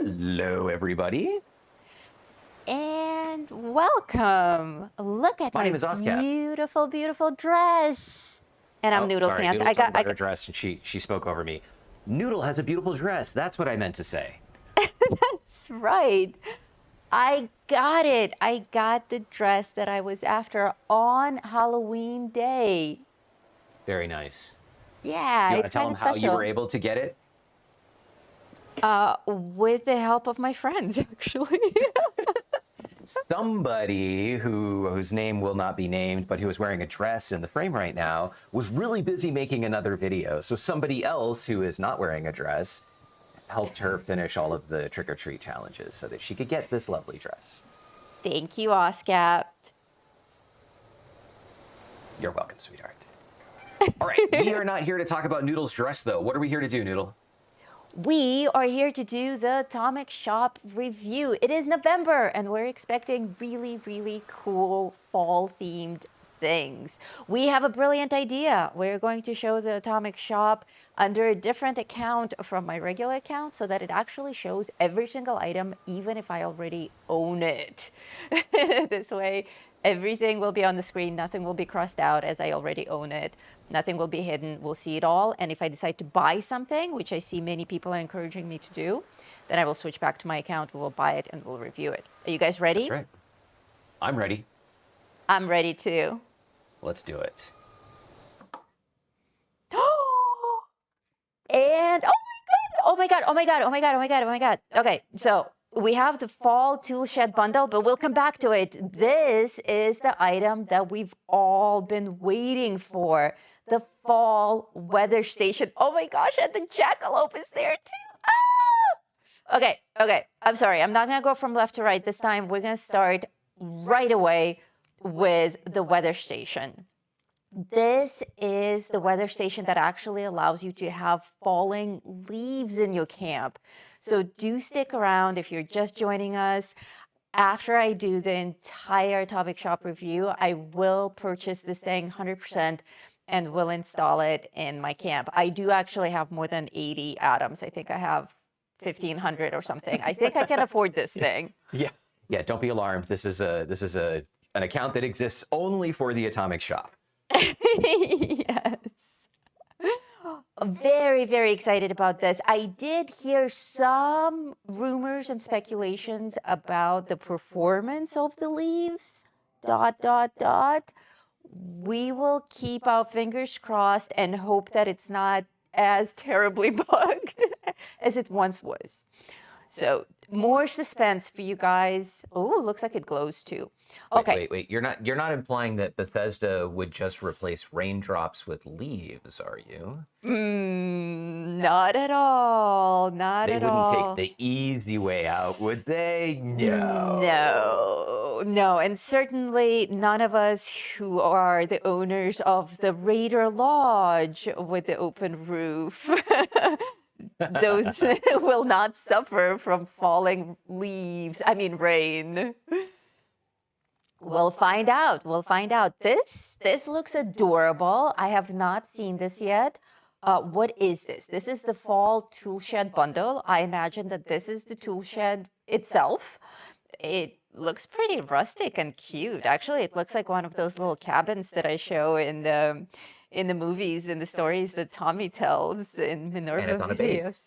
Hello, everybody. And welcome. Look at My my name is Oscar. beautiful, beautiful dress. And I'm Oh, Noodle sorry. Pants. Noodle talked about her dress, and she spoke over me. Noodle has a beautiful dress. That's what I meant to say. That's right. I got it. I got the dress that I was after on Halloween day. Very nice. Yeah, You want it's to tell kind them of how you were special. able to get it? With the help of my friends, actually. Somebody whose name will not be named, but who is wearing a dress in the frame right now, was really busy making another video. So somebody else who is not wearing a dress helped her finish all of the trick-or-treat challenges so that she could get this lovely dress. Thank you, Oscar. You're welcome, sweetheart. All right, we are not here to talk about Noodle's dress, though. What are we here to do, Noodle? We are here to do the Atomic Shop review. It is November, and we're expecting really, really cool fall-themed things. We have a brilliant idea. We're going to show the Atomic Shop under a different account from my regular account so that it actually shows every single item, even if I already own it. This way, everything will be on the screen. Nothing will be crossed out as I already own it. Nothing will be hidden. We'll see it all. And if I decide to buy something, which I see many people are encouraging me to do, then I will switch back to my account. We'll buy it and we'll review it. Are you guys ready? That's right. I'm ready. I'm ready too. Let's do it. And oh my god, oh my god, oh my god, oh my god, oh my god. Okay, so we have the fall tool shed bundle, but we'll come back to it. This is the item that we've all been waiting for. The fall weather station. Oh my gosh, and the jackalope is there too. Ah! Okay, I'm sorry. I'm not gonna go from left to right this time. We're gonna start right away with the weather station. This is the weather station that actually allows you to have falling leaves in your camp. So do stick around if you're just joining us. After I do the entire Atomic Shop review, I will purchase this thing 100% and will install it in my camp. I do actually have more than 80 atoms. I think I have 1,500 or something. I think I can afford this thing. Yeah. Don't be alarmed. This is an account that exists only for the Atomic Shop. Yes. Very, very excited about this. I did hear some rumors and speculations about the performance of the leaves. ... We will keep our fingers crossed and hope that it's not as terribly bugged as it once was. So more suspense for you guys. Oh, looks like it glows too. Okay. Wait. You're not implying that Bethesda would just replace raindrops with leaves, are you? Not at all. Not They at wouldn't all. take the easy way out, would they? No. No, and certainly none of us who are the owners of the Raider Lodge with the open roof, those will not suffer from falling leaves. I mean, rain. We'll find out. We'll find out. This looks adorable. I have not seen this yet. What is this? This is the fall tool shed bundle. I imagine that this is the tool shed itself. It looks pretty rustic and cute. Actually, it looks like one of those little cabins that I show in the movies, in the stories that Tommy tells in Minerva And it's on a videos. base.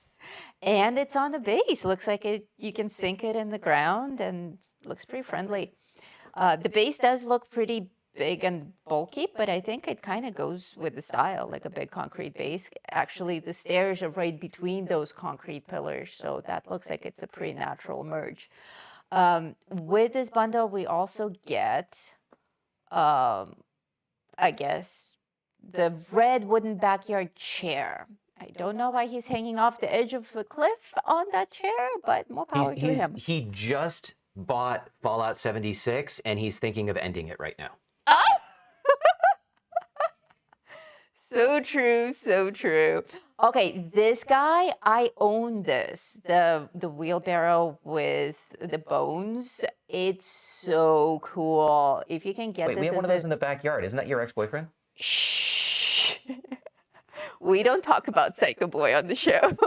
And it's on the base. Looks like you can sink it in the ground and looks pretty friendly. The base does look pretty big and bulky, but I think it kind of goes with the style, like a big concrete base. Actually, the stairs are right between those concrete pillars, so that looks like it's a pretty natural merge. With this bundle, we also get, I guess, the red wooden backyard chair. I don't know why he's hanging off the edge of the cliff on that chair, but more power to him. He just bought Fallout 76, and he's thinking of ending it right now. Oh! So true, so true. Okay, this guy, I own this. The wheelbarrow with the bones. It's so cool. If you can get Wait, this we have one of as those in the backyard. Isn't that your ex-boyfriend? Shh. We don't talk about Psycho Boy on the show.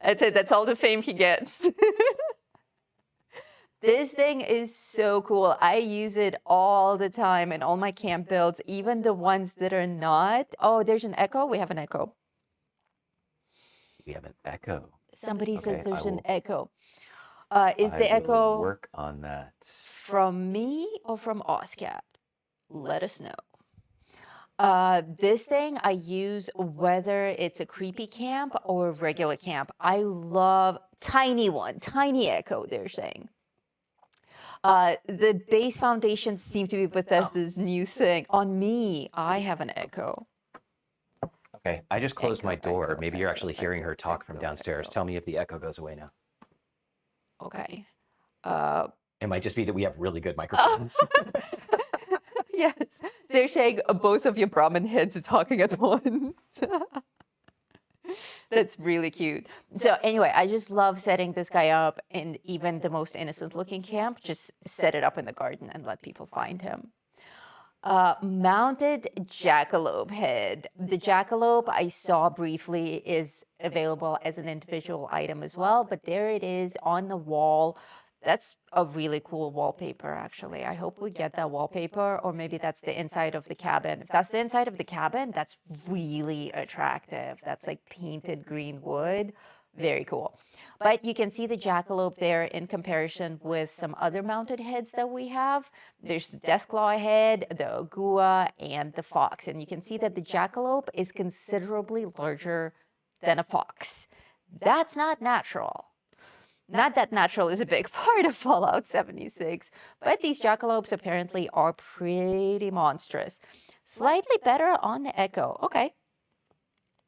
That's it. That's all the fame he gets. This thing is so cool. I use it all the time in all my camp builds, even the ones that are not. Oh, there's an echo. We have an echo. We have an echo. Somebody says Okay, there's I an will. echo. Is I the will echo work on that. from me or from OSCAP? Let us know. This thing I use whether it's a creepy camp or a regular camp. I love tiny one, tiny echo, they're saying. The base foundations seem to be Bethesda's new thing. On me, I have an echo. Okay, I just closed my Echo, door. echo, Maybe you're echo, actually hearing her echo, talk from echo, downstairs. echo. Tell me if the echo goes away now. Okay. It might just be that we have really good microphones. Yes, they're saying both of your Brahmin heads are talking at once. That's really cute. So anyway, I just love setting this guy up in even the most innocent looking camp. Just set it up in the garden and let people find him. Mounted jackalope head. The jackalope I saw briefly is available as an individual item as well, but there it is on the wall. That's a really cool wallpaper, actually. I hope we get that wallpaper, or maybe that's the inside of the cabin. If that's the inside of the cabin, that's really attractive. That's like painted green wood. Very cool. But you can see the jackalope there in comparison with some other mounted heads that we have. There's the Deathclaw head, the Agua, and the fox. And you can see that the jackalope is considerably larger than a fox. That's not natural. Not that natural is a big part of Fallout 76, but these jackalopes apparently are pretty monstrous. Slightly better on the Echo. Okay.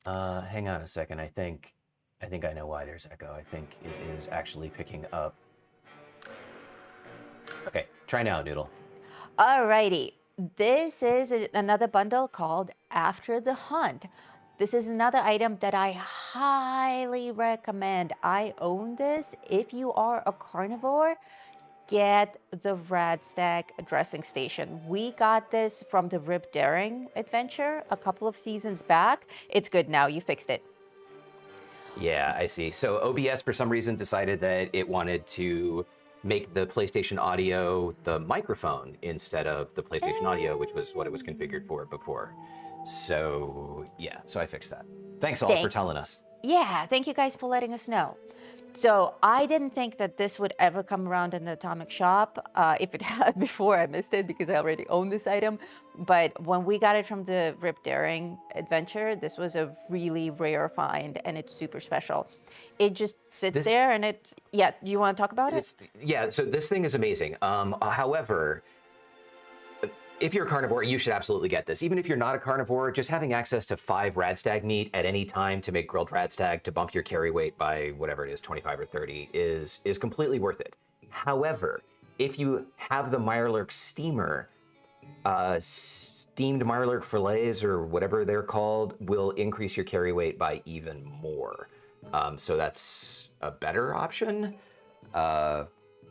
Hang on a second. I think I know why there's echo. I think it is actually picking up. Okay, try now, Noodle. Alrighty. This is another bundle called After the Hunt. This is another item that I highly recommend. I own this. If you are a carnivore, get the Radstag dressing station. We got this from the Rip Daring adventure a couple of seasons back. It's good now. You fixed it. Yeah, I see. So OBS, for some reason, decided that it wanted to make the PlayStation Audio the microphone instead of the PlayStation Audio, which was what it was configured for before. So yeah, so I fixed that. Thanks all for telling us. Yeah, thank you guys for letting us know. So I didn't think that this would ever come around in the Atomic Shop. If it had before, I missed it because I already own this item. But when we got it from the Rip Daring adventure, this was a really rare find, and it's super special. It just sits there, and it. Yeah, do you want to talk about it? Yeah. So this thing is amazing. However, if you're a carnivore, you should absolutely get this. Even if you're not a carnivore, just having access to 5 Radstag meat at any time to make grilled Radstag to bump your carry weight by whatever it is, 25 or 30, is completely worth it. However, if you have the Mirelurk steamer, steamed Mirelurk fillets or whatever they're called will increase your carry weight by even more. So that's a better option.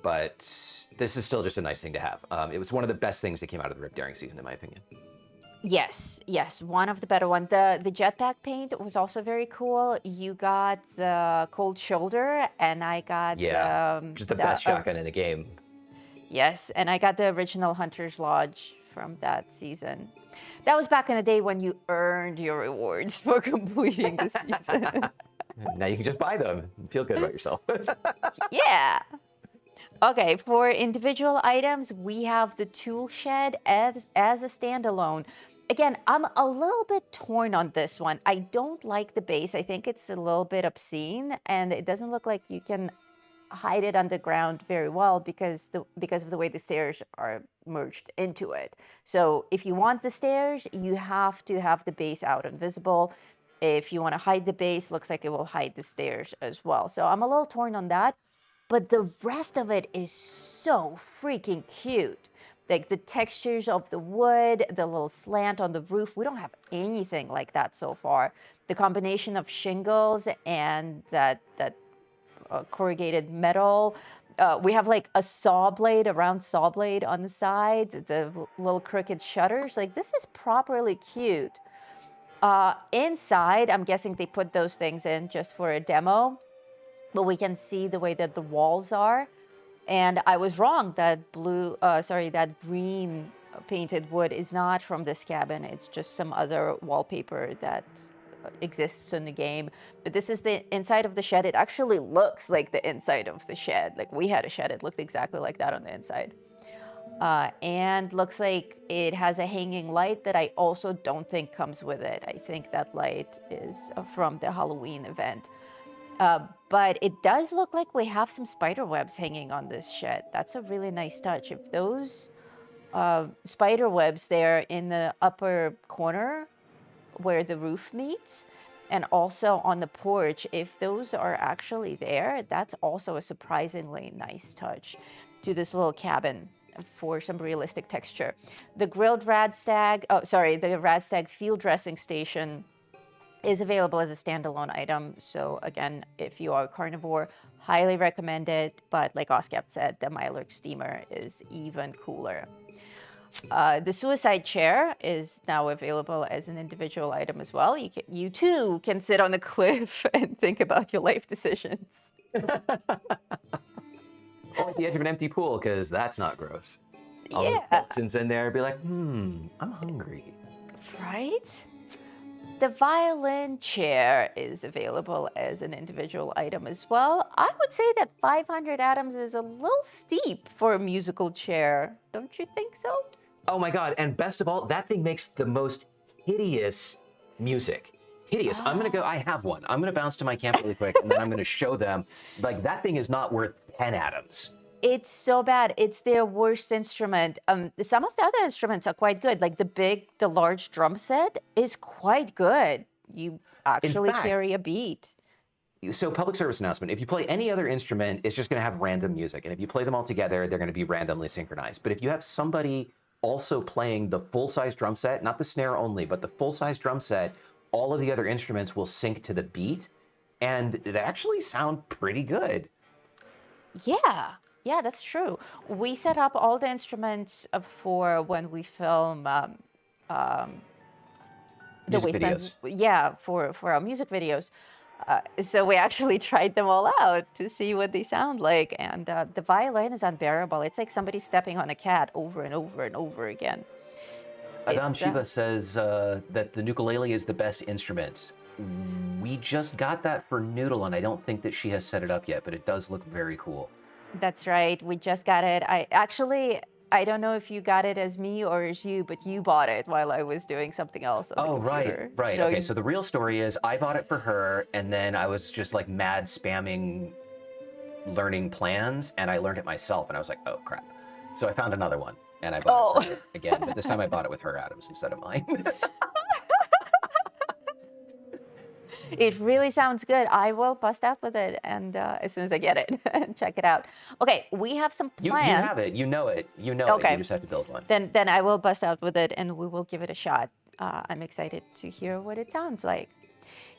But this is still just a nice thing to have. It was one of the best things that came out of the Rip Daring season, in my opinion. Yes, one of the better ones. The jetpack paint was also very cool. You got the cold shoulder, and I got just the best shotgun in the game. Yes, and I got the original Hunter's Lodge from that season. That was back in the day when you earned your rewards for completing the season. Now you can just buy them and feel good about yourself. Yeah. Okay, for individual items, we have the tool shed as a standalone. Again, I'm a little bit torn on this one. I don't like the base. I think it's a little bit obscene, and it doesn't look like you can hide it underground very well because of the way the stairs are merged into it. So if you want the stairs, you have to have the base out and visible. If you want to hide the base, looks like it will hide the stairs as well. So I'm a little torn on that. But the rest of it is so freaking cute. Like the textures of the wood, the little slant on the roof. We don't have anything like that so far. The combination of shingles and that corrugated metal. We have like a saw blade, a round saw blade on the side, the little crooked shutters. Like this is properly cute. Inside, I'm guessing they put those things in just for a demo. but we can see the way that the walls are. And I was wrong, that that green painted wood is not from this cabin. It's just some other wallpaper that exists in the game. But this is the inside of the shed. It actually looks like the inside of the shed. Like we had a shed, it looked exactly like that on the inside. And looks like it has a hanging light that I also don't think comes with it. I think that light is from the Halloween event. But it does look like we have some spider webs hanging on this shed. That's a really nice touch. If those spider webs there in the upper corner where the roof meets, and also on the porch, if those are actually there, that's also a surprisingly nice touch to this little cabin for some realistic texture. The grilled Radstag, the Radstag field dressing station is available as a standalone item. So again, if you are a carnivore, highly recommend it. But like Oskap said, the Mylark steamer is even cooler. The suicide chair is now available as an individual item as well. You too can sit on a cliff and think about your life decisions. Or at the edge of an empty pool, because that's not gross. All Yeah. those skeletons in there be like, I'm hungry. Right? The violin chair is available as an individual item as well. I would say that 500 atoms is a little steep for a musical chair. Don't you think so? Oh my God, and best of all, that thing makes the most hideous music. Hideous. I'm gonna go, I have one. I'm gonna bounce to my camp really quick, and then I'm gonna show them, like, that thing is not worth 10 atoms. It's so bad. It's their worst instrument. Some of the other instruments are quite good. Like the large drum set is quite good. You actually fact- carry a beat. So public service announcement, if you play any other instrument, it's just gonna have random music. And if you play them all together, they're gonna be randomly synchronized. But if you have somebody also playing the full-size drum set, not the snare only, but the full-size drum set, all of the other instruments will sync to the beat, and they actually sound pretty good. Yeah, that's true. We set up all the instruments for when we film the Music Wasteland. videos. Yeah, for our music videos. So we actually tried them all out to see what they sound like, and the violin is unbearable. It's like somebody stepping on a cat over and over and over again. Adam It's, Shiva says that the ukulele is the best instrument. We just got that for Noodle, and I don't think that she has set it up yet, but it does look very cool. That's right. We just got it. I don't know if you got it as me or as you, but you bought it while I was doing something else on the computer. Right. Okay, so the real story is I bought it for her, and then I was just like mad spamming learning plans, and I learned it myself, and I was like, oh crap. So I found another one, and I bought it for her again, but this time I bought it with her atoms instead of mine. It really sounds good. I will bust out with it, and as soon as I get it, and check it out. Okay, we have some You plans. have it. You know it. You know it. Okay. You just have to build one. Then I will bust out with it, and we will give it a shot. I'm excited to hear what it sounds like.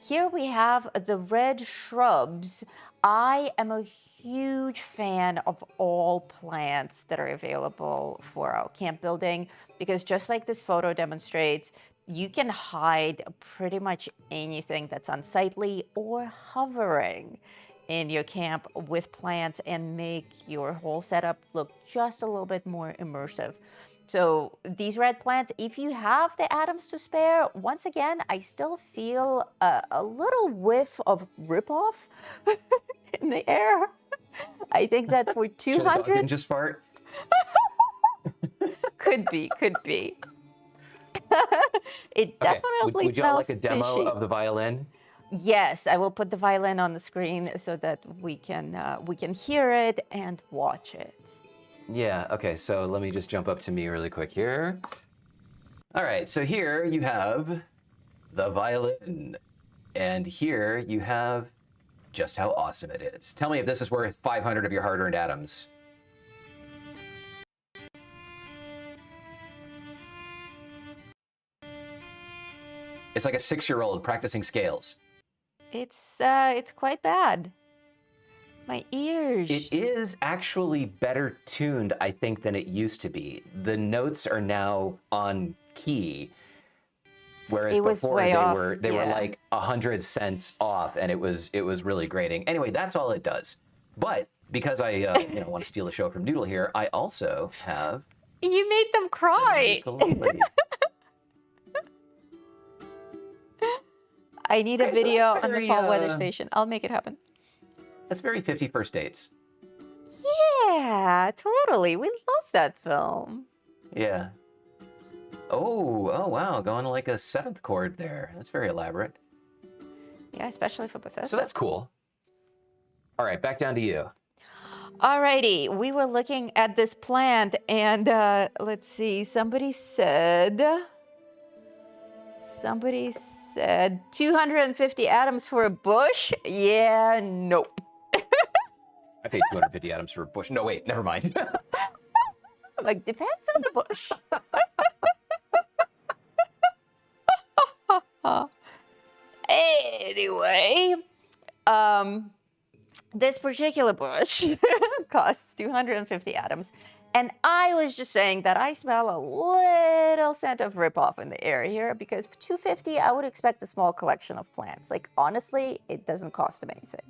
Here we have the red shrubs. I am a huge fan of all plants that are available for our camp building, because just like this photo demonstrates, you can hide pretty much anything that's unsightly or hovering in your camp with plants and make your whole setup look just a little bit more immersive. So these red plants, if you have the atoms to spare, once again, I still feel a little whiff of ripoff in the air. I think that for Should the dog 200, didn't just fart? could be. It Okay. definitely Would you all smells like a demo fishy. of the violin? Yes, I will put the violin on the screen so that we can hear it and watch it. Yeah, okay, so let me just jump up to me really quick here. All right, so here you have the violin, and here you have just how awesome it is. Tell me if this is worth 500 of your hard-earned atoms. It's like a 6-year-old practicing scales. It's quite bad. My ears. It is actually better tuned, I think, than it used to be. The notes are now on key, whereas It was before way they off, were yeah. like 100 cents off, and it was really grating. Anyway, that's all it does. But because I want to steal the show from Noodle here, I also have. You made them cry. I need a video on the fall weather station. I'll make it happen. That's very 50 First Dates. Yeah, totally. We love that film. Yeah. Oh, wow. Going to like a 7th chord there. That's very elaborate. Yeah, especially for Bethesda. So that's cool. All right, back down to you. Alrighty, we were looking at this plant, and let's see. Somebody said 250 atoms for a bush. Yeah, nope. I paid 250 atoms for a bush. No, wait, never mind. Like, depends on the bush. Anyway, this particular bush costs 250 atoms. And I was just saying that I smell a little scent of ripoff in the air here, because for 250, I would expect a small collection of plants. Like, honestly, it doesn't cost them anything.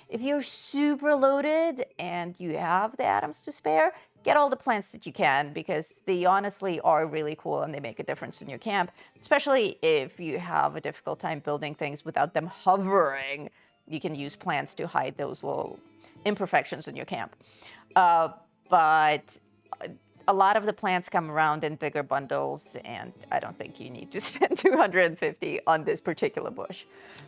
If you're super loaded and you have the atoms to spare, get all the plants that you can, because they honestly are really cool and they make a difference in your camp, especially if you have a difficult time building things without them hovering. You can use plants to hide those little imperfections in your camp. But a lot of the plants come around in bigger bundles, and I don't think you need to spend 250 on this particular bush.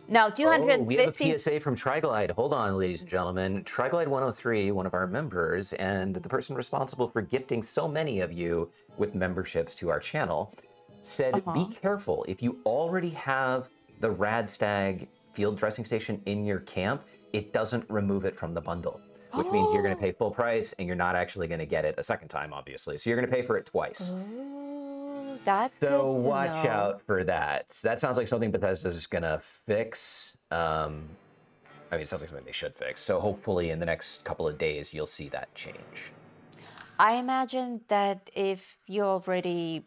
Now, 250... we have a PSA from Triglide. Hold on, ladies and gentlemen. Triglide 103, one of our members, and the person responsible for gifting so many of you with memberships to our channel, said, be careful. If you already have the Radstag field dressing station in your camp, it doesn't remove it from the bundle. Which means you're going to pay full price, and you're not actually going to get it a second time, obviously. So you're going to pay for it twice. Oh, that's good to watch know. out for that. That sounds like something Bethesda's going to fix. I mean, it sounds like something they should fix. So hopefully in the next couple of days, you'll see that change. I imagine that if you already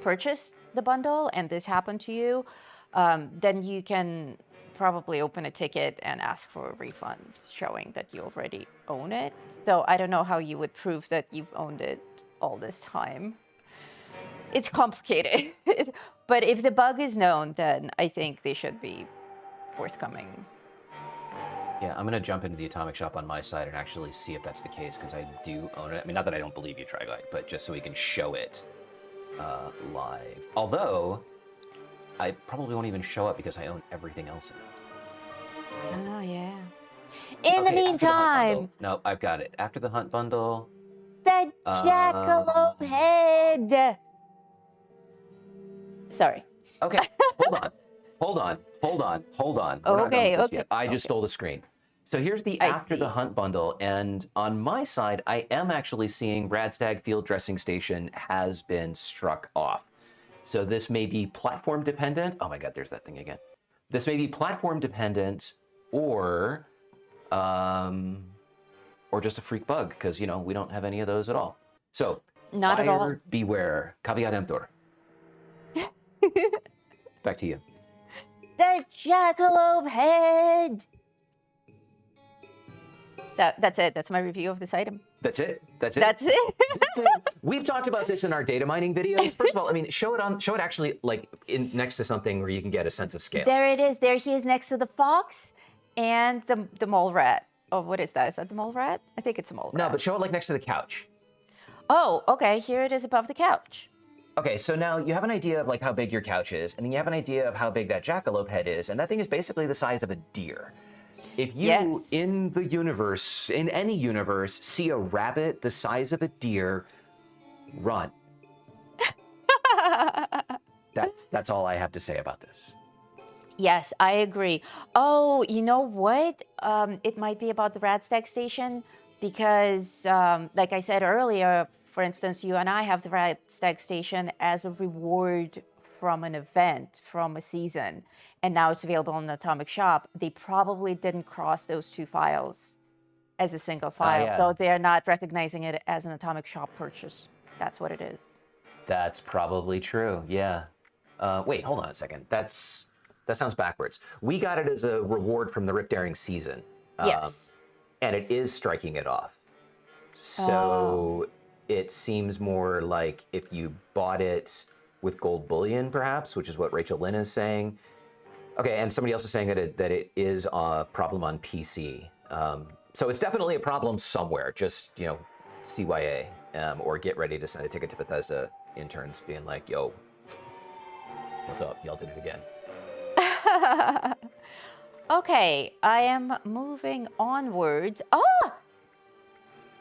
purchased the bundle and this happened to you, then you can probably open a ticket and ask for a refund showing that you already own it. So I don't know how you would prove that you've owned it all this time. It's complicated. But if the bug is known, then I think they should be forthcoming. Yeah, I'm going to jump into the Atomic Shop on my side and actually see if that's the case, because I do own it. I mean, not that I don't believe you, Triglide, but just so we can show it live. Although, I probably won't even show up because I own everything else in it. Oh, yeah. In the meantime... No, I've got it. After the Hunt Bundle... The Jackalope Head! Sorry. Okay, hold on. We're not done with this yet. I just stole the screen. So here's the After the Hunt Bundle, and on my side, I am actually seeing Radstag Field Dressing Station has been struck off. So this may be platform dependent. Oh my God, there's that thing again. This may be platform dependent, or just a freak bug, because we don't have any of those at all. So not at all. Beware, caveat emptor. Back to you. The Jackalope Head. That's it. That's my review of this item. That's it. We've talked about this in our data mining videos. First of all, I mean, show it actually like next to something where you can get a sense of scale. There it is. There he is next to the fox and the mole rat. Oh, what is that? Is that the mole rat? I think it's a mole rat. No, but show it like next to the couch. Oh, okay. Here it is above the couch. Okay, so now you have an idea of like how big your couch is, and then you have an idea of how big that jackalope head is, and that thing is basically the size of a deer. If you, in the universe, in any universe, see a rabbit the size of a deer, run. That's all I have to say about this. Yes, I agree. Oh, you know what? It might be about the Radstag station, because, like I said earlier, for instance, you and I have the Radstag station as a reward from an event, from a season, and now it's available in the Atomic Shop. They probably didn't cross those two files as a single file, so they're not recognizing it as an Atomic Shop purchase. That's what it is. That's probably true, yeah. Wait, hold on a second. That's That sounds backwards. We got it as a reward from the Rip Daring season. Yes. And it is striking it off. Oh. So it seems more like if you bought it with gold bullion, perhaps, which is what Rachel Lynn is saying. Okay, and somebody else is saying that it is a problem on PC. So it's definitely a problem somewhere. Just, CYA, or get ready to send a ticket to Bethesda interns being like, yo, what's up? Y'all did it again. Okay, I am moving onwards. Oh!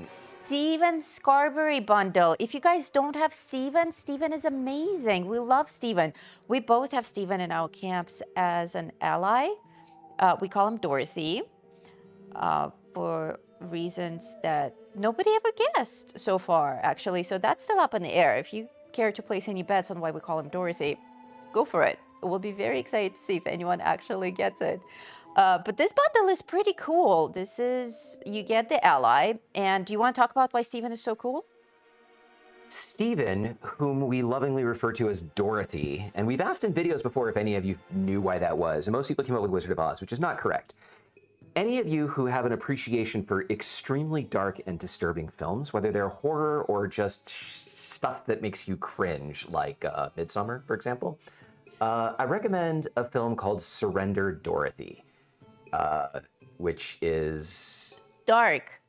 Steven Scarberry bundle. If you guys don't have Steven, Steven is amazing. We love Steven. We both have Steven in our camps as an ally. We call him Dorothy for reasons that nobody ever guessed so far, actually. So that's still up in the air. If you care to place any bets on why we call him Dorothy, go for it. We'll be very excited to see if anyone actually gets it. But this bundle is pretty cool. This is, you get the ally. And do you want to talk about why Steven is so cool? Steven, whom we lovingly refer to as Dorothy, and we've asked in videos before if any of you knew why that was, and most people came up with Wizard of Oz, which is not correct. Any of you who have an appreciation for extremely dark and disturbing films, whether they're horror or just stuff that makes you cringe, like Midsommar, for example, I recommend a film called Surrender Dorothy, which is dark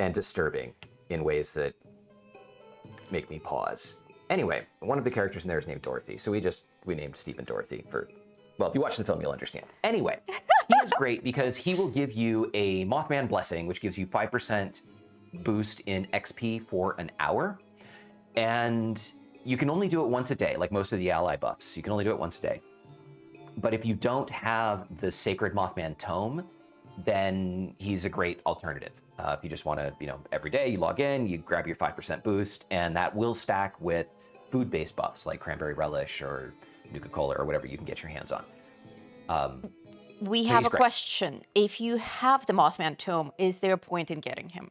and disturbing in ways that make me pause. Anyway, one of the characters in there is named Dorothy, so we named Stephen Dorothy for, well, if you watch the film, you'll understand. Anyway, he is great because he will give you a Mothman Blessing, which gives you 5% boost in XP for an hour, and you can only do it once a day, like most of the ally buffs. You can only do it once a day. But if you don't have the Sacred Mothman Tome, then he's a great alternative. If you just want to, every day you log in, you grab your 5% boost, and that will stack with food-based buffs like Cranberry Relish or Nuka-Cola or whatever you can get your hands on. We have a question. If you have the Mothman Tome, is there a point in getting him?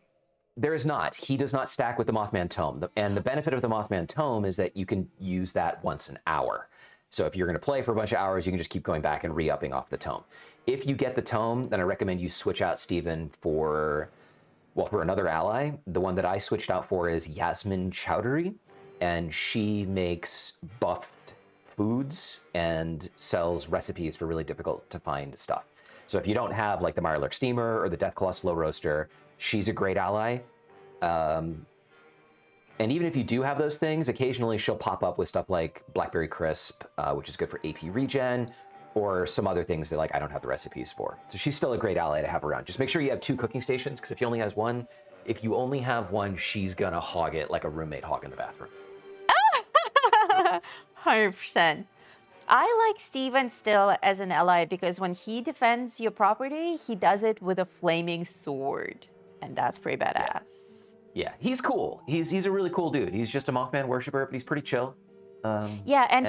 There is not. He does not stack with the Mothman Tome. And the benefit of the Mothman Tome is that you can use that once an hour. So if you're going to play for a bunch of hours, you can just keep going back and re-upping off the tome. If you get the tome, then I recommend you switch out Steven for another ally. The one that I switched out for is Yasmin Chowdhury, and she makes buffed foods and sells recipes for really difficult to find stuff. So if you don't have like the Mirelurk Steamer or the Deathclaw Slow Roaster, she's a great ally. And even if you do have those things, occasionally she'll pop up with stuff like Blackberry Crisp, which is good for AP regen, or some other things that I don't have the recipes for. So she's still a great ally to have around. Just make sure you have 2 cooking stations, because if you only have one, she's gonna hog it like a roommate hogging the bathroom. 100%. I like Steven still as an ally because when he defends your property, he does it with a flaming sword. And that's pretty badass. Yeah, he's cool. He's a really cool dude. He's just a Mothman worshiper, but he's pretty chill. Yeah, and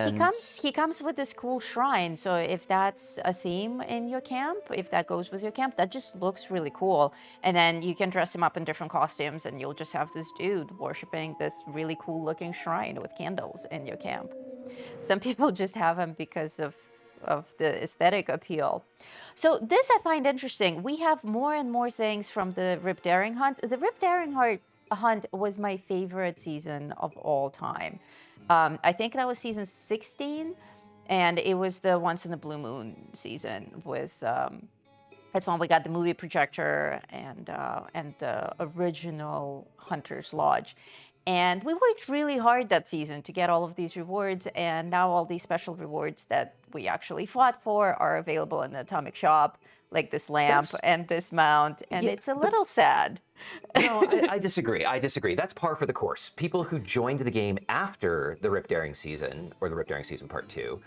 he comes with this cool shrine. So if that's a theme in your camp, if that goes with your camp, that just looks really cool. And then you can dress him up in different costumes, and you'll just have this dude worshiping this really cool looking shrine with candles in your camp. Some people just have him because of the aesthetic appeal. So this I find interesting. We have more and more things from the Rip Daring hunt. The Rip Daring hunt was my favorite season of all time. I think that was season 16, and it was the Once in a Blue Moon season with, that's when we got the movie projector and the original Hunter's Lodge. And we worked really hard that season to get all of these rewards, and now all these special rewards that we actually fought for are available in the Atomic Shop, like this lamp and this mount, and it's a little sad. No, I disagree. That's par for the course. People who joined the game after the Rip Daring season, or the Rip Daring season part 2,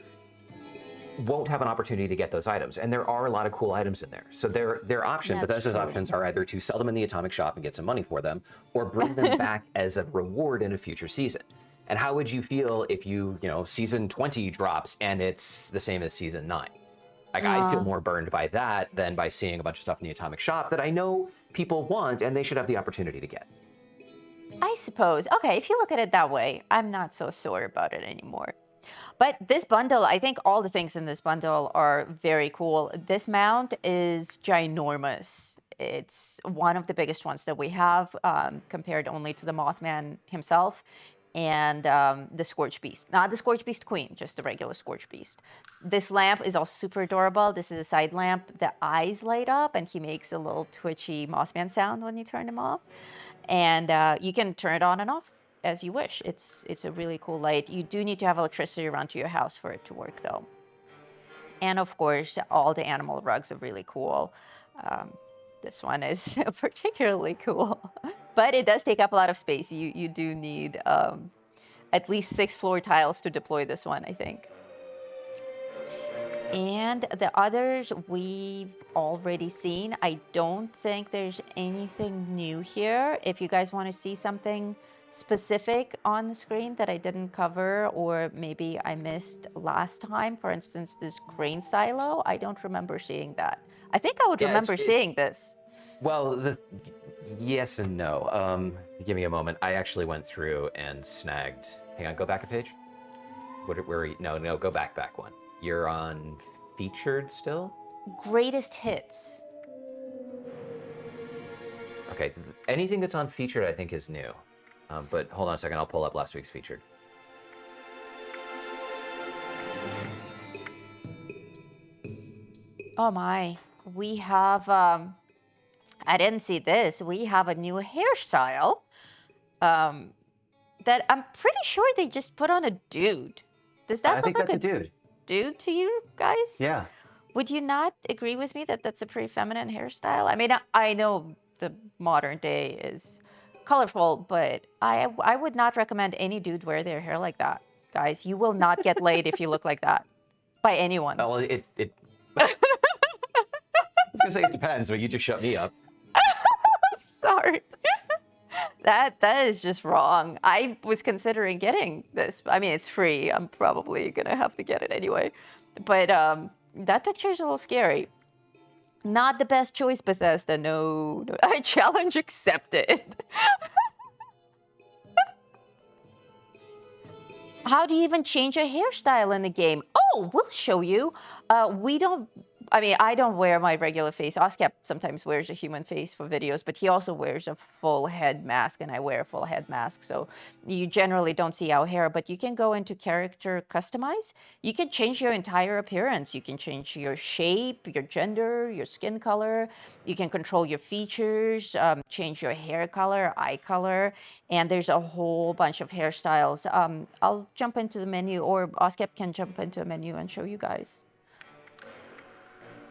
won't have an opportunity to get those items. And there are a lot of cool items in there. So their option, Bethesda's options are either to sell them in the Atomic Shop and get some money for them, or bring them back as a reward in a future season. And how would you feel if season 20 drops and it's the same as season 9? I feel more burned by that than by seeing a bunch of stuff in the Atomic Shop that I know people want and they should have the opportunity to get. I suppose. Okay, if you look at it that way, I'm not so sore about it anymore. But this bundle, I think all the things in this bundle are very cool. This mount is ginormous. It's one of the biggest ones that we have, compared only to the Mothman himself and the Scorch Beast. Not the Scorch Beast Queen, just the regular Scorch Beast. This lamp is also super adorable. This is a side lamp. The eyes light up, and he makes a little twitchy Mothman sound when you turn him off. And you can turn it on and off as you wish. It's a really cool light. You do need to have electricity around to your house for it to work, though. And of course, all the animal rugs are really cool. This one is particularly cool, but it does take up a lot of space. You do need at least 6 floor tiles to deploy this one, I think. And the others we've already seen. I don't think there's anything new here. If you guys want to see something specific on the screen that I didn't cover, or maybe I missed last time, for instance, this grain silo, I don't remember seeing that. I think I would remember seeing this. Well, yes and no. Give me a moment. I actually went through and snagged. Hang on, go back a page. Where are you? No, go back one. You're on featured still? Greatest hits. Okay, anything that's on featured I think is new. But hold on a second, I'll pull up last week's featured. Oh my, we have, I didn't see this. We have a new hairstyle that I'm pretty sure they just put on a dude. Does that I think look that's like a dude. Dude to you guys? Yeah. Would you not agree with me that that's a pretty feminine hairstyle? I mean, I know the modern day is colorful, but I would not recommend any dude wear their hair like that. Guys, you will not get laid if you look like that by anyone. Oh, well, I was gonna say it depends, but you just shut me up. Sorry. That is just wrong. I was considering getting this. I mean, it's free. I'm probably gonna have to get it anyway. But that picture is a little scary. Not the best choice, Bethesda. No. I challenge accepted. How do you even change a hairstyle in the game? Oh, we'll show you. I don't wear my regular face. Oskep sometimes wears a human face for videos, but he also wears a full head mask, and I wear a full head mask. So you generally don't see our hair, but you can go into character customize. You can change your entire appearance. You can change your shape, your gender, your skin color. You can control your features, change your hair color, eye color, and there's a whole bunch of hairstyles. I'll jump into the menu, or Oskep can jump into a menu and show you guys.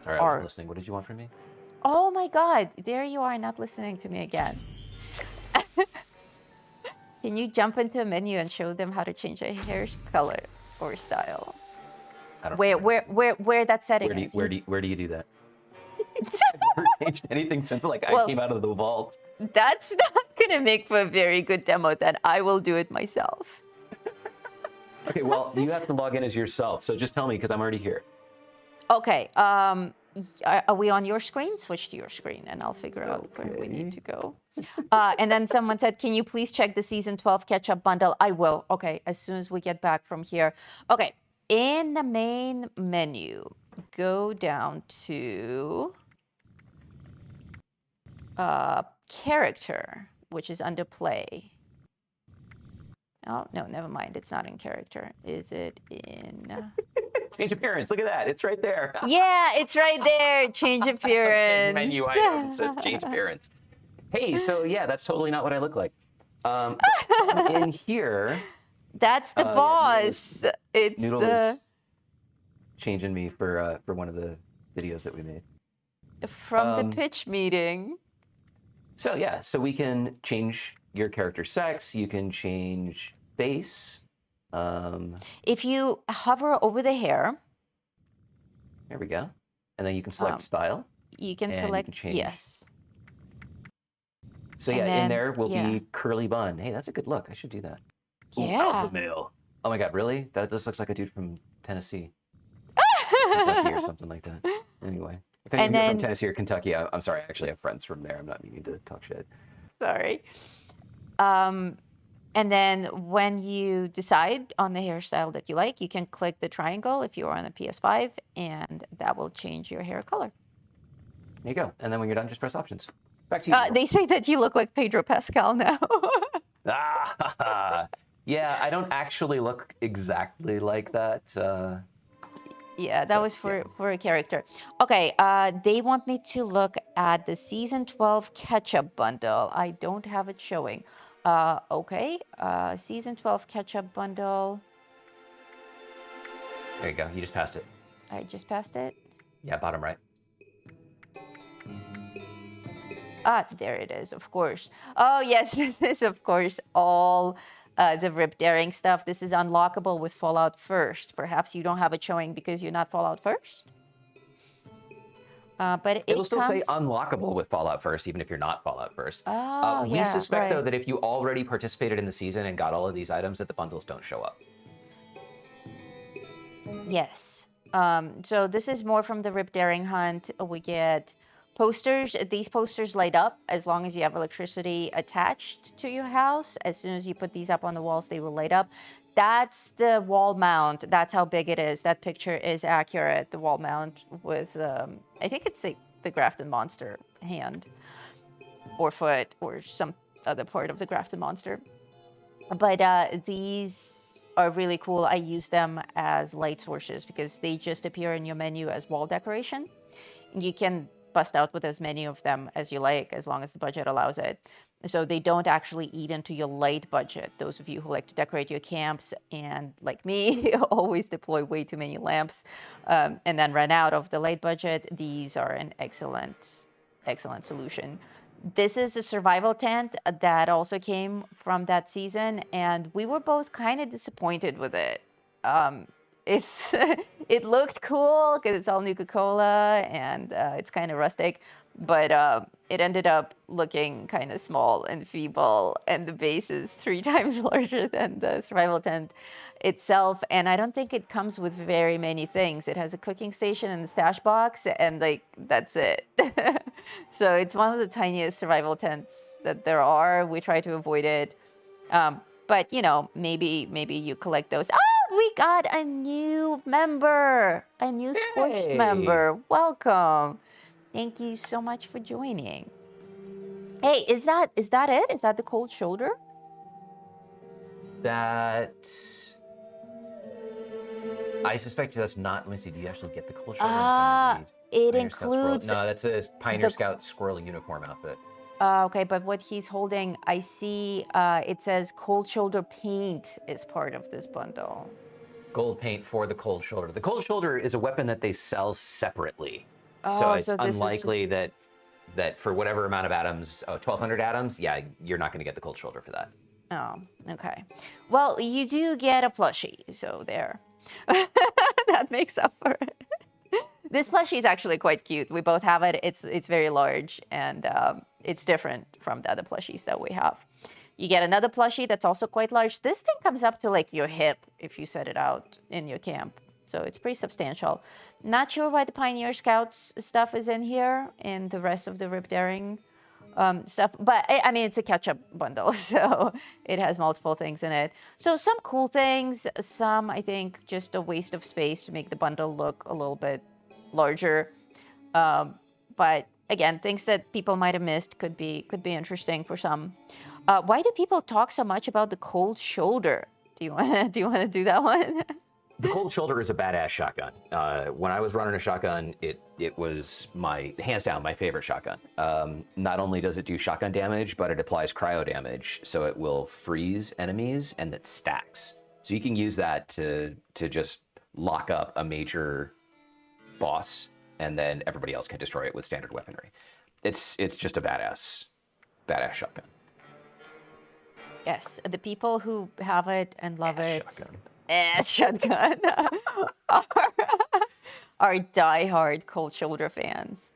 All right, I was listening. What did you want from me? Oh my God, there you are, not listening to me again. Can you jump into a menu and show them how to change a hair color or style? I don't where that setting is. Where do you do that? I've never changed anything since I came out of the vault. That's not gonna make for a very good demo. Then I will do it myself. Okay, well, you have to log in as yourself, so just tell me because I'm already here. Okay, are we on your screen? Switch to your screen and I'll figure out where we need to go. And then someone said, can you please check the season 12 Ketchup Bundle? I will. Okay, as soon as we get back from here. Okay, in the main menu, go down to character, which is under play. Oh, no, never mind. It's not in character. Is it in... Change appearance. Look at that. It's right there. Yeah, it's right there. Change appearance. Menu item. It says change appearance. Hey, so yeah, that's totally not what I look like. In here. That's the boss. Yeah, it's Noodle is changing me for one of the videos that we made. From the pitch meeting. So yeah, so we can change your character sex. You can change face. If you hover over the hair, there we go, and then you can select style. You can select change. Yes. So yeah, in there will be curly bun. Hey, that's a good look. I should do that. Yeah. Alpha male. Oh my God, really? That just looks like a dude from Tennessee, Kentucky, or something like that. Anyway, if any of you are from Tennessee or Kentucky, I'm sorry. I actually have friends from there. I'm not meaning to talk shit. Sorry. And then when you decide on the hairstyle that you like, you can click the triangle if you're on a PS5, and that will change your hair color. There you go. And then when you're done, just press options. Back to you. They say that you look like Pedro Pascal now. Yeah, I don't actually look exactly like that. Yeah, that was for a character. Okay, they want me to look at the season 12 Ketchup Bundle. I don't have it showing. Okay, season 12 Ketchup Bundle. There you go. You just passed it. I just passed it. Yeah, bottom right. There it is, of course. Oh, yes, this is, of course, all the Rip Daring stuff. This is unlockable with Fallout First. Perhaps you don't have it showing because you're not Fallout First? But it'll still say unlockable with Fallout First, even if you're not Fallout First. Oh, we suspect, though, that if you already participated in the season and got all of these items, that the bundles don't show up. Yes. So this is more from the Rip Daring hunt. We get posters. These posters light up as long as you have electricity attached to your house. As soon as you put these up on the walls, they will light up. That's the wall mount. That's how big it is. That picture is accurate. The wall mount with, I think it's like the Grafton Monster hand or foot or some other part of the Grafton Monster. But these are really cool. I use them as light sources because they just appear in your menu as wall decoration. You can bust out with as many of them as you like, as long as the budget allows it. So they don't actually eat into your light budget. Those of you who like to decorate your camps and, like me, always deploy way too many lamps and then run out of the light budget, these are an excellent solution. This is a survival tent that also came from that season, and we were both kind of disappointed with it. It looked cool because it's all Nuka-Cola and it's kind of rustic, but it ended up looking kind of small and feeble, and the base is 3 times larger than the survival tent itself. And I don't think it comes with very many things. It has a cooking station and a stash box, and like that's it. So it's one of the tiniest survival tents that there are. We try to avoid it. But you know, maybe you collect those. Oh, we got a new member, a new Squish member. Welcome. Thank you so much for joining. Hey, is that it? Is that the cold shoulder? That I suspect that's not. Let me see. Do you actually get the cold shoulder? It includes. No, that's a Pioneer Scout Squirrel uniform outfit. Okay, but what he's holding, I see it says cold shoulder paint is part of this bundle. Gold paint for the cold shoulder. The cold shoulder is a weapon that they sell separately. So it's unlikely that for whatever amount of atoms, 1,200 atoms, yeah, you're not going to get the cold shoulder for that. Oh, okay. Well, you do get a plushie, so there. That makes up for it. This plushie is actually quite cute. We both have it. It's very large, and it's different from the other plushies that we have. You get another plushie that's also quite large. This thing comes up to like your hip if you set it out in your camp. So it's pretty substantial. Not sure why the Pioneer Scouts stuff is in here and the rest of the Rip Daring stuff. But I mean, it's a Ketchup Bundle, so it has multiple things in it. So some cool things, some I think just a waste of space to make the bundle look a little bit larger. But again, things that people might have missed could be interesting for some. Why do people talk so much about the cold shoulder? Do you want to do that one? The cold shoulder is a badass shotgun. When I was running a shotgun, it was hands down my favorite shotgun. Not only does it do shotgun damage, but it applies cryo damage, so it will freeze enemies and it stacks. So you can use that to just lock up a major boss, and then everybody else can destroy it with standard weaponry. It's just a badass shotgun. Yes, the people who have it and love it. Shotgun. are diehard cold shoulder fans.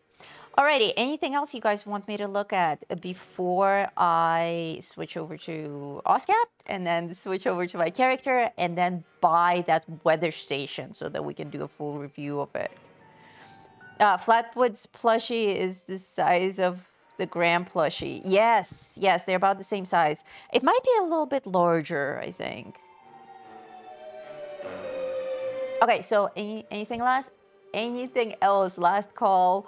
Alrighty, anything else you guys want me to look at before I switch over to OSCAP and then switch over to my character and then buy that weather station so that we can do a full review of it? Flatwood's plushie is the size of The Graham plushie. Yes, yes, they're about the same size. It might be a little bit larger, I think. Okay, so anything last? Anything else? Last call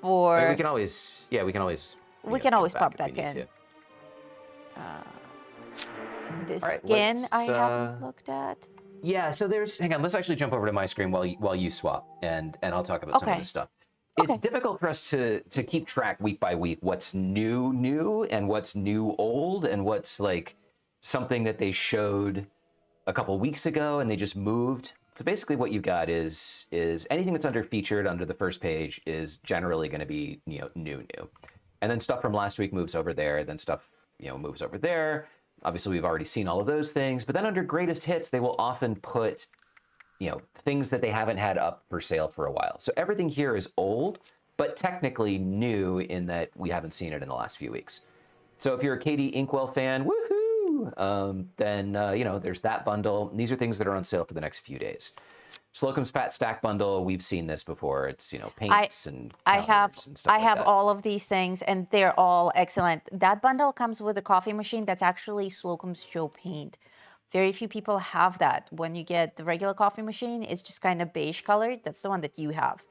for. I mean, we can always, yeah, we can always. We can always pop if we back need in. The All right, skin I let's, haven't looked at. Yeah, so hang on, let's actually jump over to my screen while you swap, and I'll talk about some of Okay. this stuff. Okay. It's difficult for us to keep track week by week what's new, and what's new old, and what's like something that they showed a couple weeks ago and they just moved. So basically what you got is anything that's under featured under the first page is generally going to be, new. And then stuff from last week moves over there, then stuff, moves over there. Obviously, we've already seen all of those things, but then under greatest hits, they will often put, things that they haven't had up for sale for a while. So everything here is old, but technically new in that we haven't seen it in the last few weeks. So if you're a Katie Inkwell fan, woohoo, then, there's that bundle. These are things that are on sale for the next few days. Slocum's Fat Stack Bundle, we've seen this before. It's, paints and counters and stuff I like have that. all of these things, and they're all excellent. That bundle comes with a coffee machine that's actually Slocum's Joe paint. Very few people have that. When you get the regular coffee machine, it's just kind of beige colored. That's the one that you have.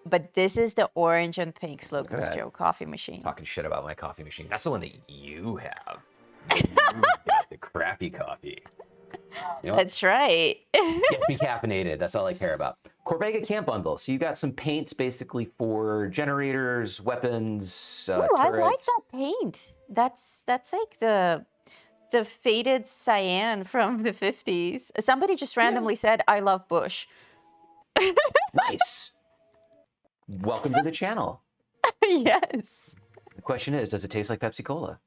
But this is the orange and pink Slocum's Okay. Joe coffee machine. Talking shit about my coffee machine. That's the one that you have. You got the crappy coffee. You know what? That's right. Gets me caffeinated. That's all I care about. Corvega Camp Bundle. So you got some paints basically for generators, weapons, Ooh, I like turrets. that paint. That's like the faded cyan from the 50s. Somebody just randomly said, "I love Bush." Nice. Welcome to the channel. Yes. The question is, does it taste like Pepsi Cola?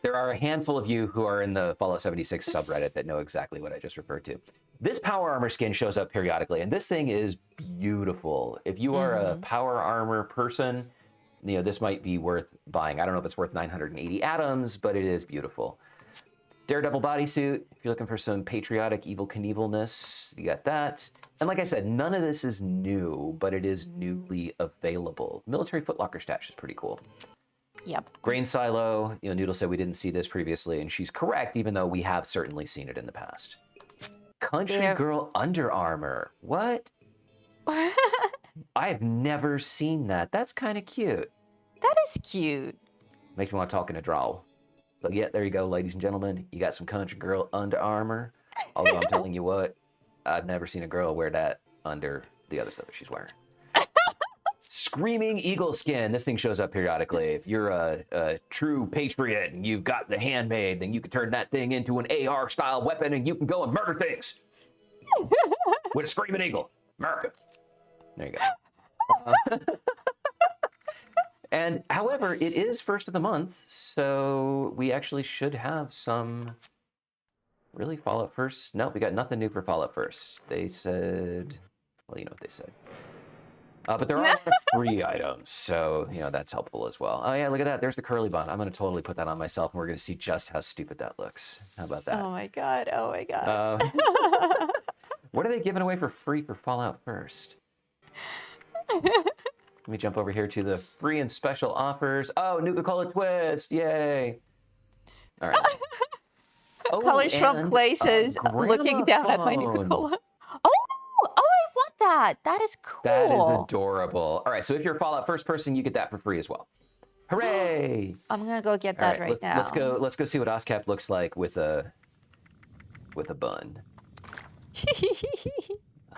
There are a handful of you who are in the Fallout 76 subreddit that know exactly what I just referred to. This power armor skin shows up periodically, and this thing is beautiful. If you are a power armor person, this might be worth buying. I don't know if it's worth 980 atoms, but it is beautiful. Daredevil bodysuit. If you're looking for some patriotic Evil Knievelness, you got that. And like I said, none of this is new, but it is newly available. Military footlocker stash is pretty cool. Yep. Grain silo. Noodle said we didn't see this previously, and she's correct, even though we have certainly seen it in the past. Country Girl Under Armour. What? I've never seen that. That's kind of cute. That is cute. Makes me want to talk in a drawl. So yeah, there you go, ladies and gentlemen. You got some Country Girl Under Armour. Although I'm telling you what, I've never seen a girl wear that under the other stuff that she's wearing. Screaming Eagle Skin. This thing shows up periodically. If you're a true patriot and you've got the handmade, then you can turn that thing into an AR-style weapon and you can go and murder things. With a Screaming Eagle. America. There you go. And however, it is first of the month, so we actually should have some really Fallout First. No, we got nothing new for Fallout First. They said, well, you know what they said. But there are a lot of free items, so that's helpful as well. Oh yeah, look at that. There's the curly bun. I'm going to totally put that on myself, and we're going to see just how stupid that looks. How about that? Oh my god. Oh my god. What are they giving away for free for Fallout First? Let me jump over here to the free and special offers. Oh, Nuka-Cola Twist. Yay. All right. Colors from places looking down at my Nuka-Cola. I want that. That is cool. That is adorable. All right, so if you're a Fallout First person, you get that for free as well. Hooray! I'm gonna go get that now. Let's go see what OSCAP looks like with a bun.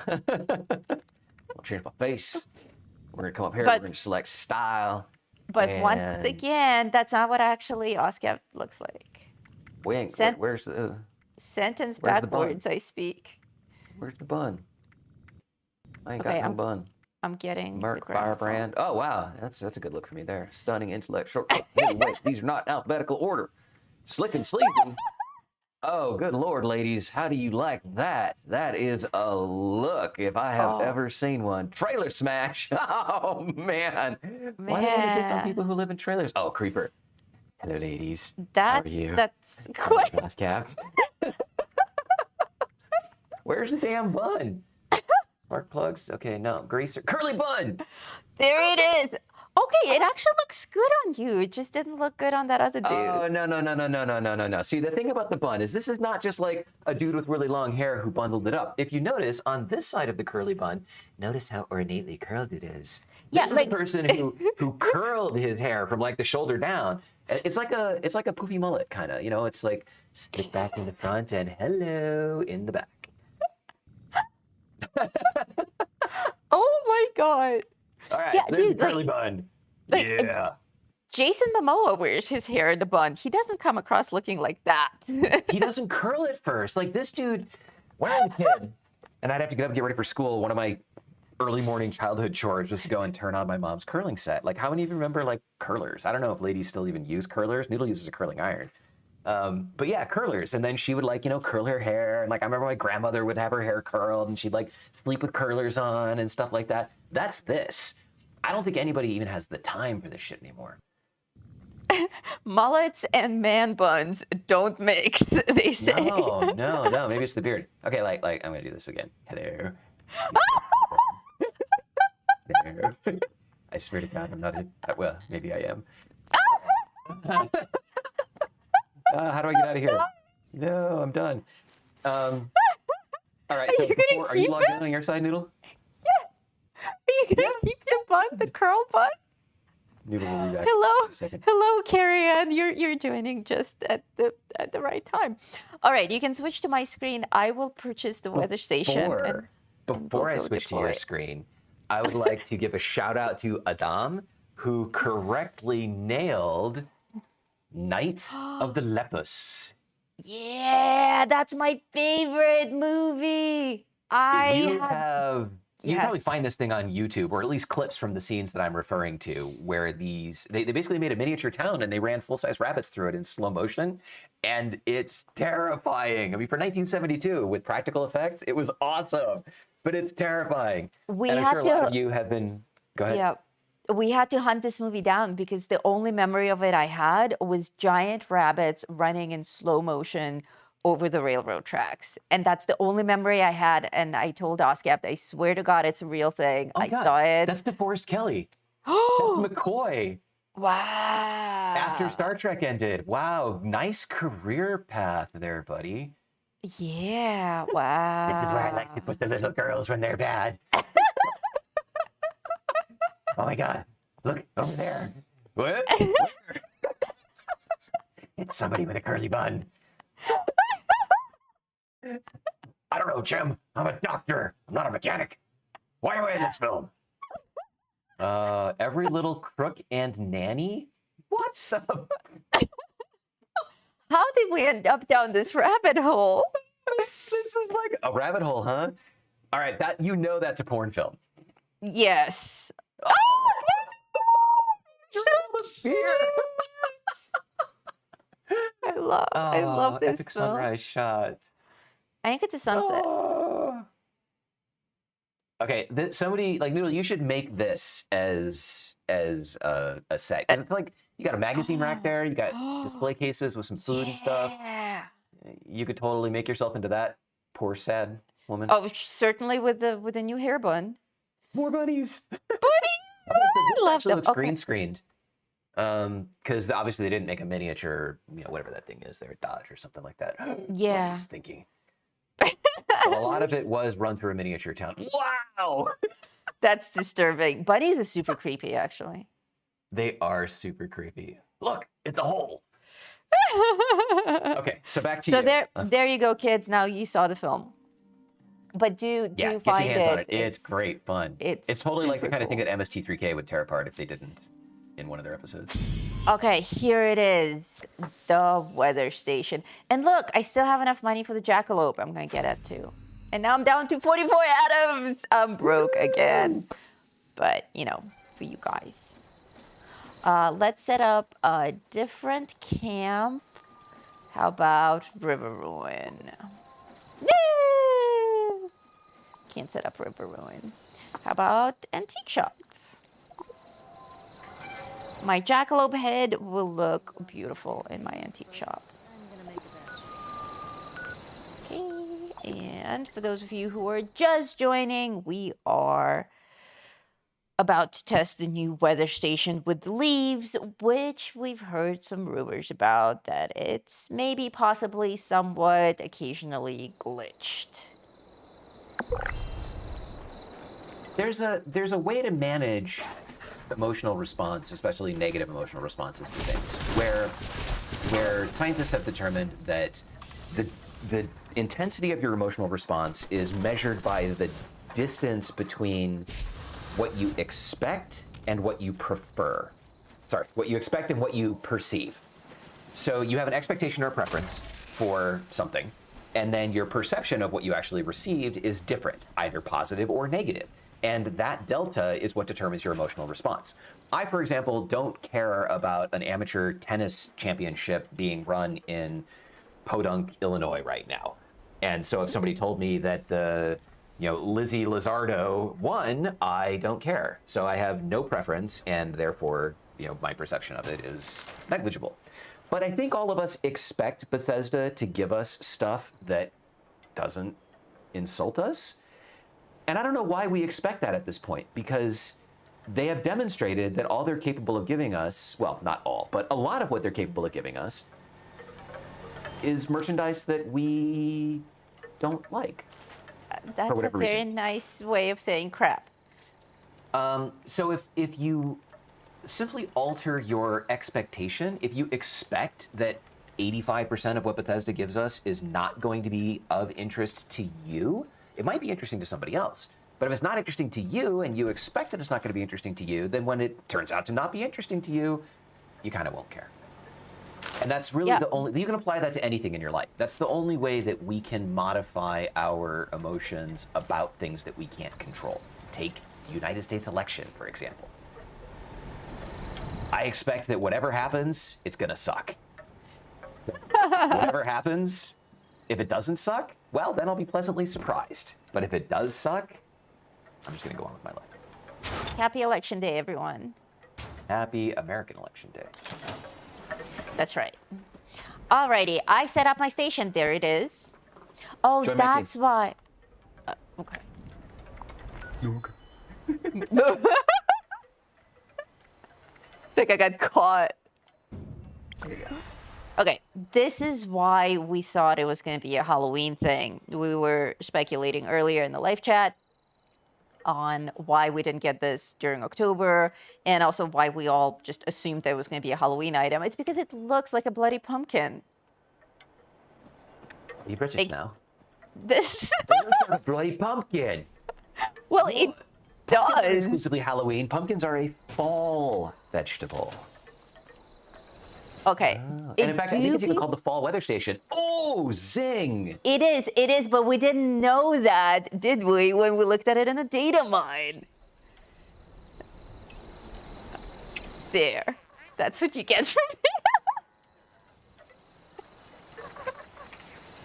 I'll change my face. We're gonna come up here. We're gonna select style. But once again, that's not what actually OSCAP looks like. Where's the sentence where's the backwards? bun? I speak. Where's the bun? I ain't got no bun. I'm getting Merc the Firebrand. Oh wow, that's a good look for me there. Stunning intellect. Short. Hey, wait, these are not alphabetical order. Slick and sleazy. Oh, good Lord, ladies. How do you like that? That is a look if I have ever seen one. Trailer smash. Oh, man. Why do they just on people who live in trailers? Oh, creeper. Hello, ladies. How are you? That's quite... Capped. Where's the damn bun? Spark plugs? Okay, no. Greaser. Curly bun. There it is. Okay, it actually looks good on you. It just didn't look good on that other dude. Oh, no, no, no, no, no, no, no, no, no. See, the thing about the bun is this is not just like a dude with really long hair who bundled it up. If you notice on this side of the curly bun, notice how ornately curled it is. Yeah, This is a person who curled his hair from like the shoulder down. It's like a poofy mullet kind of, you know, it's like slick back in the front and hello in the back. Oh my God. All right, Yeah, so there's dude, the curly bun. like, Yeah. Jason Momoa wears his hair in a bun. He doesn't come across looking like that. He doesn't curl it first. Like this dude, when I was a kid, and I'd have to get up and get ready for school, one of my early morning childhood chores was to go and turn on my mom's curling set. Like, how many of you remember like curlers? I don't know if ladies still even use curlers. Noodle uses a curling iron. But yeah, curlers. And then she would like, you know, curl her hair. And like, I remember my grandmother would have her hair curled and she'd like sleep with curlers on and stuff like that. That's this. I don't think anybody even has the time for this shit anymore. Mullets and man buns don't mix, they say. No. Maybe it's the beard. Okay, like I'm gonna do this again. Hello. Hello. I swear to God, I'm not in. Well, maybe I am. How do I get out of here? No, I'm done. All right. So are you logged in on your side, Noodle? Yes. Are you gonna keep the bun, the curl bun? Noodle will be back Hello, in a second. hello, Carrie Ann. You're joining just at the right time. All right, you can switch to my screen. I will purchase the weather station. Before I switch to your screen, I would like to give a shout out to Adam, who correctly nailed Night of the Lepus. Yeah, that's my favorite movie. You can probably find this thing on YouTube, or at least clips from the scenes that I'm referring to, where they basically made a miniature town and they ran full-size rabbits through it in slow motion, and it's terrifying. I mean, for 1972, with practical effects, it was awesome, but it's terrifying. And I'm sure a lot of you have been... Go ahead. Yeah, we had to hunt this movie down because the only memory of it I had was giant rabbits running in slow motion over the railroad tracks. And that's the only memory I had. And I told Oscar, I swear to God, it's a real thing. Oh, I God. saw it. That's DeForest Kelly. That's McCoy. Wow. After Star Trek ended. Wow. Nice career path there, buddy. Yeah. Wow. This is where I like to put the little girls when they're bad. Oh my God. Look over there. What? It's somebody with a curly bun. I don't know, Jim. I'm a doctor. I'm not a mechanic. Why am I in this film? Every Little Crook and Nanny? What the? How did we end up down this rabbit hole? This is like a rabbit hole, huh? All right, that's a porn film. Yes. Oh, fear. I love this epic film. sunrise shot. I think it's a sunset. Oh. Okay, somebody like Noodle, you should make this as a set, because it's like you got a magazine rack there, you got display cases with some food and stuff. Yeah. You could totally make yourself into that poor sad woman. Oh, certainly with the new hair bun. More bunnies. Bunnies! This Love actually them. looks Okay. green screened. Because obviously they didn't make a miniature, whatever that thing is there, Dodge or something like that. Yeah. I was thinking. So a lot of it was run through a miniature town. Wow! That's disturbing. Bunnies are super creepy, actually. They are super creepy. Look, it's a hole. Okay, so back to you. So there you go, kids. Now you saw the film. But do get your find hands it. on it. It's great fun. It's totally like the super kind of thing cool. that MST3K would tear apart if they didn't in one of their episodes. Okay, here it is, the weather station. And look, I still have enough money for the jackalope. I'm gonna get it too. And now I'm down to 44 atoms. I'm broke again. But, for you guys. Let's set up a different camp. How about River Ruin? No! Can't set up River Ruin. How about Antique Shop? My jackalope head will look beautiful in my antique shop. Okay, and for those of you who are just joining, we are about to test the new weather station with leaves, which we've heard some rumors about that it's maybe possibly somewhat occasionally glitched. There's a way to manage emotional response, especially negative emotional responses to things, where scientists have determined that the intensity of your emotional response is measured by the distance between what you expect and what you prefer. Sorry, what you expect and what you perceive. So you have an expectation or a preference for something, and then your perception of what you actually received is different, either positive or negative. And that delta is what determines your emotional response. I, for example, don't care about an amateur tennis championship being run in Podunk, Illinois right now. And so if somebody told me that Lizzie Lizardo won, I don't care. So I have no preference, and therefore, my perception of it is negligible. But I think all of us expect Bethesda to give us stuff that doesn't insult us. And I don't know why we expect that at this point, because they have demonstrated that all they're capable of giving us, well, not all, but a lot of what they're capable of giving us is merchandise that we don't like. That's a very nice way of saying crap. So if you simply alter your expectation, if you expect that 85% of what Bethesda gives us is not going to be of interest to you, it might be interesting to somebody else. But if it's not interesting to you and you expect that it's not going to be interesting to you, then when it turns out to not be interesting to you, you kind of won't care. And that's really the only, you can apply that to anything in your life. That's the only way that we can modify our emotions about things that we can't control. Take the United States election, for example. I expect that whatever happens, it's going to suck. Whatever happens, if it doesn't suck, well, then I'll be pleasantly surprised. But if it does suck, I'm just going to go on with my life. Happy Election Day, everyone. Happy American Election Day. That's right. Alrighty, I set up my station. There it is. Oh, Join my that's team. why. Okay. It's like I got caught. There you go. Okay, this is why we thought it was going to be a Halloween thing. We were speculating earlier in the live chat on why we didn't get this during October, and also why we all just assumed that it was going to be a Halloween item. It's because it looks like a bloody pumpkin. Are you British now? This. It looks like a bloody pumpkin. Well, it Pumpkins aren't does. exclusively Halloween. Pumpkins are a fall vegetable. Okay. And in fact, I think it's even called the fall weather station. Oh, zing! It is, but we didn't know that, did we, when we looked at it in a data mine? There. That's what you get from me.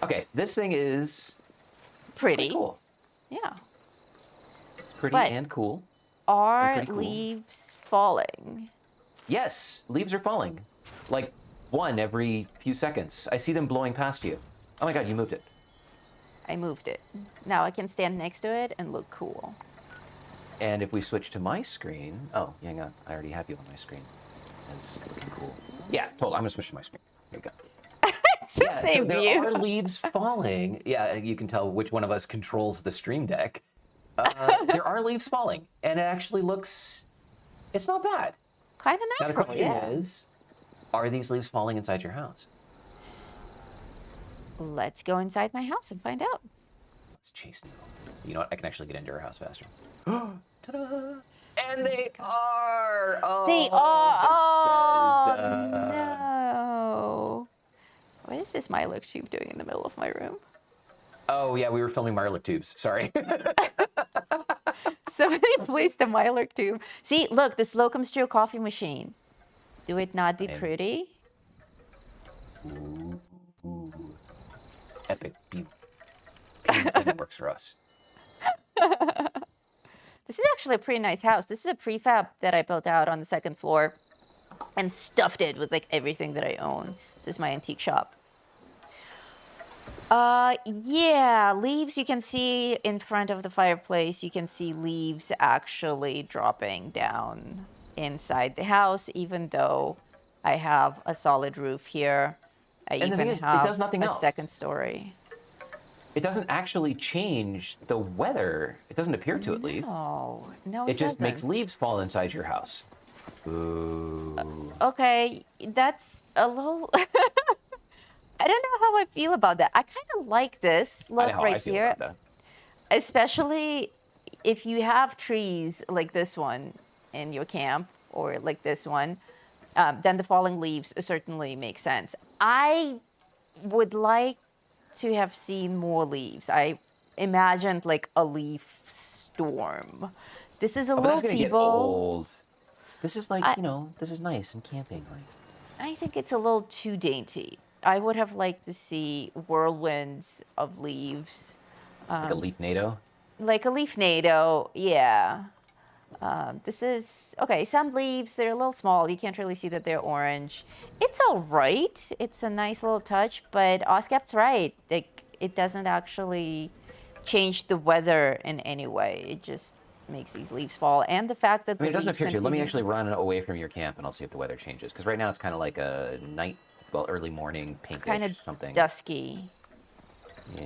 Okay, this thing is Pretty. cool. Yeah. It's pretty But and cool. Are pretty cool. leaves falling? Yes, leaves are falling. Like one every few seconds. I see them blowing past you. Oh my god, you moved it. I moved it. Now I can stand next to it and look cool. And if we switch to my screen, oh, hang on, I already have you on my screen. That's looking cool. Yeah, totally. I'm gonna switch to my screen. There you go. It's the same so view. there are leaves falling. Yeah, you can tell which one of us controls the stream deck. There are leaves falling, and it actually looks, it's not bad. Kind of Now the natural, question yeah. is, are these leaves falling inside your house? Let's go inside my house and find out. Let's chase Noodle. You know what? I can actually get into her house faster. Ta-da! And they are! Oh, They are. Bethesda. No. What is this Mylock tube doing in the middle of my room? Oh, yeah, we were filming Mylock tubes. Sorry. Somebody placed a Mylock tube. See, look, the Slocum Stew coffee machine. Do it not be pretty? Ooh, ooh. Epic beauty. It works for us. This is actually a pretty nice house. This is a prefab that I built out on the second floor and stuffed it with like everything that I own. This is my antique shop. Yeah, leaves you can see in front of the fireplace. You can see leaves actually dropping down inside the house, even though I have a solid roof here. I And the thing even is, it does have nothing a else. second story. It doesn't actually change the weather. It doesn't appear to, at least. No, no, It it just makes doesn't. leaves fall inside your house. Ooh. Okay, that's a little. I don't know how I feel about that. I kind of like this I know look how right I feel here, about that. especially if you have trees like this one in your camp or like this one. Then the falling leaves certainly make sense. I would like to have seen more leaves. I imagined like a leaf storm. This is a Oh, but that's little gonna get feeble. old. This is like, I, this is nice and camping. I think it's a little too dainty. I would have liked to see whirlwinds of leaves, Like a leaf NATO. like a leaf NATO. Yeah. This is okay. Some leaves, they're a little small. You can't really see that they're orange. It's all right. It's a nice little touch, but Oskap's right. Like, it doesn't actually change the weather in any way. It just makes these leaves fall. And the fact that I mean, it the doesn't leaves appear to. Let me continue. actually run away from your camp and I'll see if the weather changes. Because right now it's kind of like a night, well, early morning, pinkish Kind of something. dusky. Yeah.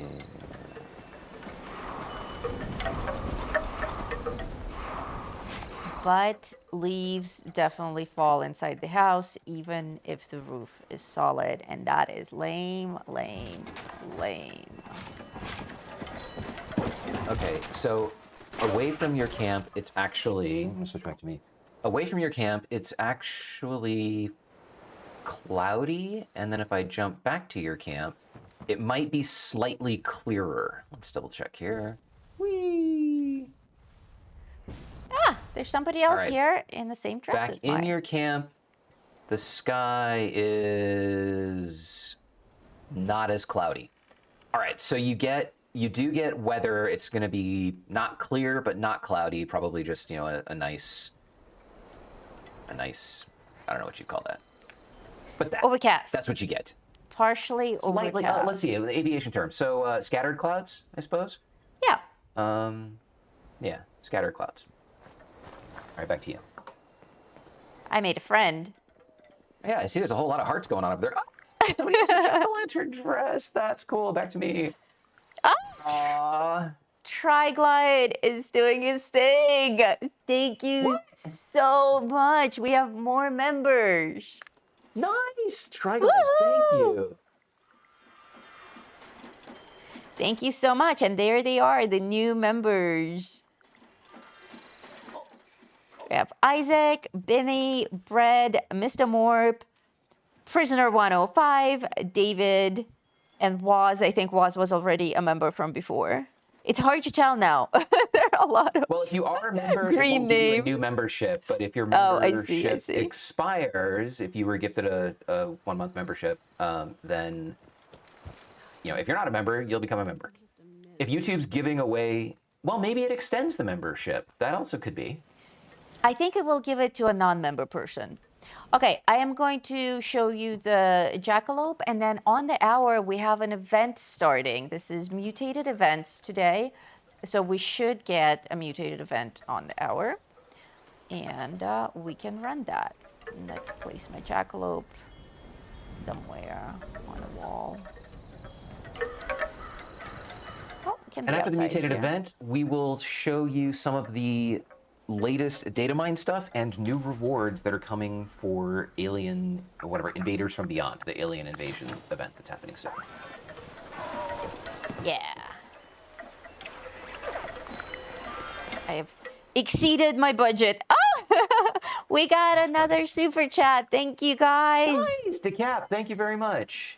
But leaves definitely fall inside the house, even if the roof is solid. And that is lame, lame, lame. Okay, so away from your camp, it's actually. I'm gonna switch back to me. Away from your camp, it's actually cloudy, and then if I jump back to your camp, it might be slightly clearer. Let's double check here. Whee! Ah, there's somebody else right. here in the same dress Back as in mine. your camp, the sky is not as cloudy. All right, so you do get weather. It's going to be not clear, but not cloudy. Probably just a nice. I don't know what you'd call that, but Overcast. That's what you get. Partially Slightly, overcast. let's see, the aviation term. So scattered clouds, I suppose. Yeah. Yeah, scattered clouds. All right, back to you. I made a friend. Yeah, I see. There's a whole lot of hearts going on up there. Oh, somebody has a jack-o'-lantern dress. That's cool. Back to me. Oh, Aww. Triglide is doing his thing. Thank you so much. We have more members. Nice. Triglide, thank you. Thank you so much. And there they are, the new members. We have Isaac, Benny, Bread, Mr. Morp, Prisoner 105, David, and Waz. I think Waz was already a member from before. It's hard to tell now. There are a lot of Well, if you are a member, green it won't give you a names. new membership. But if your Oh, I membership see. expires, if you were gifted a 1-month membership, then, if you're not a member, you'll become a member. If YouTube's giving away, well, maybe it extends the membership. That also could be. I think it will give it to a non-member person. Okay, I am going to show you the jackalope, and then on the hour we have an event starting. This is mutated events today, so we should get a mutated event on the hour, and we can run that. Let's place my jackalope somewhere on a wall. Oh, it can be And after the outside mutated here. event, we will show you some of the latest data mine stuff and new rewards that are coming for Alien, or whatever, Invaders from Beyond, the Alien Invasion event that's happening soon. Yeah. I have exceeded my budget. Oh, we got another super chat. Thank you guys. Nice, Decap, thank you very much.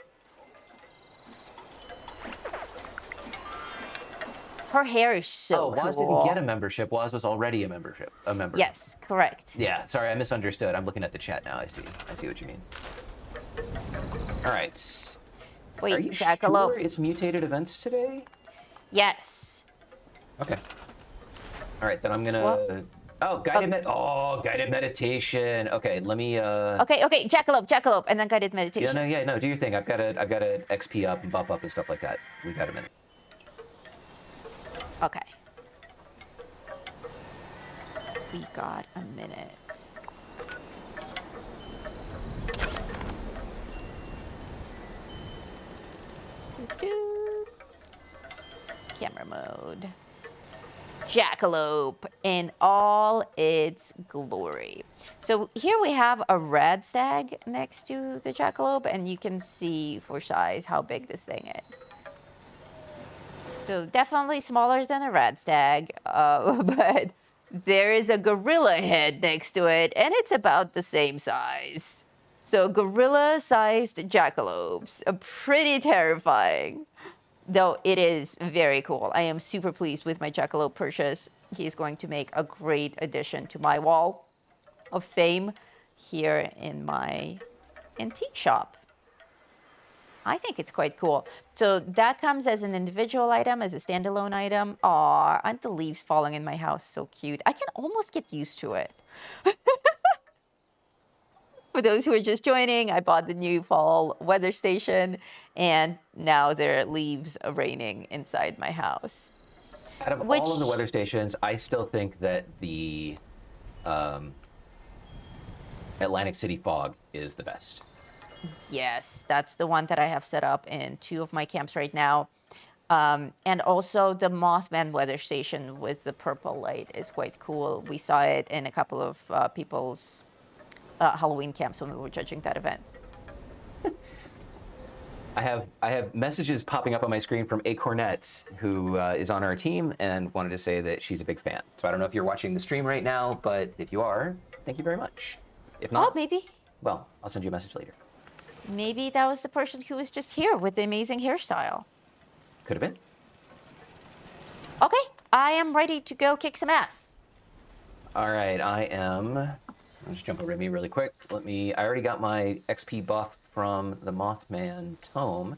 Her hair is so Waz cool. didn't get a membership. Waz was already a member. Yes, correct. Yeah, sorry, I misunderstood. I'm looking at the chat now. I see what you mean. All right. Wait, Are you jackalope. sure it's mutated events today? Yes. Okay. All right, then I'm gonna What? Oh, guided meditation. Okay, let me. Okay, jackalope, and then guided meditation. Yeah, no. Do your thing. I've got to XP up and buff up and stuff like that. We got a minute. Okay. We got a minute. Camera mode. Jackalope in all its glory. So here we have a Radstag next to the jackalope, and you can see for size how big this thing is. So definitely smaller than a Radstag, but there is a gorilla head next to it, and it's about the same size. So gorilla-sized jackalopes, pretty terrifying. Though it is very cool. I am super pleased with my jackalope purchase. He is going to make a great addition to my wall of fame here in my antique shop. I think it's quite cool. So that comes as an individual item, as a standalone item. Aw, aren't the leaves falling in my house so cute? I can almost get used to it. For those who are just joining, I bought the new fall weather station, and now there are leaves raining inside my house. Out of all of the weather stations, I still think that the Atlantic City fog is the best. Yes, that's the one that I have set up in 2 of my camps right now. And also the Mothman weather station with the purple light is quite cool. We saw it in a couple of people's Halloween camps when we were judging that event. I have messages popping up on my screen from A Cornette, who is on our team and wanted to say that she's a big fan. So I don't know if you're watching the stream right now, but if you are, thank you very much. If not, maybe. Well, I'll send you a message later. Maybe that was the person who was just here with the amazing hairstyle. Could have been. Okay, I am ready to go kick some ass. All right, I'll just jump over to me really quick. I already got my XP buff from the Mothman tome.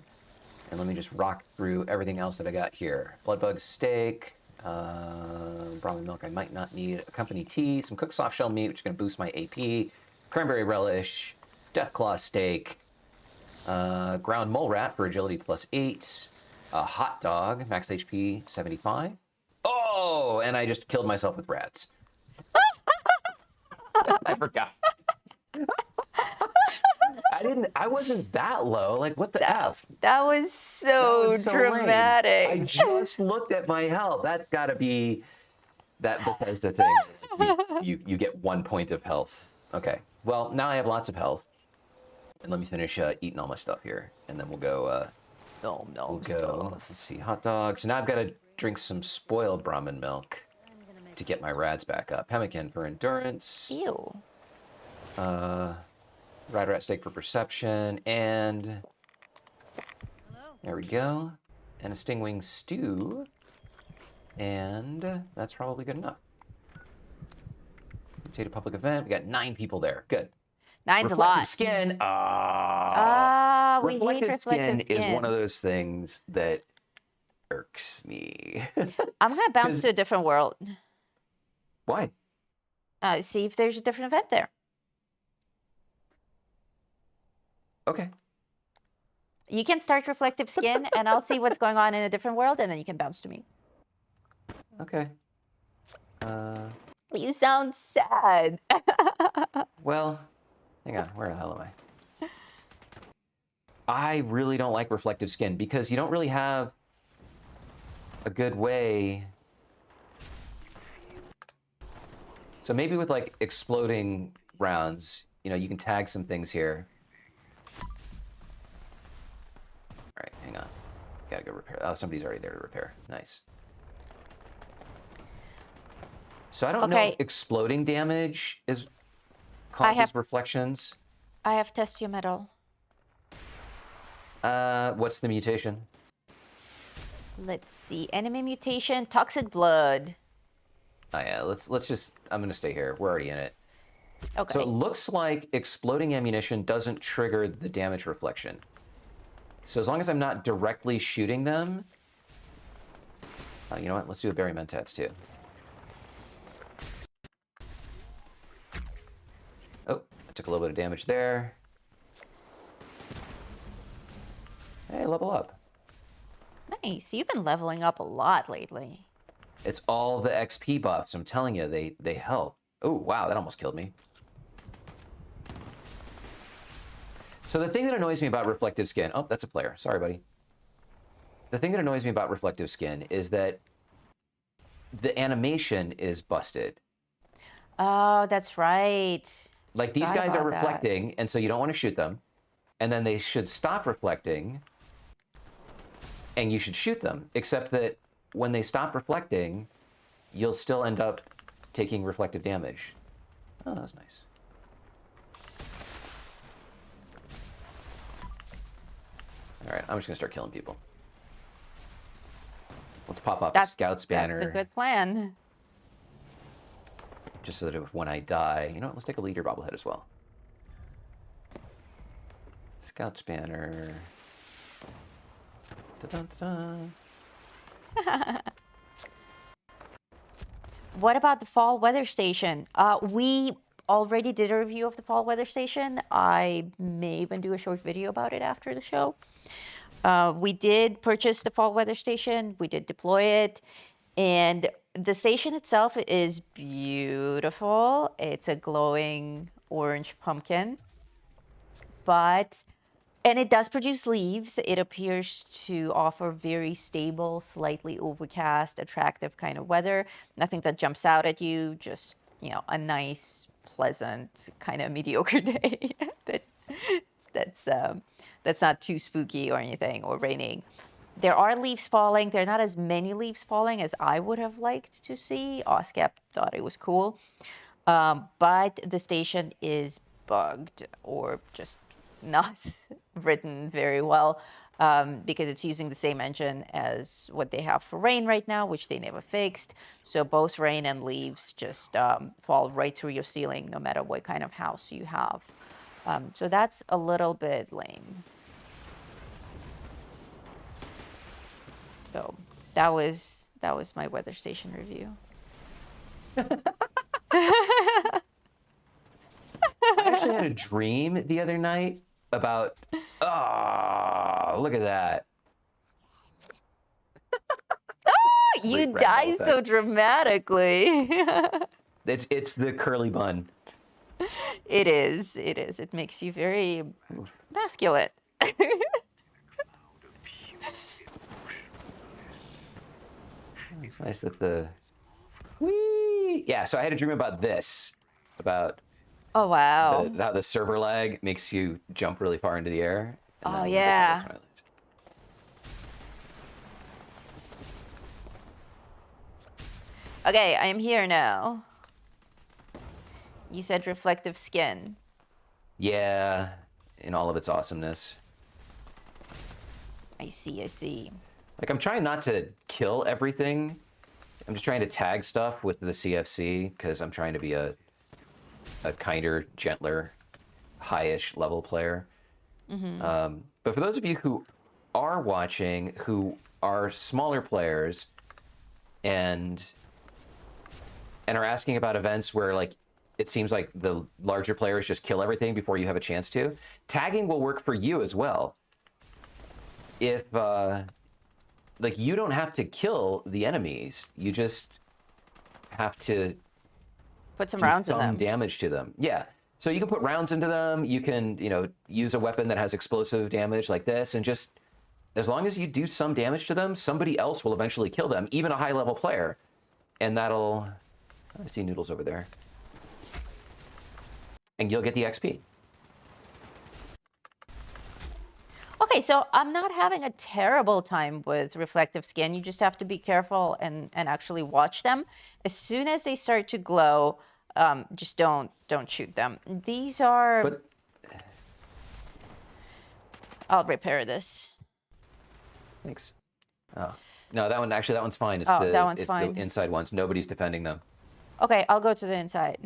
And let me just rock through everything else that I got here. Bloodbug steak, Brahmin milk I might not need, a company tea, some cooked soft shell meat, which is gonna boost my AP, cranberry relish, deathclaw steak, ground mole rat for agility +8, a hot dog, max HP 75. Oh, and I just killed myself with rats. I forgot. I wasn't that low. Like, what the F? That was so dramatic. Lame. I just looked at my health. That's gotta be that Bethesda thing. You get 1 point of health. Okay. Well, now I have lots of health. And let me finish eating all my stuff here. And then we'll go, let's see, hot dogs. So now I've got to drink some spoiled Brahmin milk to get my rads back up. Pemmican for endurance. Ew. Rat steak for perception. And there we go. And a stingwing stew. And that's probably good enough. Mutated public event. We got 9 people there. Good. 9's a lot. Reflective skin. We hate reflective skin. Is one of those things that irks me. I'm gonna bounce to a different world. Why? See if there's a different event there. Okay. You can start reflective skin, and I'll see what's going on in a different world, and then you can bounce to me. Okay. You sound sad. Well, hang on. Where the hell am I? I really don't like reflective skin because you don't really have a good way. So maybe with like exploding rounds, you know, you can tag some things here. All right, hang on. Gotta go repair. Oh, somebody's already there to repair. Nice. So I don't know if exploding damage causes reflections. I have testiometal. What's the mutation? Let's see. Enemy mutation, toxic blood. Oh yeah, let's just, I'm gonna stay here. We're already in it. Okay. So it looks like exploding ammunition doesn't trigger the damage reflection. So as long as I'm not directly shooting them, you know what? Let's do a Berry Mentats too. Took a little bit of damage there. Hey, level up. Nice. You've been leveling up a lot lately. It's all the XP buffs. I'm telling you, they help. Oh, wow, that almost killed me. So the thing that annoys me about reflective skin... Oh, that's a player. Sorry, buddy. The thing that annoys me about reflective skin is that the animation is busted. Oh, that's right. Like, these guys are reflecting, and so you don't want to shoot them. And then they should stop reflecting, and you should shoot them. Except that when they stop reflecting, you'll still end up taking reflective damage. Oh, that was nice. All right, I'm just gonna start killing people. Let's pop up a Scout's banner. That's a good plan. Just so that when I die, you know what, let's take a leader bobblehead as well. Scout's banner. Da-dun-dun-dun. What about the fall weather station? We already did a review of the fall weather station. I may even do a short video about it after the show. We did purchase the fall weather station. We did deploy it. And the station itself is beautiful. It's a glowing orange pumpkin. And it does produce leaves. It appears to offer very stable, slightly overcast, attractive kind of weather. Nothing that jumps out at you, just, you know, a nice, pleasant, kind of mediocre day that's not too spooky or anything, or raining. There are leaves falling. There are not as many leaves falling as I would have liked to see. Oscap thought it was cool. But the station is bugged, or just not written very well, because it's using the same engine as what they have for rain right now, which they never fixed. So both rain and leaves just fall right through your ceiling, no matter what kind of house you have. So that's a little bit lame. So that was my weather station review. I actually had a dream the other night about, oh, look at that. Oh, you die so dramatically. It's the curly bun. It is. It is. It makes you very masculine. It's nice that the... Whee! Yeah, so I had a dream about this. About... Oh, wow. How the server lag makes you jump really far into the air. Oh, yeah. Okay, I am here now. You said reflective skin. Yeah, in all of its awesomeness. I see, I see. Like, I'm trying not to kill everything. I'm just trying to tag stuff with the CFC, because I'm trying to be a kinder, gentler, high-ish level player. Mm-hmm. But for those of you who are watching, who are smaller players, and are asking about events where, like, it seems like the larger players just kill everything before you have a chance to, tagging will work for you as well. If, like, you don't have to kill the enemies. You just have to put some rounds in them. Damage to them. Yeah. So you can put rounds into them. You can, you know, use a weapon that has explosive damage like this, and just, as long as you do some damage to them, somebody else will eventually kill them, even a high-level player. And that'll... I see Noodles over there. And you'll get the XP. Okay, so I'm not having a terrible time with reflective skin. You just have to be careful and actually watch them. As soon as they start to glow, just don't shoot them. These are... But... I'll repair this. Thanks. Oh. No, that one, actually, that one's fine. It's that one's fine. The inside ones. Nobody's defending them. Okay, I'll go to the inside.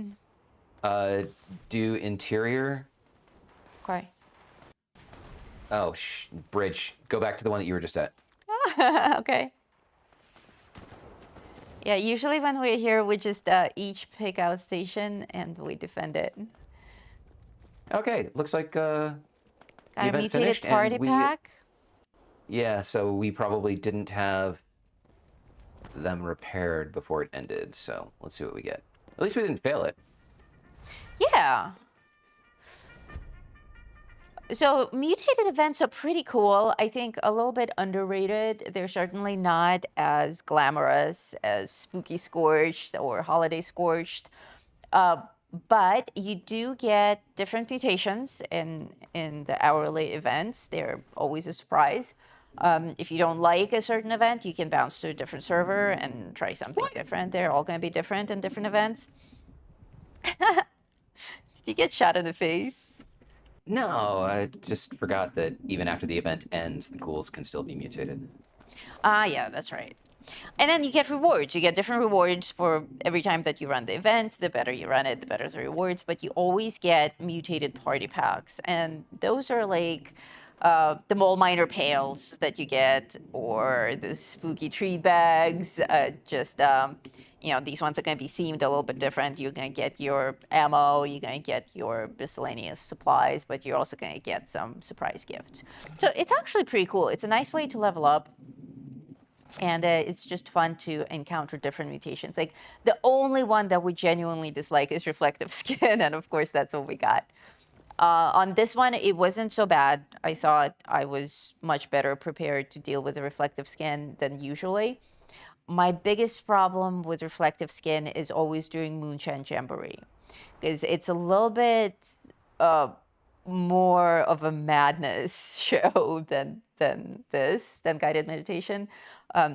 Do interior. Okay. Oh, bridge. Go back to the one that you were just at. Okay. Yeah, usually when we're here, we just each pick out station and we defend it. Okay, looks like the Got a event mutated finished, party and we pack. yeah, so we probably didn't have them repaired before it ended. So let's see what we get. At least we didn't fail it. Yeah. So mutated events are pretty cool. I think a little bit underrated. They're certainly not as glamorous as Spooky Scorched or Holiday Scorched. Uh, but you do get different mutations in the hourly events. They're always a surprise. If you don't like a certain event, you can bounce to a different server and try something different. They're all going to be different in different events. Did you get shot in the face? No, I just forgot that even after the event ends, the ghouls can still be mutated. Ah, yeah, that's right. And then you get rewards. You get different rewards for every time that you run the event. The better you run it, the better the rewards. But you always get mutated party packs. And those are like the mole miner pails that you get, or the spooky tree bags. These ones are going to be themed a little bit different. You're going to get your ammo, you're going to get your miscellaneous supplies, but you're also going to get some surprise gifts. So it's actually pretty cool. It's a nice way to level up. And it's just fun to encounter different mutations. Like the only one that we genuinely dislike is reflective skin. And of course, that's what we got. On this one, it wasn't so bad. I thought I was much better prepared to deal with the reflective skin than usually. My biggest problem with reflective skin is always during Moonshine Jamboree, because it's a little bit more of a madness show than guided meditation.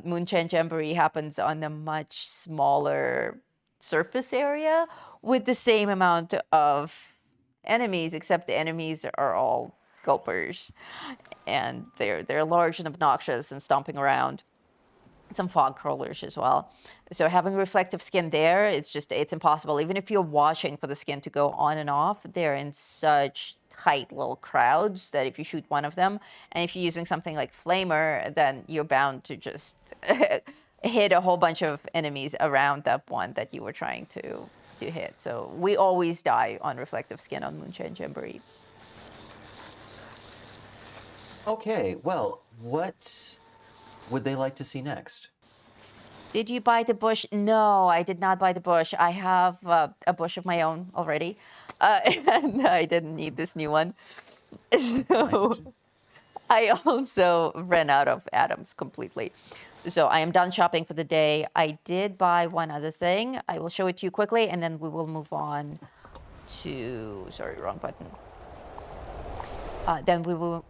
Moonshine Jamboree happens on a much smaller surface area with the same amount of enemies, except the enemies are all gulpers, and they're large and obnoxious and stomping around. Some fog crawlers as well. So having reflective skin there, it's impossible. Even if you're watching for the skin to go on and off, they're in such tight little crowds that if you shoot one of them, and if you're using something like Flamer, then you're bound to just hit a whole bunch of enemies around that one that you were trying to hit. So we always die on reflective skin on Moonshine Jamboree. Okay, well, what would they like to see next? Did you buy the bush? No, I did not buy the bush. I have a bush of my own already, and I didn't need this new one. So I also ran out of atoms completely. So I am done shopping for the day. I did buy one other thing. I will show it to you quickly, and then we will move on to, sorry, wrong button. Then we will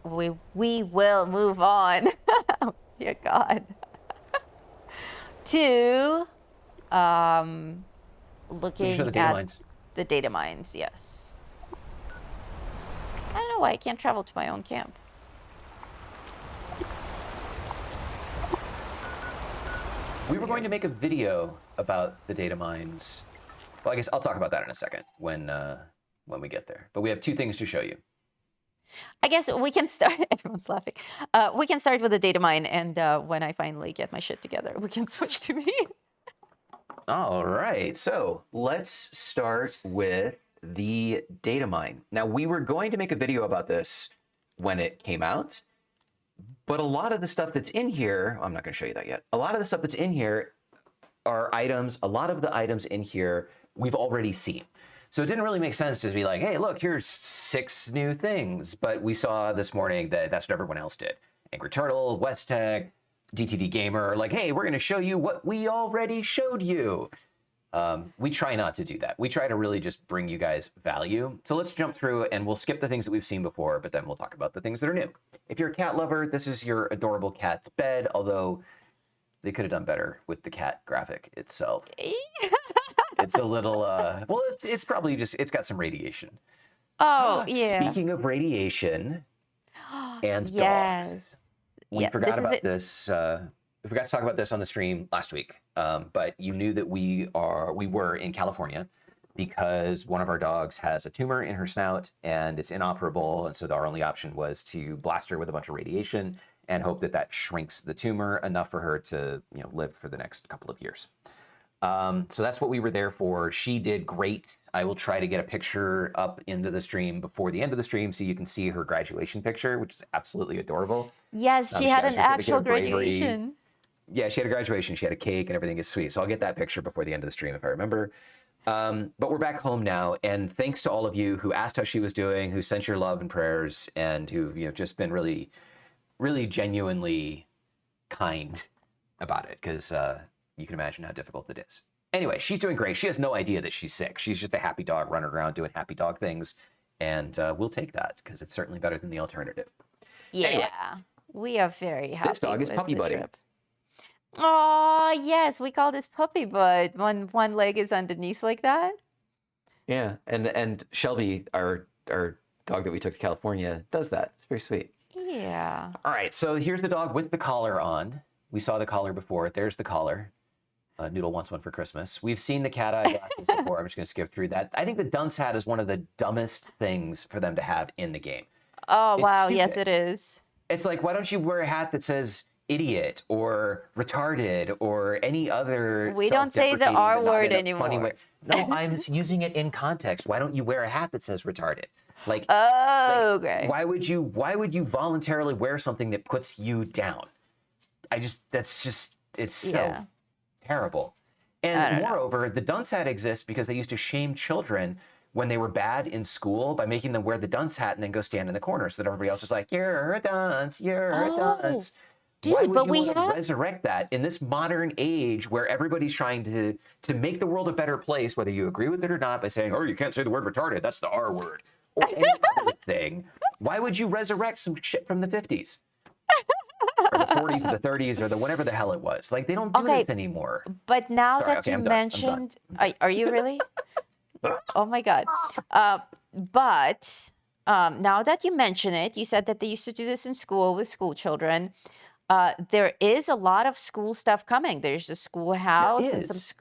move on. Oh, dear God. To looking at the data mines, yes. I don't know why I can't travel to my own camp. We were going to make a video about the data mines. Well, I guess I'll talk about that in a second when we get there. But we have two things to show you. I guess we can start. Everyone's laughing. We can start with the data mine, and when I finally get my shit together, we can switch to me. All right. So let's start with the data mine. Now, we were going to make a video about this when it came out, but a lot of the stuff that's in here, I'm not going to show you that yet. A lot of the stuff that's in here are items. A lot of the items in here we've already seen. So it didn't really make sense to be like, hey, look, here's 6 new things. But we saw this morning that that's what everyone else did. Angry Turtle, Westtag, DTD Gamer, like, hey, we're going to show you what we already showed you. We try not to do that. We try to really just bring you guys value. So let's jump through and we'll skip the things that we've seen before, but then we'll talk about the things that are new. If you're a cat lover, this is your adorable cat's bed, although they could have done better with the cat graphic itself. It's a little, well, it's probably just, it's got some radiation. Oh, yeah. Speaking of radiation and yes. dogs, we forgot about this. We forgot to talk about this on the stream last week, but you knew that we were in California because one of our dogs has a tumor in her snout and it's inoperable. And so our only option was to blast her with a bunch of radiation and hope that that shrinks the tumor enough for her to, live for the next couple of years. So that's what we were there for. She did great. I will try to get a picture up into the stream before the end of the stream so you can see her graduation picture, which is absolutely adorable. Yes, she had got a an certificate actual of bravery. graduation. Yeah, she had a graduation. She had a cake and everything is sweet. So I'll get that picture before the end of the stream if I remember. But we're back home now. And thanks to all of you who asked how she was doing, who sent your love and prayers, and who just been really, really genuinely kind about it, because you can imagine how difficult it is. Anyway, she's doing great. She has no idea that she's sick. She's just a happy dog running around doing happy dog things. And we'll take that because it's certainly better than the alternative. Yeah, Anyway, we are very happy. this dog is with Puppy the Buddy. trip. Oh, yes, we call this Puppy Butt. One leg is underneath like that. Yeah, and Shelby, our dog that we took to California, does that. It's very sweet. Yeah. All right, so here's the dog with the collar on. We saw the collar before. There's the collar. Noodle wants one for Christmas. We've seen the cat eye glasses before. I'm just going to skip through that. I think the dunce hat is one of the dumbest things for them to have in the game. Oh, It's wow. Yes, stupid. it is. It's like, why don't you wear a hat that says idiot or retarded or any other We don't say the self-deprecating, R but not word in a funny anymore. way. No, I'm using it in context. Why don't you wear a hat that says retarded? Like, Oh, okay. why would you voluntarily wear something that puts you down? It's so Yeah. terrible. I And don't know. moreover, the dunce hat exists because they used to shame children when they were bad in school by making them wear the dunce hat and then go stand in the corner so that everybody else is like, you're a dunce, you're a dunce. Dude, Why would but you we want to have- resurrect that in this modern age where everybody's trying to make the world a better place, whether you agree with it or not, by saying, oh, you can't say the word retarded, that's the R word, or any other thing. Why would you resurrect some shit from the 50s? Or the 40s or the 30s or the whatever the hell it was. Like, they don't do Okay. this anymore. But now Sorry, that okay, you I'm done. I'm done. mentioned, are you really? Oh my God. But now that you mention it, you said that they used to do this in school with school children. There is a lot of school stuff coming. There's a schoolhouse and some is.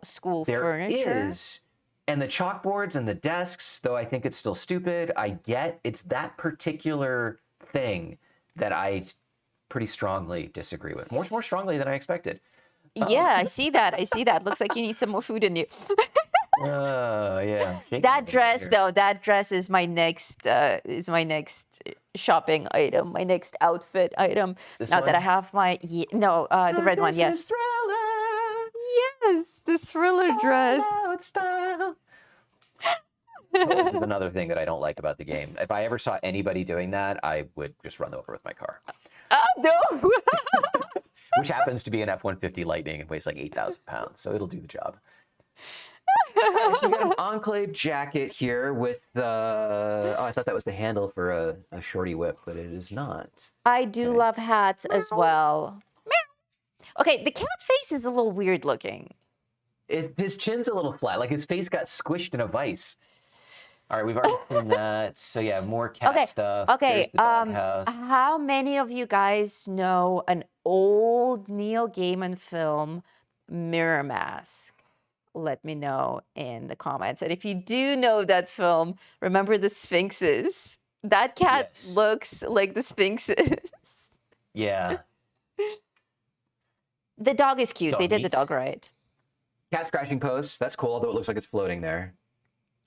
school There furniture. is. And the chalkboards and the desks, though I think it's still stupid, I get it's that particular thing that I pretty strongly disagree with. More strongly than I expected. Yeah, I see that. I see that. Looks like you need some more food in you. Oh, yeah. Shake That hands dress, here. though, that dress is my next shopping item, my next outfit item. This Now that I one? have my the red one, This yes. is Thriller. Yes, the thriller dress. Out style. This is another thing that I don't like about the game. If I ever saw anybody doing that, I would just run over with my car. Oh no! Which happens to be an F-150 Lightning and weighs like 8,000 pounds, so it'll do the job. All right, so we got an Enclave jacket here with oh, I thought that was the handle for a shorty whip, but it is not. I do Okay. love hats as well. Okay, the cat face is a little weird looking. His chin's a little flat, like his face got squished in a vice. All right, we've already seen that. So yeah, more cat Okay, stuff. okay. There's the doghouse. How many of you guys know an old Neil Gaiman film, Mirror Mask? Let me know in the comments. And if you do know that film, remember the Sphinxes. That cat Yes. looks like the Sphinxes. Yeah. The dog is cute. Dog They did the meat. dog right. Cat scratching post. That's cool, although it looks like it's floating there.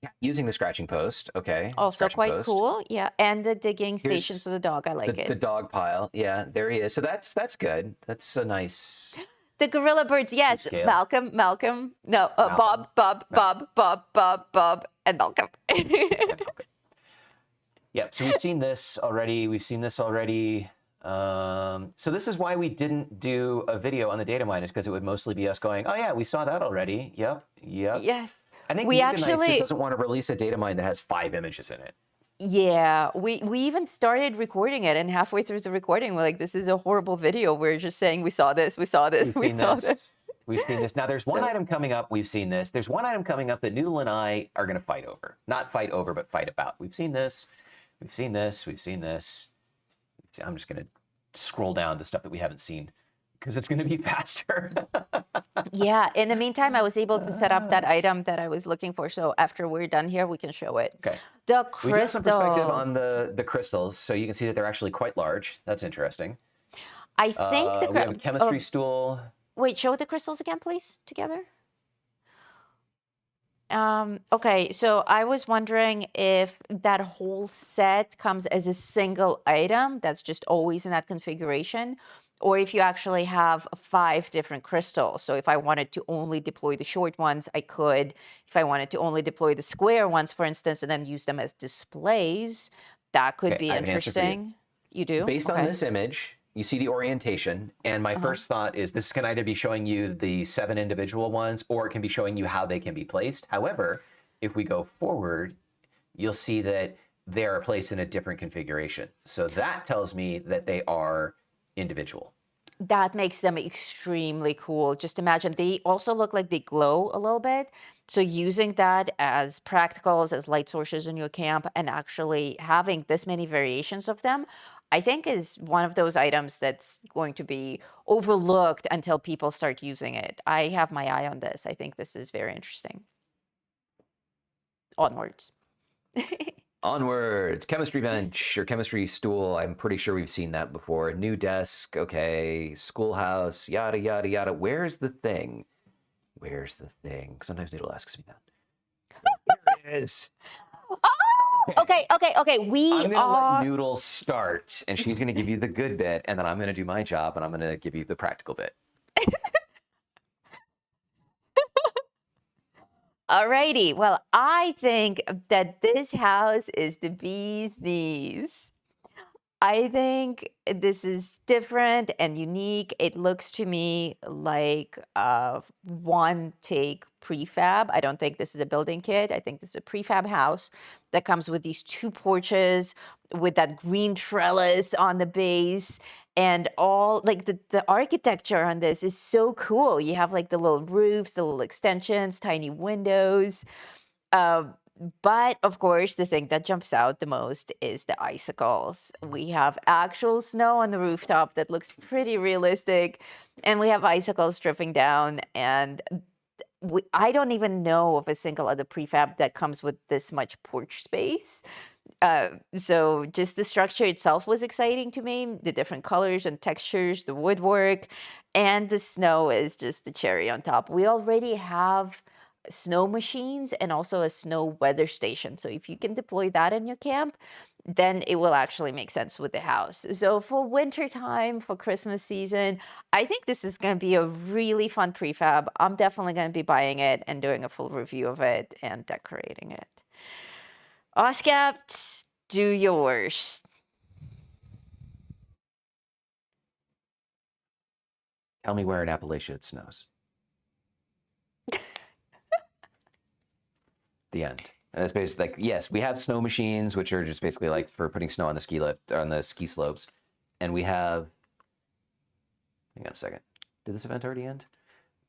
Yeah, using the scratching post. Okay. Also scratching quite post. cool. Yeah. And the digging station Here's for the dog. I like The it. dog pile. Yeah, there he is. So that's good. That's a nice. The gorilla birds, yes. scale. Malcolm. No, Malcolm. Bob, and Malcolm. Yep. So we've seen this already. So this is why we didn't do a video on the data mine, is because it would mostly be us going, oh yeah, we saw that already. Yep. Yes. I think We Mugen Knights actually- just doesn't want to release a data mine that has 5 images in it. Yeah, we even started recording it, and halfway through the recording, we're like, "This is a horrible video." We're just saying, "We saw this, we saw this, We've we seen saw this. this." We've seen this. Now there's one item coming up. We've seen this. There's one item coming up that Noodle and I are going to fight over. Not fight over, but fight about. We've seen this. We've seen this. We've seen this. I'm just going to scroll down to stuff that we haven't seen because it's going to be faster. Yeah. In the meantime, I was able to set up that item that I was looking for. So after we're done here, we can show it. Okay. The We do have some perspective crystals. on the crystals, so you can see that they're actually quite large. That's interesting. I think We have a chemistry stool. Wait, show the crystals again, please, together. Okay, so I was wondering if that whole set comes as a single item that's just always in that configuration, or if you actually have 5 different crystals. So if I wanted to only deploy the short ones, I could. If I wanted to only deploy the square ones, for instance, and then use them as displays, that could Okay, be I have an answer for you. interesting. You do? Based on Okay. this image, you see the orientation, and my Uh-huh. first thought is this can either be showing you the 7 individual ones, or it can be showing you how they can be placed. However, if we go forward, you'll see that they are placed in a different configuration. So that tells me that they are individual. That makes them extremely cool. Just imagine they also look like they glow a little bit. So using that as practicals, as light sources in your camp, and actually having this many variations of them, I think is one of those items that's going to be overlooked until people start using it. I have my eye on this. I think this is very interesting. Onwards. Onwards, chemistry bench or chemistry stool. I'm pretty sure we've seen that before. New desk, okay. Schoolhouse, yada, yada, yada. Where's the thing? Where's the thing? Sometimes Noodle asks me that. Here it is. Okay. We I'm gonna are. let Noodle start, and she's gonna give you the good bit, and then I'm gonna do my job, and I'm gonna give you the practical bit. Alrighty. Well, I think that this house is the bee's knees. I think this is different and unique. It looks to me like a one take prefab. I don't think this is a building kit. I think this is a prefab house that comes with these 2 porches with that green trellis on the base. And all like the architecture on this is so cool. You have like the little roofs, the little extensions, tiny windows. Um, but of course, the thing that jumps out the most is the icicles. We have actual snow on the rooftop that looks pretty realistic, and we have icicles dripping down. And I don't even know of a single other prefab that comes with this much porch space. So just the structure itself was exciting to me. The different colors and textures, the woodwork, and the snow is just the cherry on top. We already have snow machines and also a snow weather station. So if you can deploy that in your camp, then it will actually make sense with the house. So for winter time, for Christmas season, I think this is going to be a really fun prefab. I'm definitely going to be buying it and doing a full review of it and decorating it. Oscapt, do yours. Tell me where in Appalachia it snows. The end. And it's basically like, yes, we have snow machines, which are just basically like for putting snow on the ski lift, on the ski slopes. And we have, hang on a second. Did this event already end?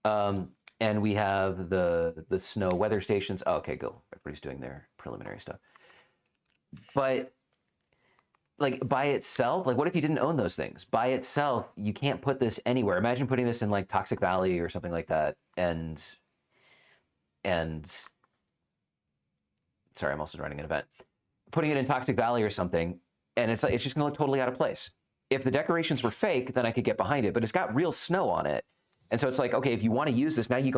And we have the snow weather stations. Oh, okay, go. Everybody's doing their preliminary stuff. But like by itself, like what if you didn't own those things? By itself, you can't put this anywhere. Imagine putting this in like Toxic Valley or something like that. And sorry, I'm also running an event. Putting it in Toxic Valley or something, and it's like it's just gonna look totally out of place. If the decorations were fake, then I could get behind it, but it's got real snow on it. And so it's like, okay, if you want to use this, now you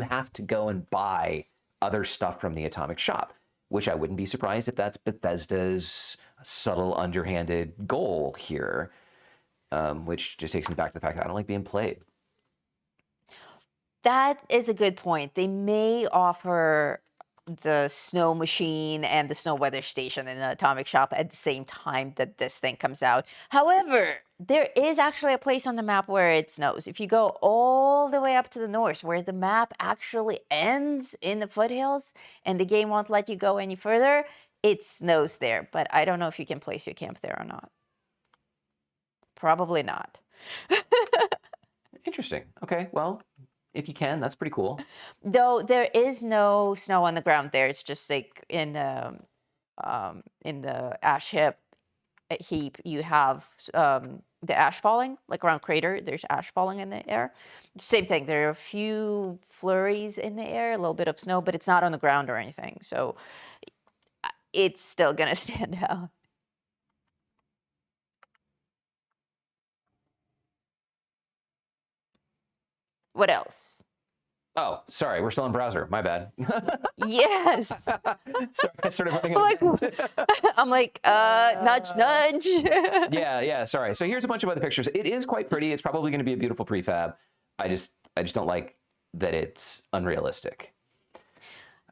have to go and buy other stuff from the Atomic Shop, which I wouldn't be surprised if that's Bethesda's subtle, underhanded goal here, which just takes me back to the fact that I don't like being played. That is a good point. They may offer the snow machine and the snow weather station in the Atomic Shop at the same time that this thing comes out. However, there is actually a place on the map where it snows. If you go all the way up to the north, where the map actually ends in the foothills and the game won't let you go any further, it snows there. But I don't know if you can place your camp there or not. Probably not. Interesting. Okay, well, if you can, that's pretty cool. Though there is no snow on the ground there. It's just like in the heap, you have the ash falling, like around crater. There's ash falling in the air. Same thing. There are a few flurries in the air, a little bit of snow, but it's not on the ground or anything. So it's still gonna stand out. What else? Oh, sorry, we're still in browser. My bad. Yes. Sorry, I started running I'm out of like, I'm like, nudge, nudge. yeah, sorry. So here's a bunch of other pictures. It is quite pretty. It's probably going to be a beautiful prefab. I just don't like that it's unrealistic.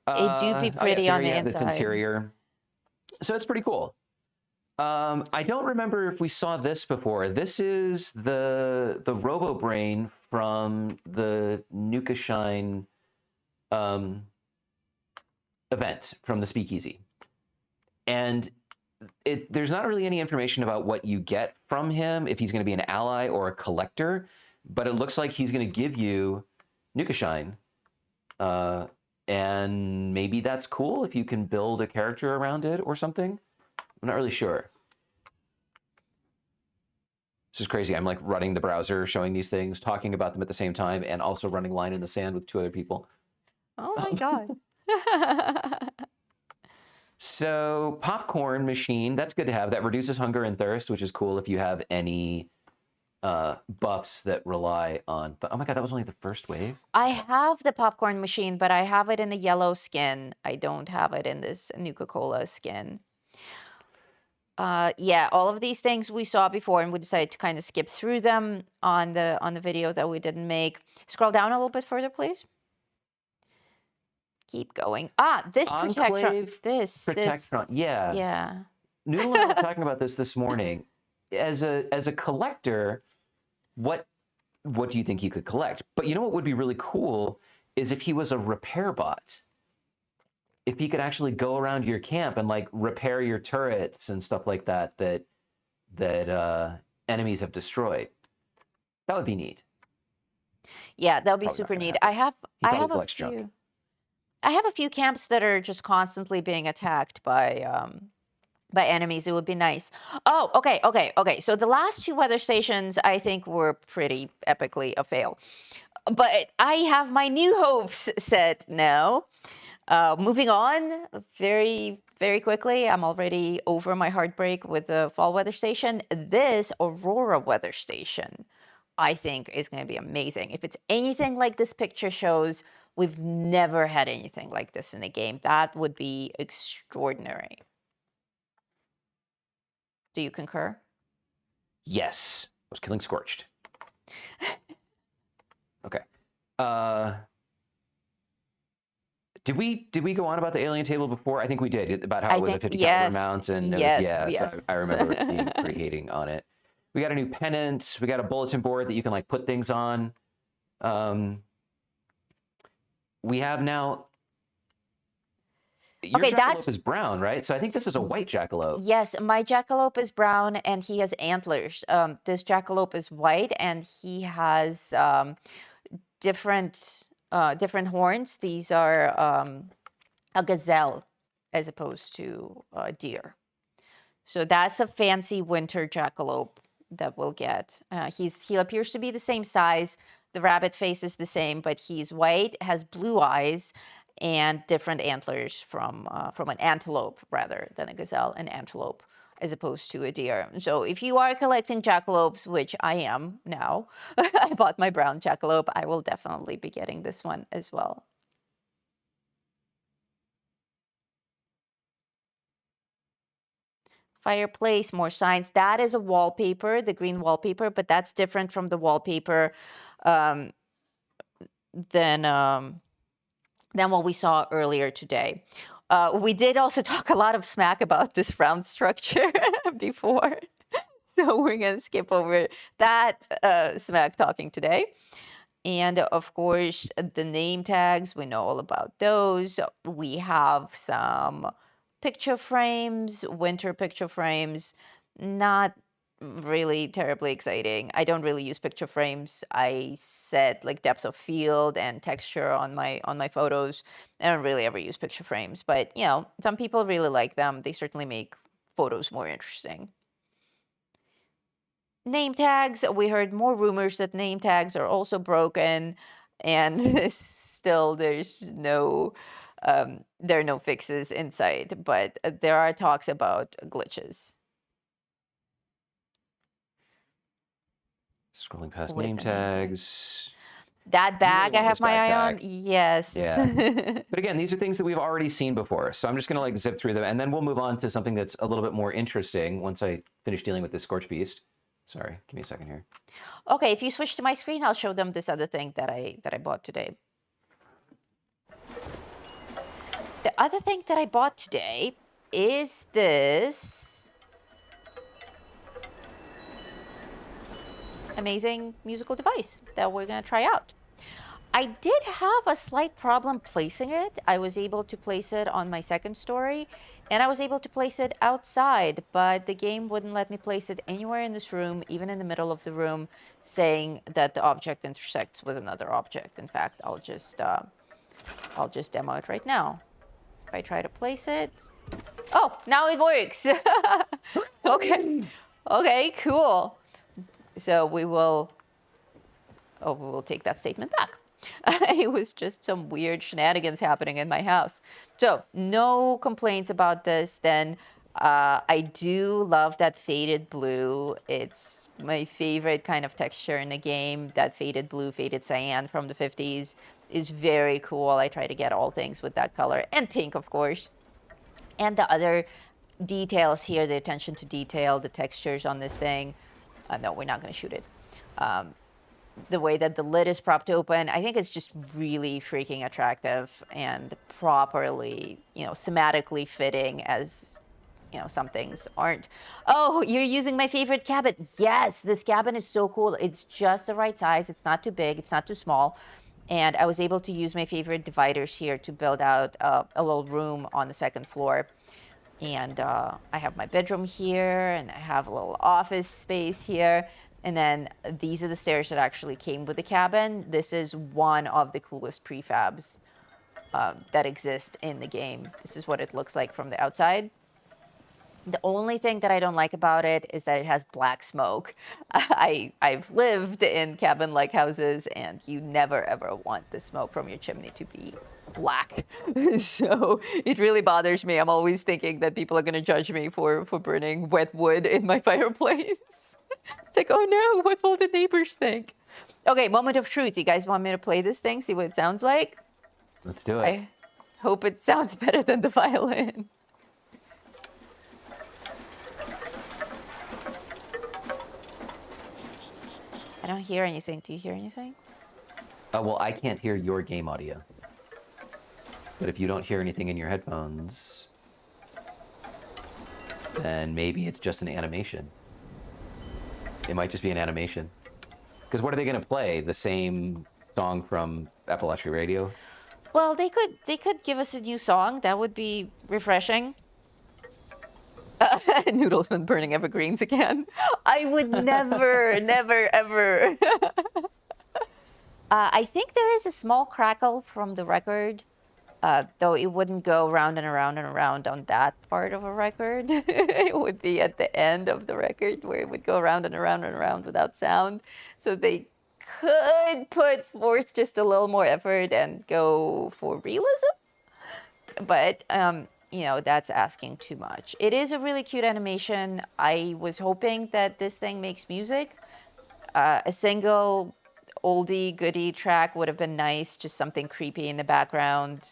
It do be Oh yes, pretty there on you the have its inside. interior. So it's pretty cool. I don't remember if we saw this before. This is the Robo Brain from the Nuka Shine event from the Speakeasy, and there's not really any information about what you get from him, if he's going to be an ally or a collector, but it looks like he's going to give you Nuka Shine, and maybe that's cool if you can build a character around it or something. I'm not really sure. This is crazy. I'm like running the browser, showing these things, talking about them at the same time, and also running line in the sand with 2 other people. Oh my God. So popcorn machine, that's good to have. That reduces hunger and thirst, which is cool if you have any buffs that rely on... Oh my God, that was only the first wave? I have the popcorn machine, but I have it in the yellow skin. I don't have it in this Nuka-Cola skin. Yeah, all of these things we saw before, and we decided to kind of skip through them on the video that we didn't make. Scroll down a little bit further, please. Keep going. This Enclave Protectron. Yeah. Yeah. Noodle and I were talking about this morning. As a collector, what do you think you could collect? But you know what would be really cool is if he was a repair bot. If he could actually go around your camp and like repair your turrets and stuff like that enemies have destroyed. That would be neat. Yeah, that would be Probably not super gonna neat. happen. He I probably have a collects few. junk. I have a few camps that are just constantly being attacked by enemies. It would be nice. Oh, okay. So the last 2 weather stations I think were pretty epically a fail. But I have my new hopes set now. Moving on very, very quickly. I'm already over my heartbreak with the fall weather station. This Aurora weather station, I think, is going to be amazing. If it's anything like this picture shows, we've never had anything like this in a game. That would be extraordinary. Do you concur? Yes. I was killing Scorched. Okay. Did we go on about the alien table before? I think we did, about how it was a 50 caliber mount, and yes. So I remember being pretty hating on it. We got a new pennant. We got a bulletin board that you can like put things on. We have now. Your jackalope is brown, right? So I think this is a white jackalope. Yes, my jackalope is brown and he has antlers. This jackalope is white and he has different horns. These are a gazelle as opposed to a deer. So that's a fancy winter jackalope that we'll get. He appears to be the same size. The rabbit face is the same, but he's white, has blue eyes, and different antlers from an antelope rather than a gazelle, an antelope as opposed to a deer. So if you are collecting jackalopes, which I am now, I bought my brown jackalope, I will definitely be getting this one as well. Fireplace, more signs. That is a wallpaper, the green wallpaper, but that's different from the wallpaper than what we saw earlier today. We did also talk a lot of smack about this round structure before, so we're going to skip over that smack talking today. And of course, the name tags, we know all about those. We have some picture frames, winter picture frames, not really terribly exciting. I don't really use picture frames. I set like depth of field and texture on my photos. I don't really ever use picture frames, but you know, some people really like them. They certainly make photos more interesting. Name tags, we heard more rumors that name tags are also broken, and still there's no there are no fixes in sight, but there are talks about glitches. Scrolling past name tags. That bag I want have this my eye on. backpack. Yes. Yeah. But again, these are things that we've already seen before. So I'm just going to like zip through them, and then we'll move on to something that's a little bit more interesting once I finish dealing with this Scorch Beast. Sorry, give me a second here. Okay, if you switch to my screen, I'll show them this other thing that I bought today. The other thing that I bought today is this amazing musical device that we're going to try out. I did have a slight problem placing it. I was able to place it on my second story, and I was able to place it outside, but the game wouldn't let me place it anywhere in this room, even in the middle of the room, saying that the object intersects with another object. In fact, I'll just demo it right now. If I try to place it, oh, now it works. Okay, cool. So we will take that statement back. It was just some weird shenanigans happening in my house. So no complaints about this then. I do love that faded blue. It's my favorite kind of texture in the game. That faded blue, faded cyan from the 50s is very cool. I try to get all things with that color, and pink, of course. And the other details here, the attention to detail, the textures on this thing. No, we're not going to shoot it. The way that the lid is propped open, I think it's just really freaking attractive and properly, thematically fitting, as, some things aren't. Oh, you're using my favorite cabin. Yes, this cabin is so cool. It's just the right size. It's not too big. It's not too small. And I was able to use my favorite dividers here to build out a little room on the second floor. And I have my bedroom here, and I have a little office space here. And then these are the stairs that actually came with the cabin. This is one of the coolest prefabs that exist in the game. This is what it looks like from the outside. The only thing that I don't like about it is that it has black smoke. I've lived in cabin-like houses, and you never ever want the smoke from your chimney to be black. So it really bothers me. I'm always thinking that people are going to judge me for burning wet wood in my fireplace. It's like, oh no, what will the neighbors think? Okay, moment of truth. You guys want me to play this thing, see what it sounds like? Let's do it. I hope it sounds better than the violin. I don't hear anything. Do you hear anything? Well, I can't hear your game audio. But if you don't hear anything in your headphones, then maybe it's just an animation. It might just be an animation. Because what are they going to play? The same song from Appalachia Radio? Well, they could give us a new song. That would be refreshing. Noodle's been burning evergreens again. I would never, never, ever. I think there is a small crackle from the record, though it wouldn't go round and around and around on that part of a record. It would be at the end of the record where it would go around and around and around without sound. So they could put forth just a little more effort and go for realism. But, that's asking too much. It is a really cute animation. I was hoping that this thing makes music. A single oldie goodie track would have been nice. Just something creepy in the background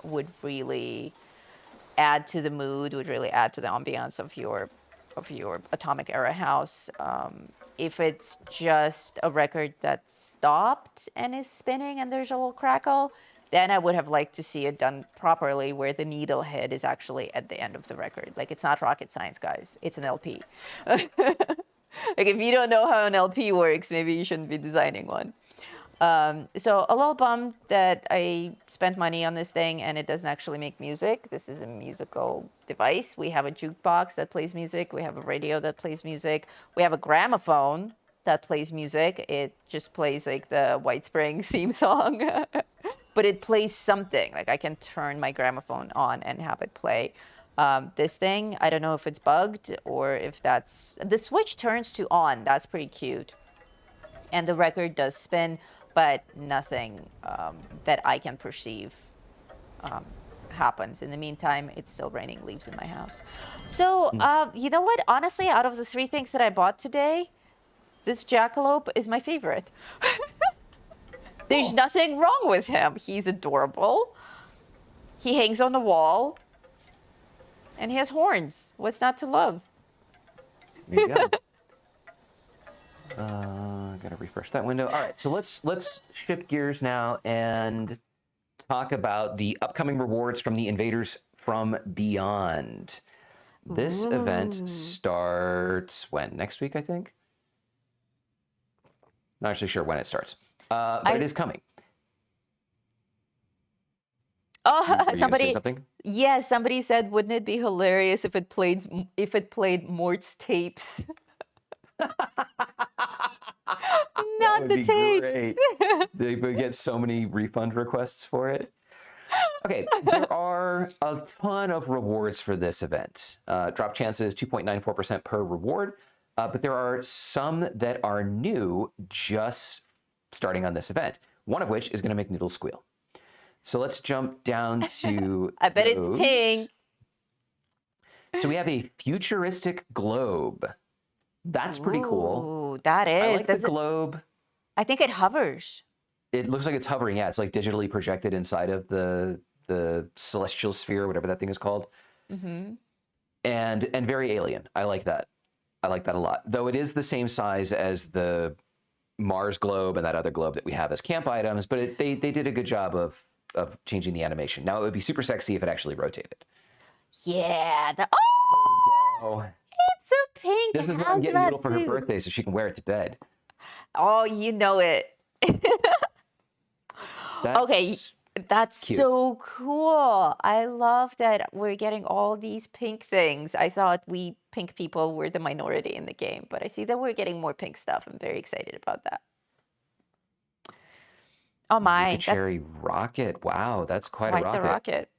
would really add to the mood, would really add to the ambiance of your Atomic Era house. If it's just a record that stopped and is spinning and there's a little crackle, then I would have liked to see it done properly, where the needle head is actually at the end of the record. Like, it's not rocket science, guys. It's an LP. Like, if you don't know how an LP works, maybe you shouldn't be designing one. So a little bummed that I spent money on this thing and it doesn't actually make music. This is a musical device. We have a jukebox that plays music. We have a radio that plays music. We have a gramophone that plays music. It just plays like the White Spring theme song. But it plays something. Like, I can turn my gramophone on and have it play. This thing, I don't know if it's bugged or if that's... The switch turns to on. That's pretty cute. And the record does spin, but nothing that I can perceive happens. In the meantime, it's still raining leaves in my house. So, you know what? Honestly, out of the 3 things that I bought today, this jackalope is my favorite. There's nothing wrong with him. He's adorable. He hangs on the wall. And he has horns. What's not to love? There you go. Gotta refresh that window. All right, so let's shift gears now and talk about the upcoming rewards from the Invaders from Beyond. This event starts when? Next week, I think? Not actually sure when it starts, but it is coming. Oh, Were you gonna say somebody. something? Yes, somebody said, wouldn't it be hilarious if it played Mort's tapes? That Not would the be tapes. great. They would get so many refund requests for it. Okay, there are a ton of rewards for this event. Drop chances 2.94% per reward, but there are some that are new just starting on this event. One of which is going to make Noodle squeal. So let's jump down to I bet those. it's pink. So we have a futuristic globe. That's pretty cool. Ooh, that is. I like the globe. I think it hovers. It looks like it's hovering. Yeah, it's like digitally projected inside of the celestial sphere, whatever that thing is called. Mm-hmm. And very alien. I like that. I like that a lot. Though it is the same size as the Mars globe and that other globe that we have as camp items, but they did a good job of changing the animation. Now it would be super sexy if it actually rotated. Yeah. Oh, It's a pink. this is what I'm getting Noodle for her birthday, so she can wear it to bed. Oh, you know it. That's Okay, that's cute. so cool. I love that we're getting all these pink things. I thought we pink people were the minority in the game, but I see that we're getting more pink stuff. I'm very excited about that. Oh my, Yucca cherry rocket. Wow, that's quite a quite the rocket.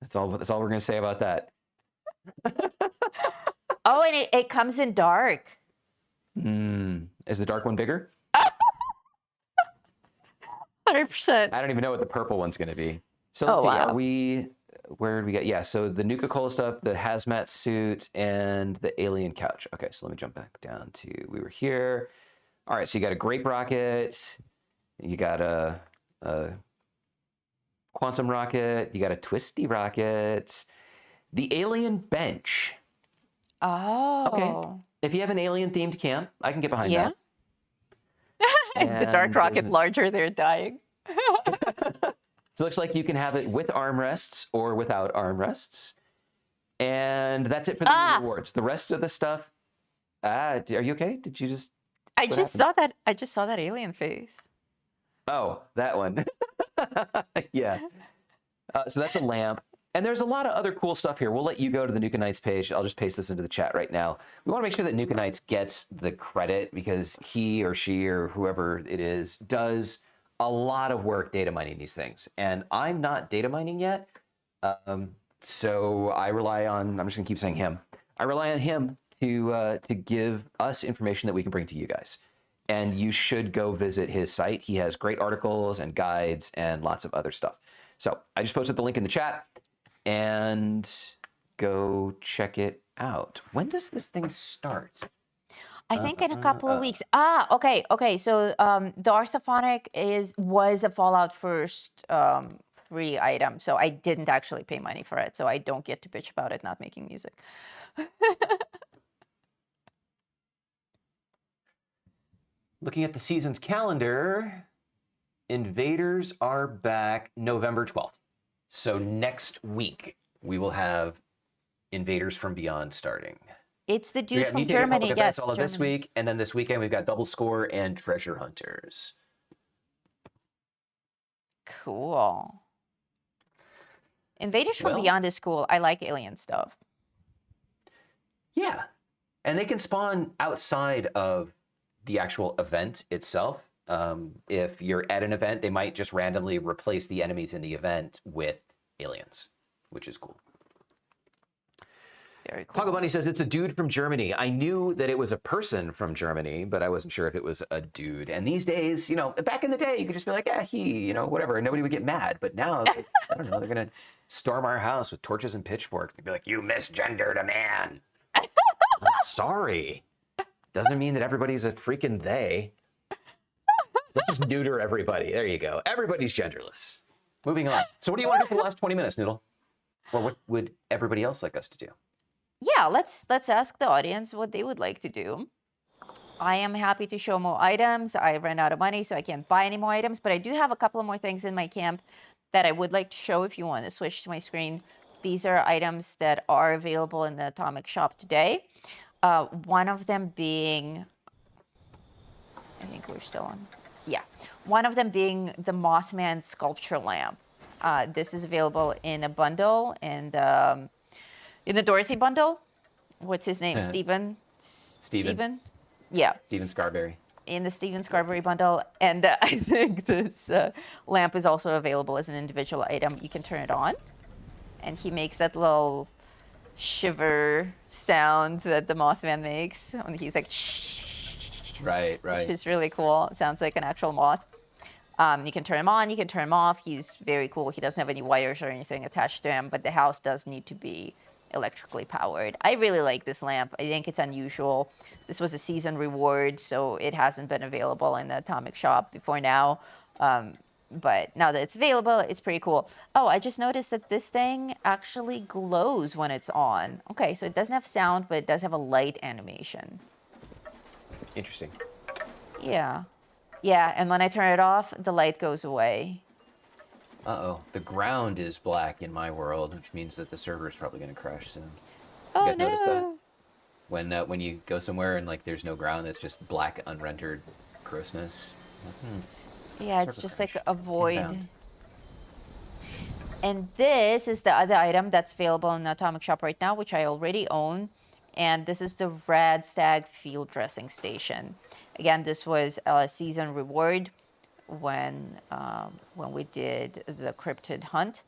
That's all we're gonna say about that. Oh, and it comes in dark. Is the dark one bigger? 100%. I don't even know what the purple one's going to be. So Oh, let's see. wow. Where did we get? Yeah, so the Nuka-Cola stuff, the hazmat suit, and the alien couch. Okay, so let me jump back down to, we were here. All right, so you got a grape rocket, you got a quantum rocket, you got a twisty rocket, the alien bench. Oh. Okay, if you have an alien-themed camp, I can get behind Yeah. that. Is the dark And rocket there's larger? They're dying. So it looks like you can have it with armrests or without armrests. And that's it for the rewards. The rest of the stuff, are you okay? Did you just... I just saw that. I just saw that alien face. Oh, that one. Yeah. So that's a lamp. And there's a lot of other cool stuff here. We'll let you go to the Nuka Knights page. I'll just paste this into the chat right now. We want to make sure that Nuka Knights gets the credit because he or she or whoever it is does a lot of work data mining these things. And I'm not data mining yet. So I rely on, I'm just gonna keep saying him. I rely on him to give us information that we can bring to you guys. And you should go visit his site. He has great articles and guides and lots of other stuff. So I just posted the link in the chat and go check it out. When does this thing start? I think in a couple of weeks. Okay. So the Orthophonic was a Fallout First free item, so I didn't actually pay money for it, so I don't get to bitch about it not making music. Looking at the season's calendar, Invaders are back November 12th. So next week, we will have Invaders from Beyond starting. It's the We dude got from Mutated Germany. Public Yes, Events all of this Germany. week, and then this weekend we've got Double Score and Treasure Hunters. Cool. Invaders from Well- Beyond is cool. I like alien stuff. Yeah, and they can spawn outside of the actual event itself. If you're at an event, they might just randomly replace the enemies in the event with aliens, which is cool. Very cool. Toggle Bunny says it's a dude from Germany. I knew that it was a person from Germany, but I wasn't sure if it was a dude. And these days, back in the day, you could just be like, he, whatever, and nobody would get mad. But now, I don't know, they're going to storm our house with torches and pitchforks. They'd be like, you misgendered a man. I'm sorry. Doesn't mean that everybody's a freaking they. Let's just neuter everybody. There you go. Everybody's genderless. Moving on. So what do you want to do for the last 20 minutes, Noodle? Or what would everybody else like us to do? Yeah, let's ask the audience what they would like to do. I am happy to show more items. I ran out of money, so I can't buy any more items, but I do have a couple of more things in my camp that I would like to show if you want to switch to my screen. These are items that are available in the Atomic Shop today. One of them being, I think we're still on. Yeah. One of them being the Mothman sculpture lamp. This is available in a bundle, and in the Dorothy bundle. What's his name? Steven? Steven. Yeah. Steven Scarberry. In the Steven Scarberry bundle. And I think this lamp is also available as an individual item. You can turn it on. And he makes that little shiver sound that the Mothman makes. And he's like, shh. Right. Which is really cool. It sounds like an actual moth. You can turn him on, you can turn him off. He's very cool. He doesn't have any wires or anything attached to him, but the house does need to be electrically powered. I really like this lamp. I think it's unusual. This was a season reward, so it hasn't been available in the Atomic Shop before now. But now that it's available, it's pretty cool. Oh, I just noticed that this thing actually glows when it's on. Okay, so it doesn't have sound, but it does have a light animation. Interesting. Yeah. Yeah, and when I turn it off, the light goes away. Uh-oh. The ground is black in my world, which means that the server is probably going to crash soon. Oh, you guys no. notice that? When you go somewhere and like there's no ground, it's just black, unrendered grossness. Yeah, it's Server just crash. like a void. Inbound. And this is the other item that's available in the Atomic Shop right now, which I already own. And this is the Radstag field dressing station. Again, this was a season reward when we did the cryptid hunt.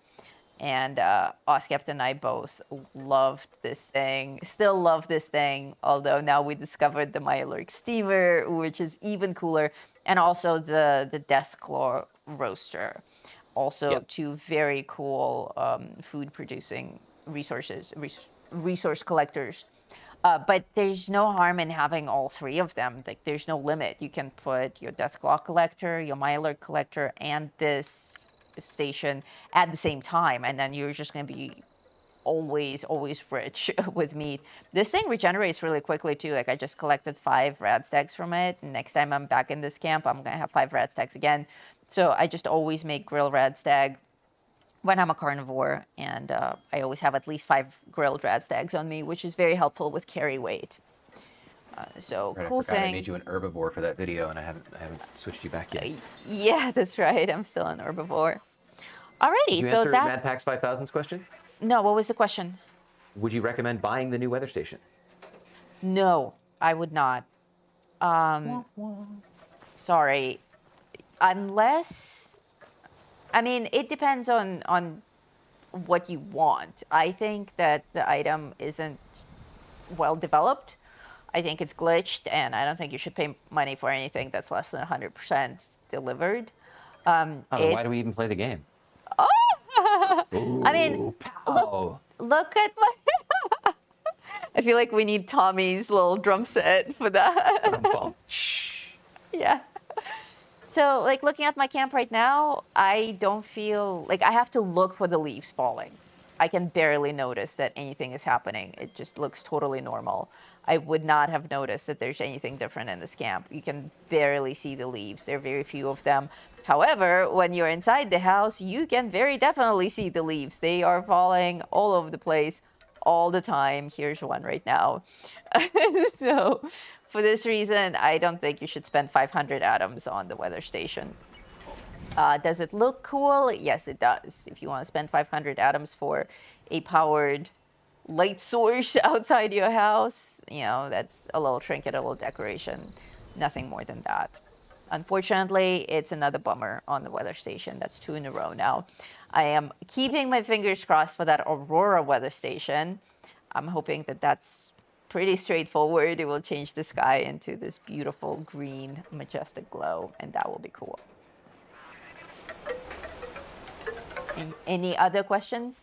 And Oscapt and I both loved this thing, still love this thing, although now we discovered the Myalurk steamer, which is even cooler, and also the Deathclaw roaster. Also, Yep. two very cool food-producing resource collectors. But there's no harm in having all three of them. Like, there's no limit. You can put your Deathclaw collector, your Myalurk collector, and this station at the same time, and then you're just going to be always rich with meat. This thing regenerates really quickly too. Like, I just collected 5 Radstags from it, and next time I'm back in this camp, I'm going to have 5 Radstags again. So I just always make grilled Radstag when I'm a carnivore, and I always have at least 5 grilled Radstags on me, which is very helpful with carry weight. So Right, cool I forgot I thing. made you an herbivore for that video, and I haven't switched you back yet. Yeah, that's right. I'm still an herbivore. Alrighty, Did you so answer that. Mad Pax 5000's question? No, what was the question? Would you recommend buying the new weather station? No, I would not. Sorry. Unless, I mean, it depends on what you want. I think that the item isn't well developed. I think it's glitched, and I don't think you should pay money for anything that's less than 100% delivered. Oh, then why do we even play the game? I mean, look at my. I feel like we need Tommy's little drum set for that. Yeah. So, like, looking at my camp right now, I don't feel like I have to look for the leaves falling. I can barely notice that anything is happening. It just looks totally normal. I would not have noticed that there's anything different in this camp. You can barely see the leaves. There are very few of them. However, when you're inside the house, you can very definitely see the leaves. They are falling all over the place all the time. Here's one right now. So for this reason, I don't think you should spend 500 atoms on the weather station. Does it look cool? Yes, it does. If you want to spend 500 atoms for a powered light source outside your house, you know, that's a little trinket, a little decoration. Nothing more than that. Unfortunately, it's another bummer on the weather station. That's 2 in a row now. I am keeping my fingers crossed for that Aurora weather station. I'm hoping that that's pretty straightforward. It will change the sky into this beautiful green, majestic glow, and that will be cool. Any other questions?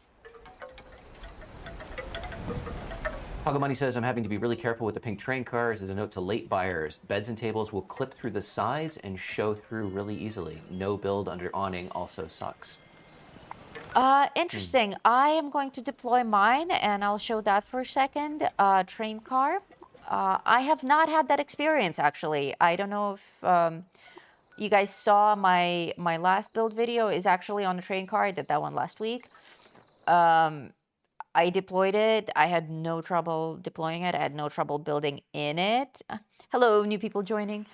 Pagamoney says, I'm having to be really careful with the pink train cars. As a note to late buyers, beds and tables will clip through the sides and show through really easily. No build under awning also sucks. Interesting. I am going to deploy mine, and I'll show that for a second. Train car. I have not had that experience, actually. I don't know if you guys saw my last build video is actually on a train car. I did that one last week. I deployed it. I had no trouble deploying it. I had no trouble building in it. Hello, new people joining.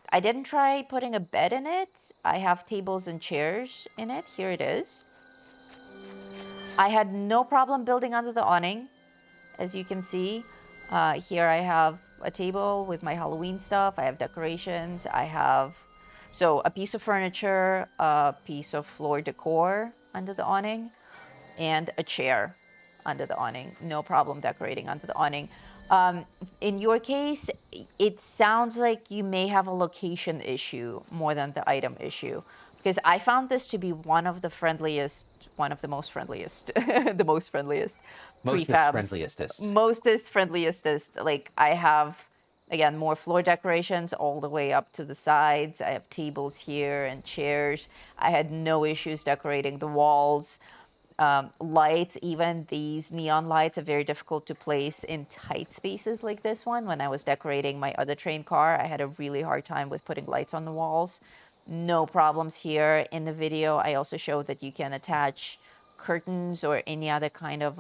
I didn't try putting a bed in it. I have tables and chairs in it. Here it is. I had no problem building under the awning. As you can see, here I have a table with my Halloween stuff. I have decorations. I have a piece of furniture, a piece of floor decor under the awning, and a chair under the awning. No problem decorating under the awning. In your case, it sounds like you may have a location issue more than the item issue, because I found this to be one of the most friendliest prefabs. Mostest friendliest. Like, I have, again, more floor decorations all the way up to the sides. I have tables here and chairs. I had no issues decorating the walls. Lights, even these neon lights, are very difficult to place in tight spaces like this one. When I was decorating my other train car, I had a really hard time with putting lights on the walls. No problems here. In the video, I also showed that you can attach curtains or any other kind of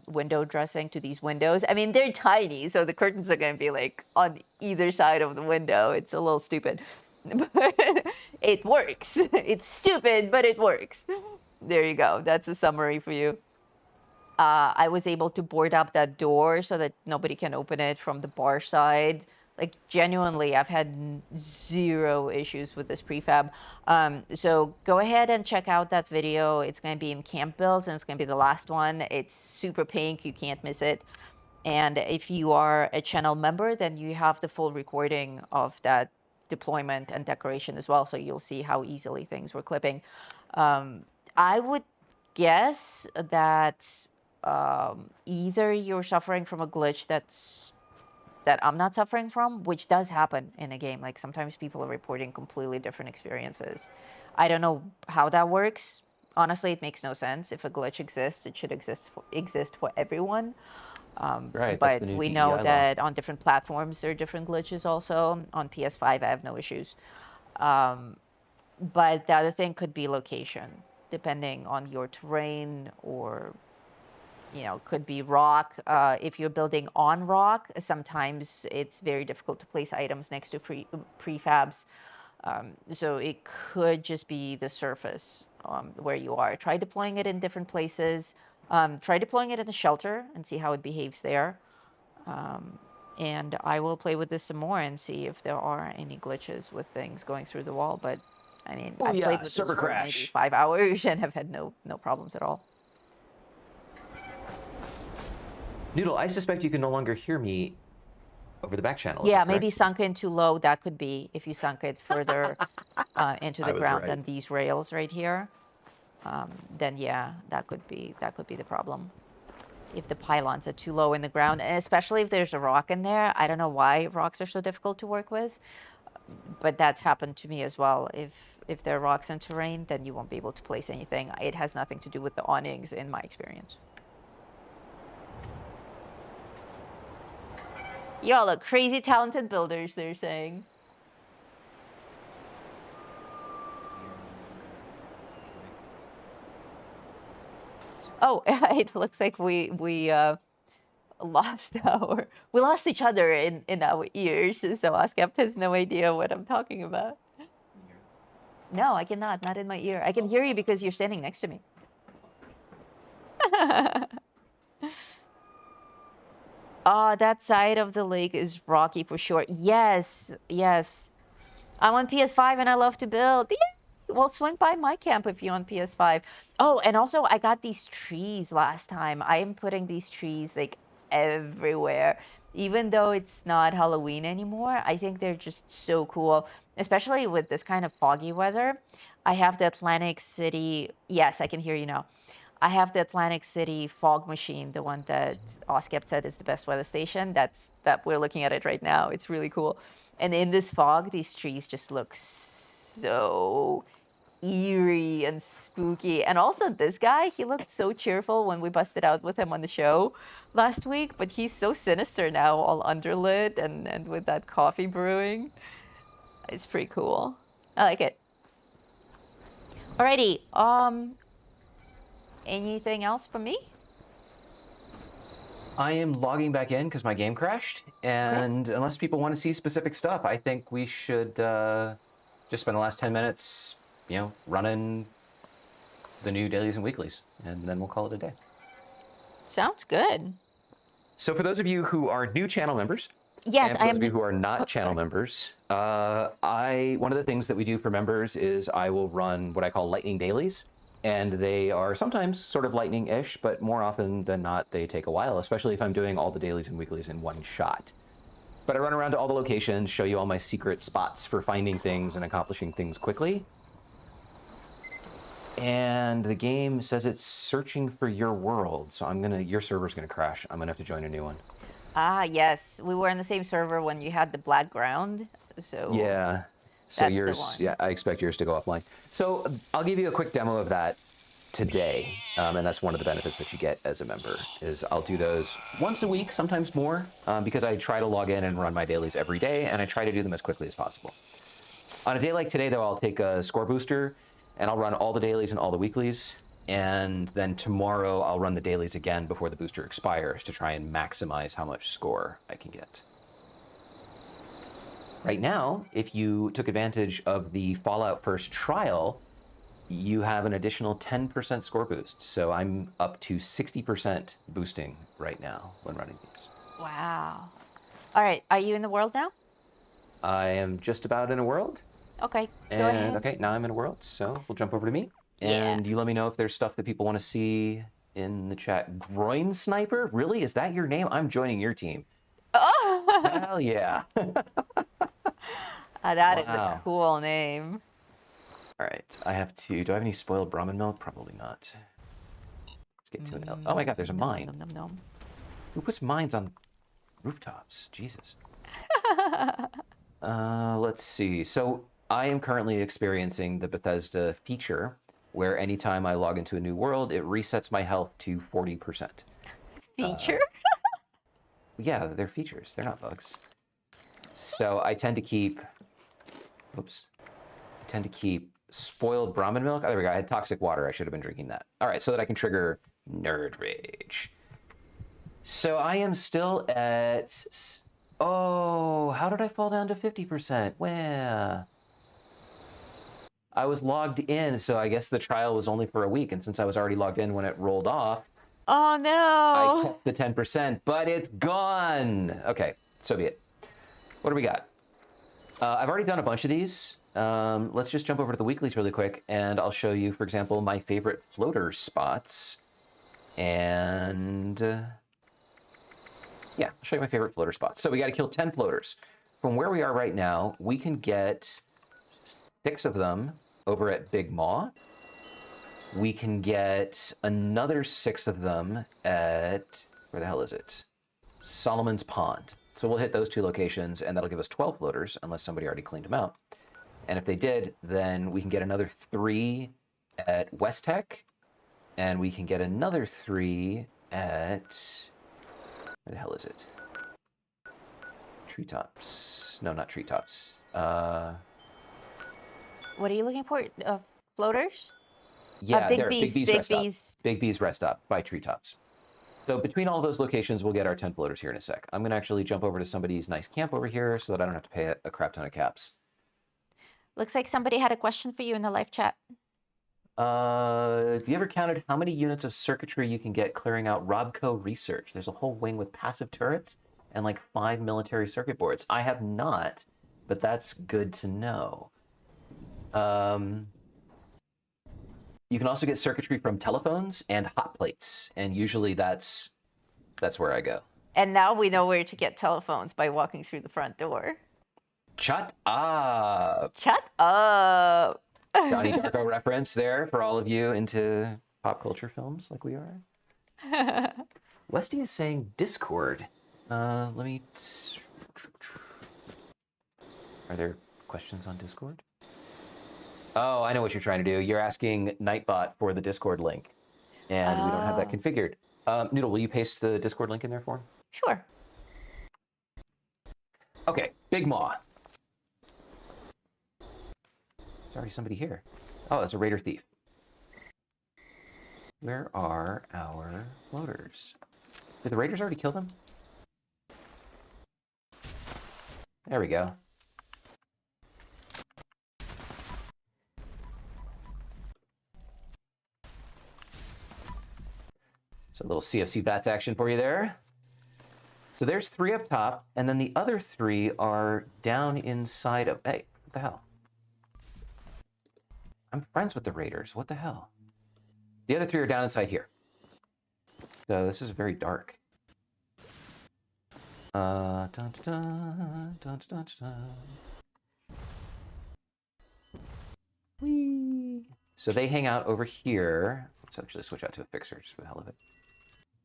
window dressing to these windows. I mean, they're tiny, so the curtains are going to be like on either side of the window. It's a little stupid, but it works. It's stupid, but it works. There you go. That's a summary for you. I was able to board up that door so that nobody can open it from the bar side. Like, genuinely, I've had zero issues with this prefab. So go ahead and check out that video. It's going to be in Camp Builds, and it's going to be the last one. It's super pink. You can't miss it. And if you are a channel member, then you have the full recording of that deployment and decoration as well. So you'll see how easily things were clipping. I would guess that either you're suffering from a glitch that I'm not suffering from, which does happen in a game. Like, sometimes people are reporting completely different experiences. I don't know how that works. Honestly, it makes no sense. If a glitch exists, it should exist for everyone. Right, but we know that on different platforms there are different glitches also. On PS5, I have no issues. But the other thing could be location, depending on your terrain, or could be rock. If you're building on rock, sometimes it's very difficult to place items next to prefabs. So it could just be the surface where you are. Try deploying it in different places. Try deploying it in the shelter and see how it behaves there. And I will play with this some more and see if there are any glitches with things going through the wall. But I mean, I've played with this for maybe 5 hours and have had no problems at all. Noodle, I suspect you can no longer hear me over the back channel. Yeah, maybe sunk in too low. That could be if you sunk it further into the ground than these rails right here. Then yeah, that could be the problem. If the pylons are too low in the ground, and especially if there's a rock in there. I don't know why rocks are so difficult to work with, but that's happened to me as well. If there are rocks in terrain, then you won't be able to place anything. It has nothing to do with the awnings in my experience. Y'all are crazy talented builders, they're saying. Oh, it looks like we lost each other in our ears. So Oscapt has no idea what I'm talking about. No, I cannot. Not in my ear. I can hear you because you're standing next to me. Oh, that side of the lake is rocky for sure. Yes, yes. I'm on PS5 and I love to build. Yeah. Well, swing by my camp if you're on PS5. Oh, and also I got these trees last time. I am putting these trees like everywhere. Even though it's not Halloween anymore, I think they're just so cool, especially with this kind of foggy weather. I have the Atlantic City. Yes, I can hear you now. I have the Atlantic City fog machine, the one that Oskep said is the best weather station. That we're looking at it right now. It's really cool. And in this fog, these trees just look so eerie and spooky. And also this guy, he looked so cheerful when we busted out with him on the show last week, but he's so sinister now, all underlit and with that coffee brewing. It's pretty cool. I like it. Alrighty, anything else from me? I am logging back in because my game crashed, and unless people want to see specific stuff, I think we should just spend the last 10 minutes, running the new dailies and weeklies, and then we'll call it a day. Sounds good. So for those of you who are new channel members, yes, and for those of you who are not channel members, one of the things that we do for members is I will run what I call lightning dailies. And they are sometimes sort of lightning-ish, but more often than not, they take a while, especially if I'm doing all the dailies and weeklies in one shot. But I run around to all the locations, show you all my secret spots for finding things and accomplishing things quickly. And the game says it's searching for your world, so your server's gonna crash. I'm gonna have to join a new one. Ah, yes. We were on the same server when you had the black ground, so... Yeah. So yours, I expect yours to go offline. So I'll give you a quick demo of that today, and that's one of the benefits that you get as a member, is I'll do those once a week, sometimes more, because I try to log in and run my dailies every day, and I try to do them as quickly as possible. On a day like today, though, I'll take a score booster, and I'll run all the dailies and all the weeklies, and then tomorrow I'll run the dailies again before the booster expires to try and maximize how much score I can get. Right now, if you took advantage of the Fallout First trial, you have an additional 10% score boost. So I'm up to 60% boosting right now when running these. Wow. All right, are you in the world now? I am just about in a world. Okay, go ahead. Okay, now I'm in a world, so we'll jump over to me. And you let me know if there's stuff that people want to see in the chat. Groin Sniper? Really? Is that your name? I'm joining your team. Oh! Hell yeah. That is a cool name. All right, do I have any spoiled Brahmin milk? Probably not. Let's get to an oh my god, there's a mine. Nom, nom, nom. Who puts mines on rooftops? Jesus. Let's see. So I am currently experiencing the Bethesda feature where anytime I log into a new world, it resets my health to 40%. Feature? Yeah, they're features. They're not bugs. So I tend to keep... Oops. I tend to keep spoiled Brahmin milk. Oh, there we go. I had toxic water. I should have been drinking that. All right, so that I can trigger Nerd Rage. So I am still at... Oh, how did I fall down to 50%? Where? I was logged in, so I guess the trial was only for a week. And since I was already logged in when it rolled off... Oh, no. I kept the 10%, but it's gone. Okay, so be it. What do we got? I've already done a bunch of these. Let's just jump over to the weeklies really quick, and I'll show you, for example, my favorite floater spots. And yeah, I'll show you my favorite floater spots. So we got to kill 10 floaters. From where we are right now, we can get 6 of them over at Big Maw. We can get another 6 of them at, where the hell is it? Solomon's Pond. So we'll hit those 2 locations, and that'll give us 12 floaters, unless somebody already cleaned them out. And if they did, then we can get another 3 at West Tech, and we can get another 3 at, where the hell is it? Treetops. No, not Treetops. What are you looking for? Floaters? Yeah, Big there, B's, Big B's Big Rest Stop. B's. Big B's Rest Stop by Treetops. So between all those locations, we'll get our 10 floaters here in a sec. I'm going to actually jump over to somebody's nice camp over here so that I don't have to pay a crap ton of caps. Looks like somebody had a question for you in the live chat. Have you ever counted how many units of circuitry you can get clearing out Robco Research? There's a whole wing with passive turrets and like 5 military circuit boards. I have not, but that's good to know. You can also get circuitry from telephones and hot plates, and usually that's where I go. And now we know where to get telephones by walking through the front door. Shut up! Shut up! Donnie Darko reference there for all of you into pop culture films like we are. Westy is saying Discord. Let me... Are there questions on Discord? Oh, I know what you're trying to do. You're asking Nightbot for the Discord link, and we don't have that configured. Noodle, will you paste the Discord link in there for him? Sure. Okay, Big Maw. There's already somebody here. Oh, it's a raider thief. Where are our floaters? Did the raiders already kill them? There we go. So a little CFC bats action for you there. So there's 3 up top, and then the other 3 are down inside of... Hey, what the hell? I'm friends with the raiders. What the hell? The other 3 are down inside here. So this is very dark. Dun, dun, dun, dun, dun, dun. Whee. So they hang out over here. Let's actually switch out to a fixer just for the hell of it.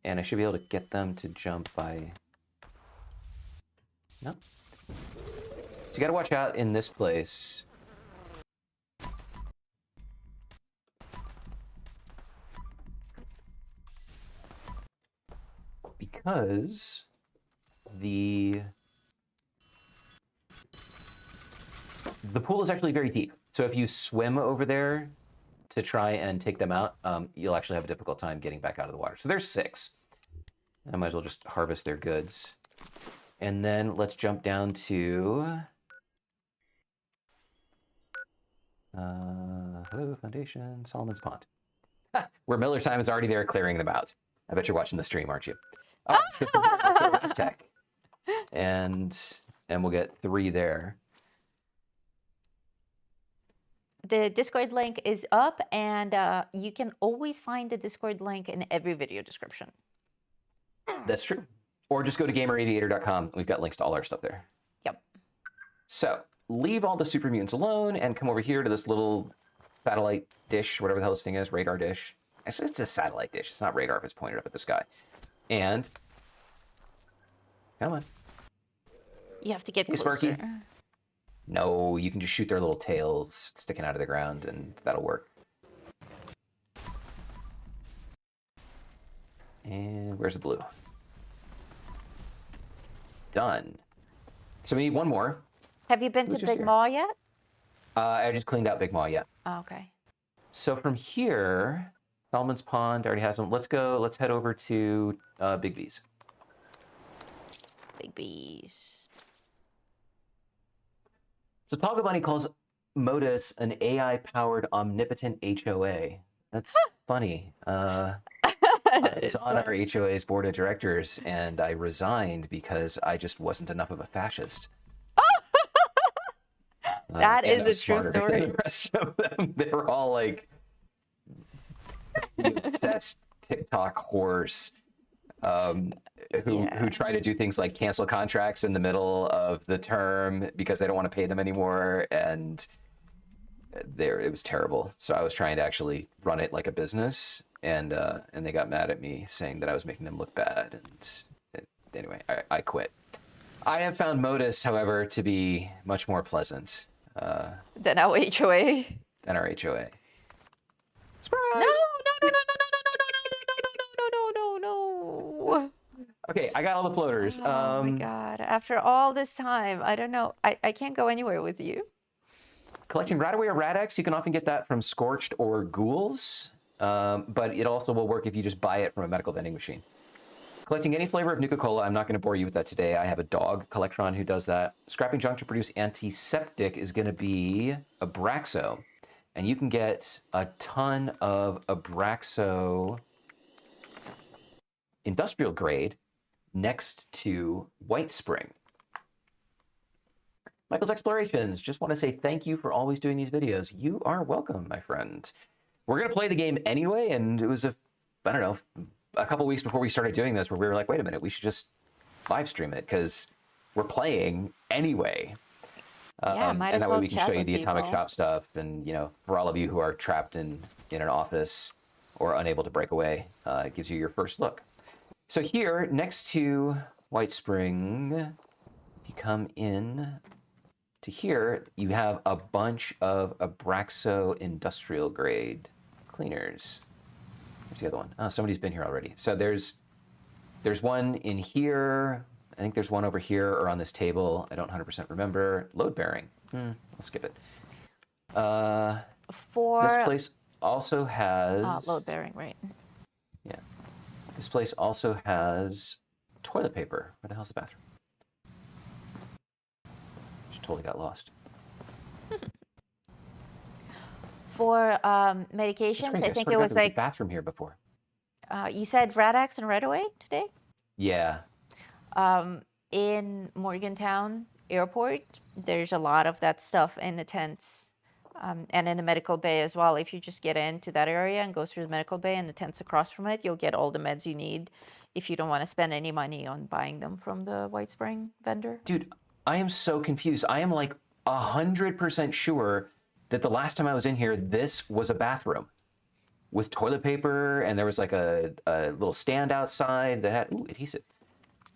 And I should be able to get them to jump by... No. So you got to watch out in this place. Because the pool is actually very deep. So if you swim over there to try and take them out, you'll actually have a difficult time getting back out of the water. So there's 6. I might as well just harvest their goods. And then let's jump down to... hello, Foundation, Solomon's Pond. Where Miller Time is already there clearing them out. I bet you're watching the stream, aren't you? Oh, so let's go to Radstag. And we'll get 3 there. The Discord link is up, and you can always find the Discord link in every video description. That's true. Or just go to gameraviator.com. We've got links to all our stuff there. Yep. So leave all the super mutants alone and come over here to this little satellite dish, whatever the hell this thing is, radar dish. Actually, it's a satellite dish. It's not radar if it's pointed up at the sky. And come on. You have to get Hey, closer. Sparky. No, you can just shoot their little tails sticking out of the ground, and that'll work. And where's the blue? Done. So we need 1 more. Have you been Who's to just Big here? Maw yet? I just cleaned out Big Maw, yeah. Oh, okay. So from here, Solomon's Pond already has them. Let's head over to Big B's. Big bees. So Toggle Bunny calls Modus an AI-powered omnipotent HOA. That's funny. I was on our HOA's board of directors, and I resigned because I just wasn't enough of a fascist. That is and I was a true smarter than story. The rest of them, they were all like obsessed TikTok whores who try to do things like cancel contracts in the middle of the term because they don't want to pay them anymore, and it was terrible. So I was trying to actually run it like a business, and they got mad at me saying that I was making them look bad, and anyway, I quit. I have found Modus, however, to be much more pleasant Then our HOA. than our HOA. Surprise! No, no, no, no, no, no, no, no, no, no, no, no, no. Okay, I got all the floaters. Oh my God. After all this time, I don't know. I can't go anywhere with you. Collecting Radaway or Radex, you can often get that from Scorched or Ghouls, but it also will work if you just buy it from a medical vending machine. Collecting any flavor of Nuka-Cola, I'm not going to bore you with that today. I have a dog collectron who does that. Scrapping junk to produce antiseptic is going to be Abraxo. And you can get a ton of Abraxo industrial grade next to White Spring. Michael's Explorations, just want to say thank you for always doing these videos. You are welcome, my friend. We're going to play the game anyway, and it was I don't know, a couple weeks before we started doing this where we were like, wait a minute, we should just live stream it because we're playing anyway. Yeah, might and as that well way we can chat show you with the Atomic people. Shop stuff, and for all of you who are trapped in an office, or unable to break away. It gives you your first look. So here, next to White Spring, if you come in to here, you have a bunch of Abraxo industrial grade cleaners. Where's the other one? Oh, somebody's been here already. So there's one in here. I think there's one over here or on this table. I don't 100% remember. Load bearing. I'll skip it. This place also has... load bearing, right. Yeah. This place also has toilet paper. Where the hell's the bathroom? Just totally got lost. For medications, I think it was there was like... a bathroom here before. You said Radstag and Redaway today? Yeah. In Morgantown Airport, there's a lot of that stuff in the tents. And in the medical bay as well. If you just get into that area and go through the medical bay and the tents across from it, you'll get all the meds you need if you don't want to spend any money on buying them from the White Spring vendor. Dude, I am so confused. I am like 100% sure that the last time I was in here, this was a bathroom with toilet paper, and there was like a little stand outside that had adhesive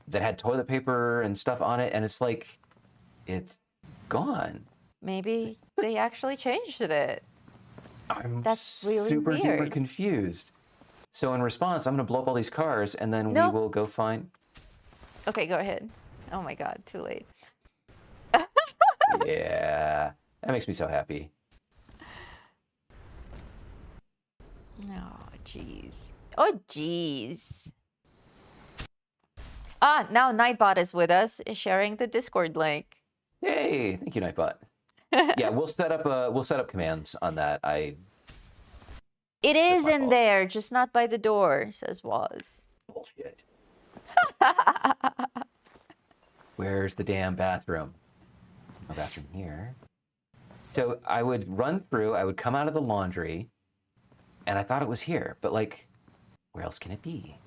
that had toilet paper and stuff on it, and it's like, it's gone. Maybe they actually changed it. That's really super weird. duper confused. So in response, I'm going to blow up all these cars, and then we will go find... Okay, go ahead. Oh my God, too late. Yeah, that makes me so happy. Oh, jeez. Oh, jeez. Ah, now Nightbot is with us, sharing the Discord link. Yay! Thank you, Nightbot. Yeah, we'll set up commands on that. It is in there, just not by the door, says Waz. Bullshit. Where's the damn bathroom? No bathroom here. So I would run through, I would come out of the laundry, and I thought it was here, but like, where else can it be?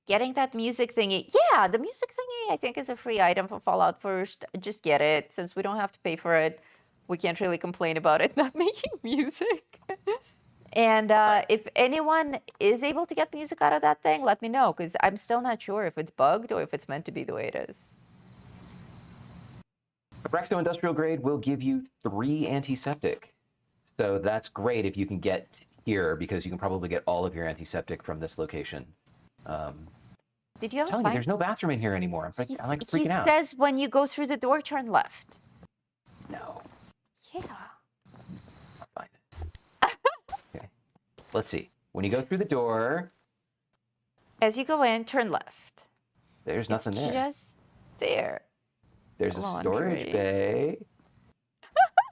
Getting that music thingy. Yeah, the music thingy I think is a free item for Fallout First. Just get it. Since we don't have to pay for it, we can't really complain about it not making music. And if anyone is able to get music out of that thing, let me know, because I'm still not sure if it's bugged or if it's meant to be the way it is. Abraxo Industrial Grade will give you 3 antiseptic. So that's great if you can get here, because you can probably get all of your antiseptic from this location. Did you have telling you, there's no bathroom in here anymore. I'm like freaking out. He says when you go through the door, turn left. No. Yeah. I'll find it. Okay. Let's see. When you go through the door... As you go in, turn left. There's nothing there. Just there. There's a storage bay.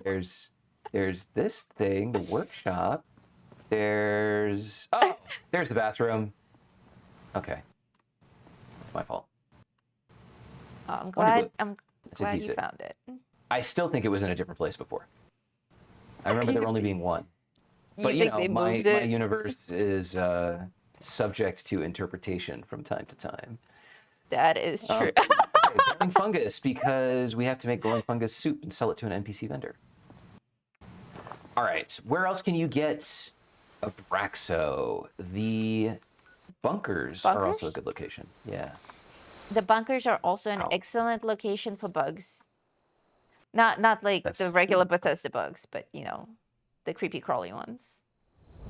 There's this thing, the workshop. There's... Oh! There's the bathroom. Okay. My fault. Oh, I'm glad you found it. I still think it was in a different place before. I remember there only being one. But you know, my universe is subject to interpretation from time to time. That is true. Okay, glowing fungus, because we have to make glowing fungus soup and sell it to an NPC vendor. All right, where else can you get Abraxo? The bunkers are also a good location. Yeah. The bunkers are also an excellent location for bugs. Not like the regular Bethesda bugs, but you know, the creepy crawly ones.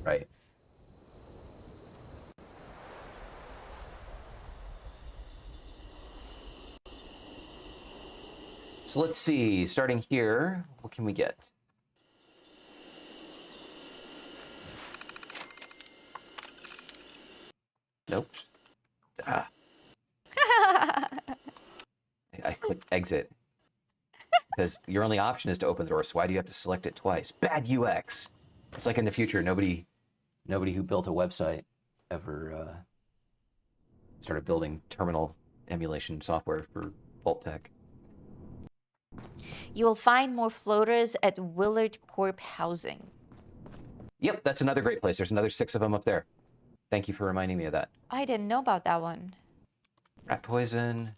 Right. So let's see, starting here, what can we get? Nope. Ah. I clicked exit. Because your only option is to open the door, so why do you have to select it twice? Bad UX. It's like in the future, nobody who built a website ever started building terminal emulation software for Vault-Tec. You will find more floaters at Willard Corp Housing. Yep, that's another great place. There's another 6 of them up there. Thank you for reminding me of that. I didn't know about that one. Rat poison.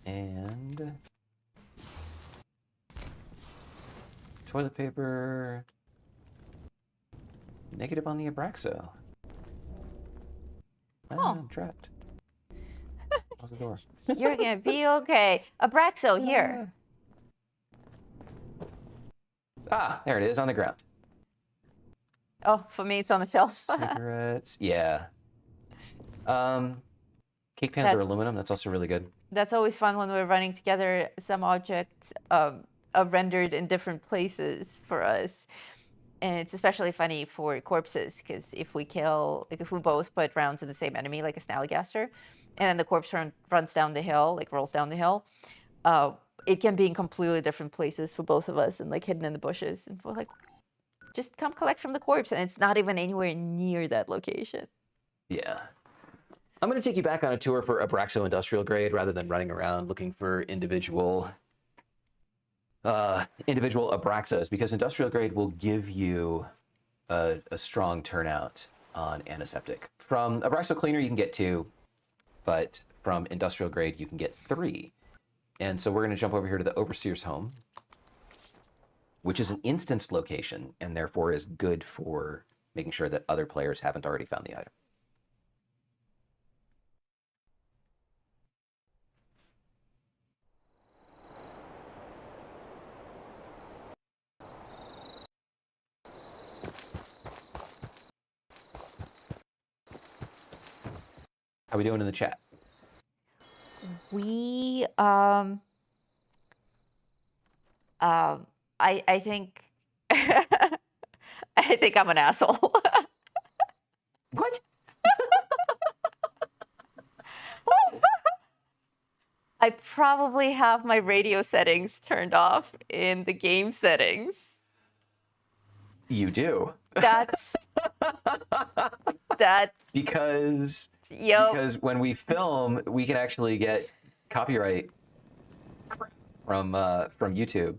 And toilet paper. Negative on the Abraxo. Oh. I'm trapped. Close the door. You're gonna be okay. Abraxo, here. Ah, there it is on the ground. Oh, for me, it's on the shelf. Cigarettes. Yeah. Cake pans are aluminum. That's also really good. That's always fun when we're running together some objects rendered in different places for us. And it's especially funny for corpses, because if we both put rounds in the same enemy, like a Snallygaster, and then the corpse runs down the hill, like rolls down the hill, it can be in completely different places for both of us and like hidden in the bushes. And we're like, just come collect from the corpse, and it's not even anywhere near that location. Yeah. I'm going to take you back on a tour for Abraxo Industrial Grade rather than running around looking for individual Abraxos, because Industrial Grade will give you a strong turnout on Antiseptic. From Abraxo Cleaner, you can get 2, but from Industrial Grade, you can get 3. And so we're going to jump over here to the Overseer's Home, which is an instanced location and therefore is good for making sure that other players haven't already found the item. How we doing in the chat? We I think I think I'm an asshole. What? I probably have my radio settings turned off in the game settings. You do. That's Because Yep. because when we film, we can actually get copyright from YouTube.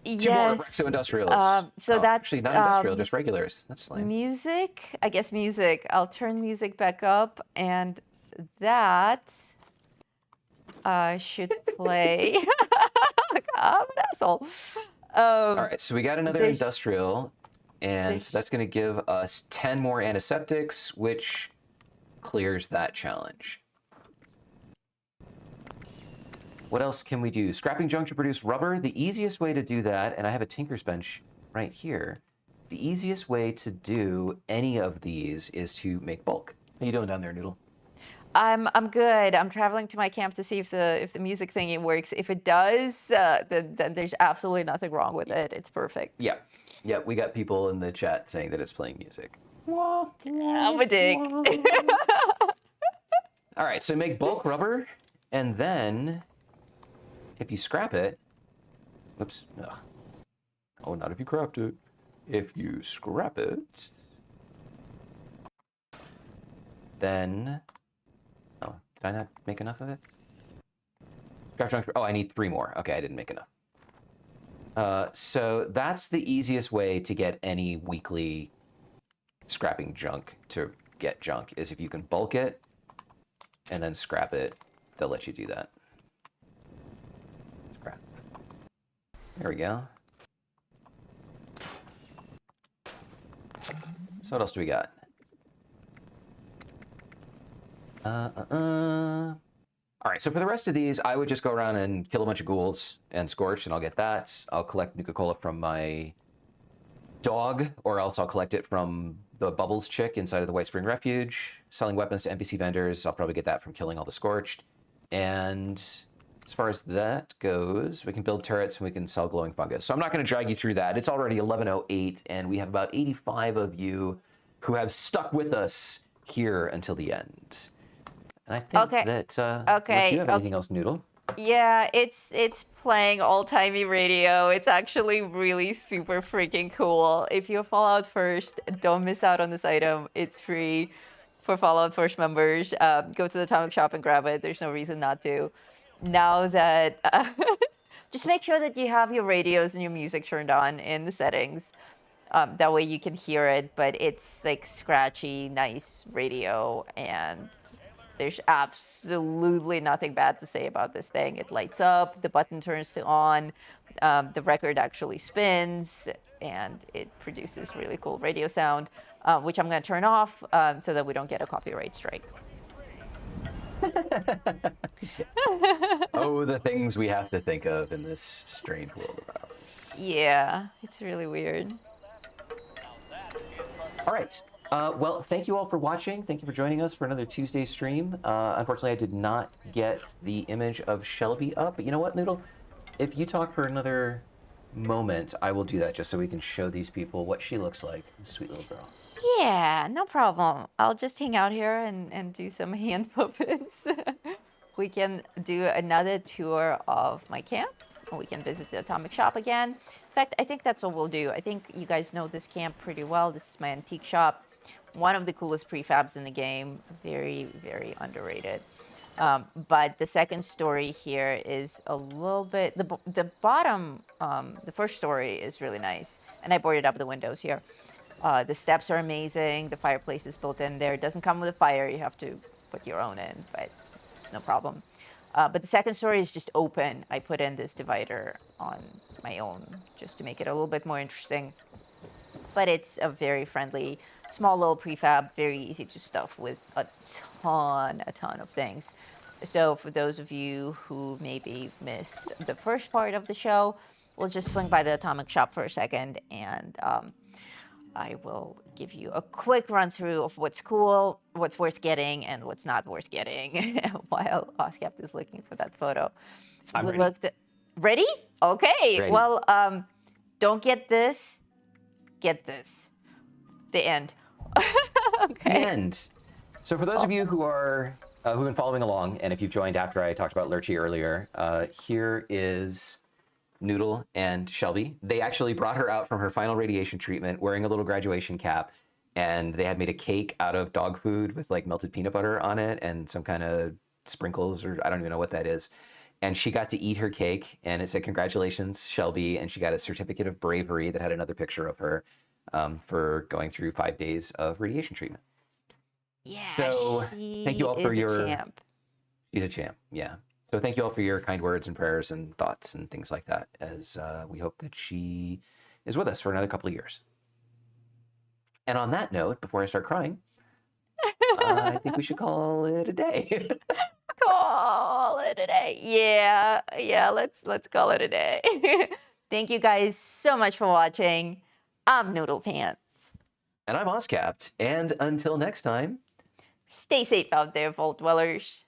2 more Abraxo Industrials. So that's actually not industrial, just regulars. That's lame. music. I guess music. I'll turn music back up, and that should play. I'm an asshole. All right, so we got another there's- industrial, and so that's going to give us 10 more antiseptics, which clears that challenge. What else can we do? Scrapping junk to produce rubber. The easiest way to do that, and I have a tinker's bench right here. The easiest way to do any of these is to make bulk. How you doing down there, Noodle? I'm good. I'm traveling to my camp to see if the music thingy works. If it does, then there's absolutely nothing wrong with it. It's perfect. Yeah. Yeah, we got people in the chat saying that it's playing music. I'm a dick. All right, so make bulk rubber, and then if you scrap it, oops, ugh. Oh, not if you craft it. If you scrap it, then, oh, did I not make enough of it? Scrap junk, oh, I need 3 more. Okay, I didn't make enough. So that's the easiest way to get any weekly scrapping junk to get junk, is if you can bulk it and then scrap it, they'll let you do that. Scrap. There we go. So what else do we got? All right, so for the rest of these, I would just go around and kill a bunch of ghouls and scorch, and I'll get that. I'll collect Nuka-Cola from my dog, or else I'll collect it from the Bubbles chick inside of the White Spring Refuge. Selling weapons to NPC vendors, I'll probably get that from killing all the scorched. And as far as that goes, we can build turrets and we can sell glowing fungus. So I'm not going to drag you through that. It's already 11:08, and we have about 85 of you who have stuck with us here until the end. And I think that, unless you have anything else, Noodle. Yeah, it's playing old-timey radio. It's actually really super freaking cool. If you have Fallout First, don't miss out on this item. It's free for Fallout First members. Go to the Atomic Shop and grab it. There's no reason not to. Now that, just make sure that you have your radios and your music turned on in the settings. That way you can hear it, but it's like scratchy, nice radio, and There's absolutely nothing bad to say about this thing. It lights up, the button turns to on, the record actually spins, and it produces really cool radio sound, which I'm going to turn off so that we don't get a copyright strike. Oh, the things we have to think of in this strange world of ours. Yeah, it's really weird. All right. Well, thank you all for watching. Thank you for joining us for another Tuesday stream. Unfortunately, I did not get the image of Shelby up, but you know what, Noodle? If you talk for another moment, I will do that just so we can show these people what she looks like. Sweet little girl. Yeah, no problem. I'll just hang out here and do some hand puppets. We can do another tour of my camp. We can visit the Atomic Shop again. In fact, I think that's what we'll do. I think you guys know this camp pretty well. This is my antique shop. One of the coolest prefabs in the game. Very, very underrated. But the second story here is a little bit, the bottom, the first story is really nice. And I boarded up the windows here. The steps are amazing. The fireplace is built in there. It doesn't come with a fire. You have to put your own in, but it's no problem. But the second story is just open. I put in this divider on my own just to make it a little bit more interesting. But it's a very friendly, small little prefab, very easy to stuff with a ton of things. So for those of you who maybe missed the first part of the show, we'll just swing by the Atomic Shop for a second, and I will give you a quick run through of what's cool, what's worth getting, and what's not worth getting while Oscap is looking for that photo. I'm ready. Ready? Okay. Ready. Well, don't get this. Get this. The end. Okay. The end. So for those of you who are who've been following along, and if you've joined after I talked about Lurchy earlier, here is Noodle and Shelby. They actually brought her out from her final radiation treatment wearing a little graduation cap, and they had made a cake out of dog food with like melted peanut butter on it and some kind of sprinkles, or I don't even know what that is. And she got to eat her cake, and it said, "Congratulations, Shelby," and she got a certificate of bravery that had another picture of her for going through 5 days of radiation treatment. Yeah. So thank you all for your... Champ. She's a champ, yeah. So thank you all for your kind words and prayers and thoughts and things like that, as we hope that she is with us for another couple of years. And on that note, before I start crying, I think we should call it a day. Call it a day. Yeah, let's call it a day. Thank you guys so much for watching. I'm Noodle Pants. And I'm Oscapped. And until next time, Stay safe out there, Vault Dwellers.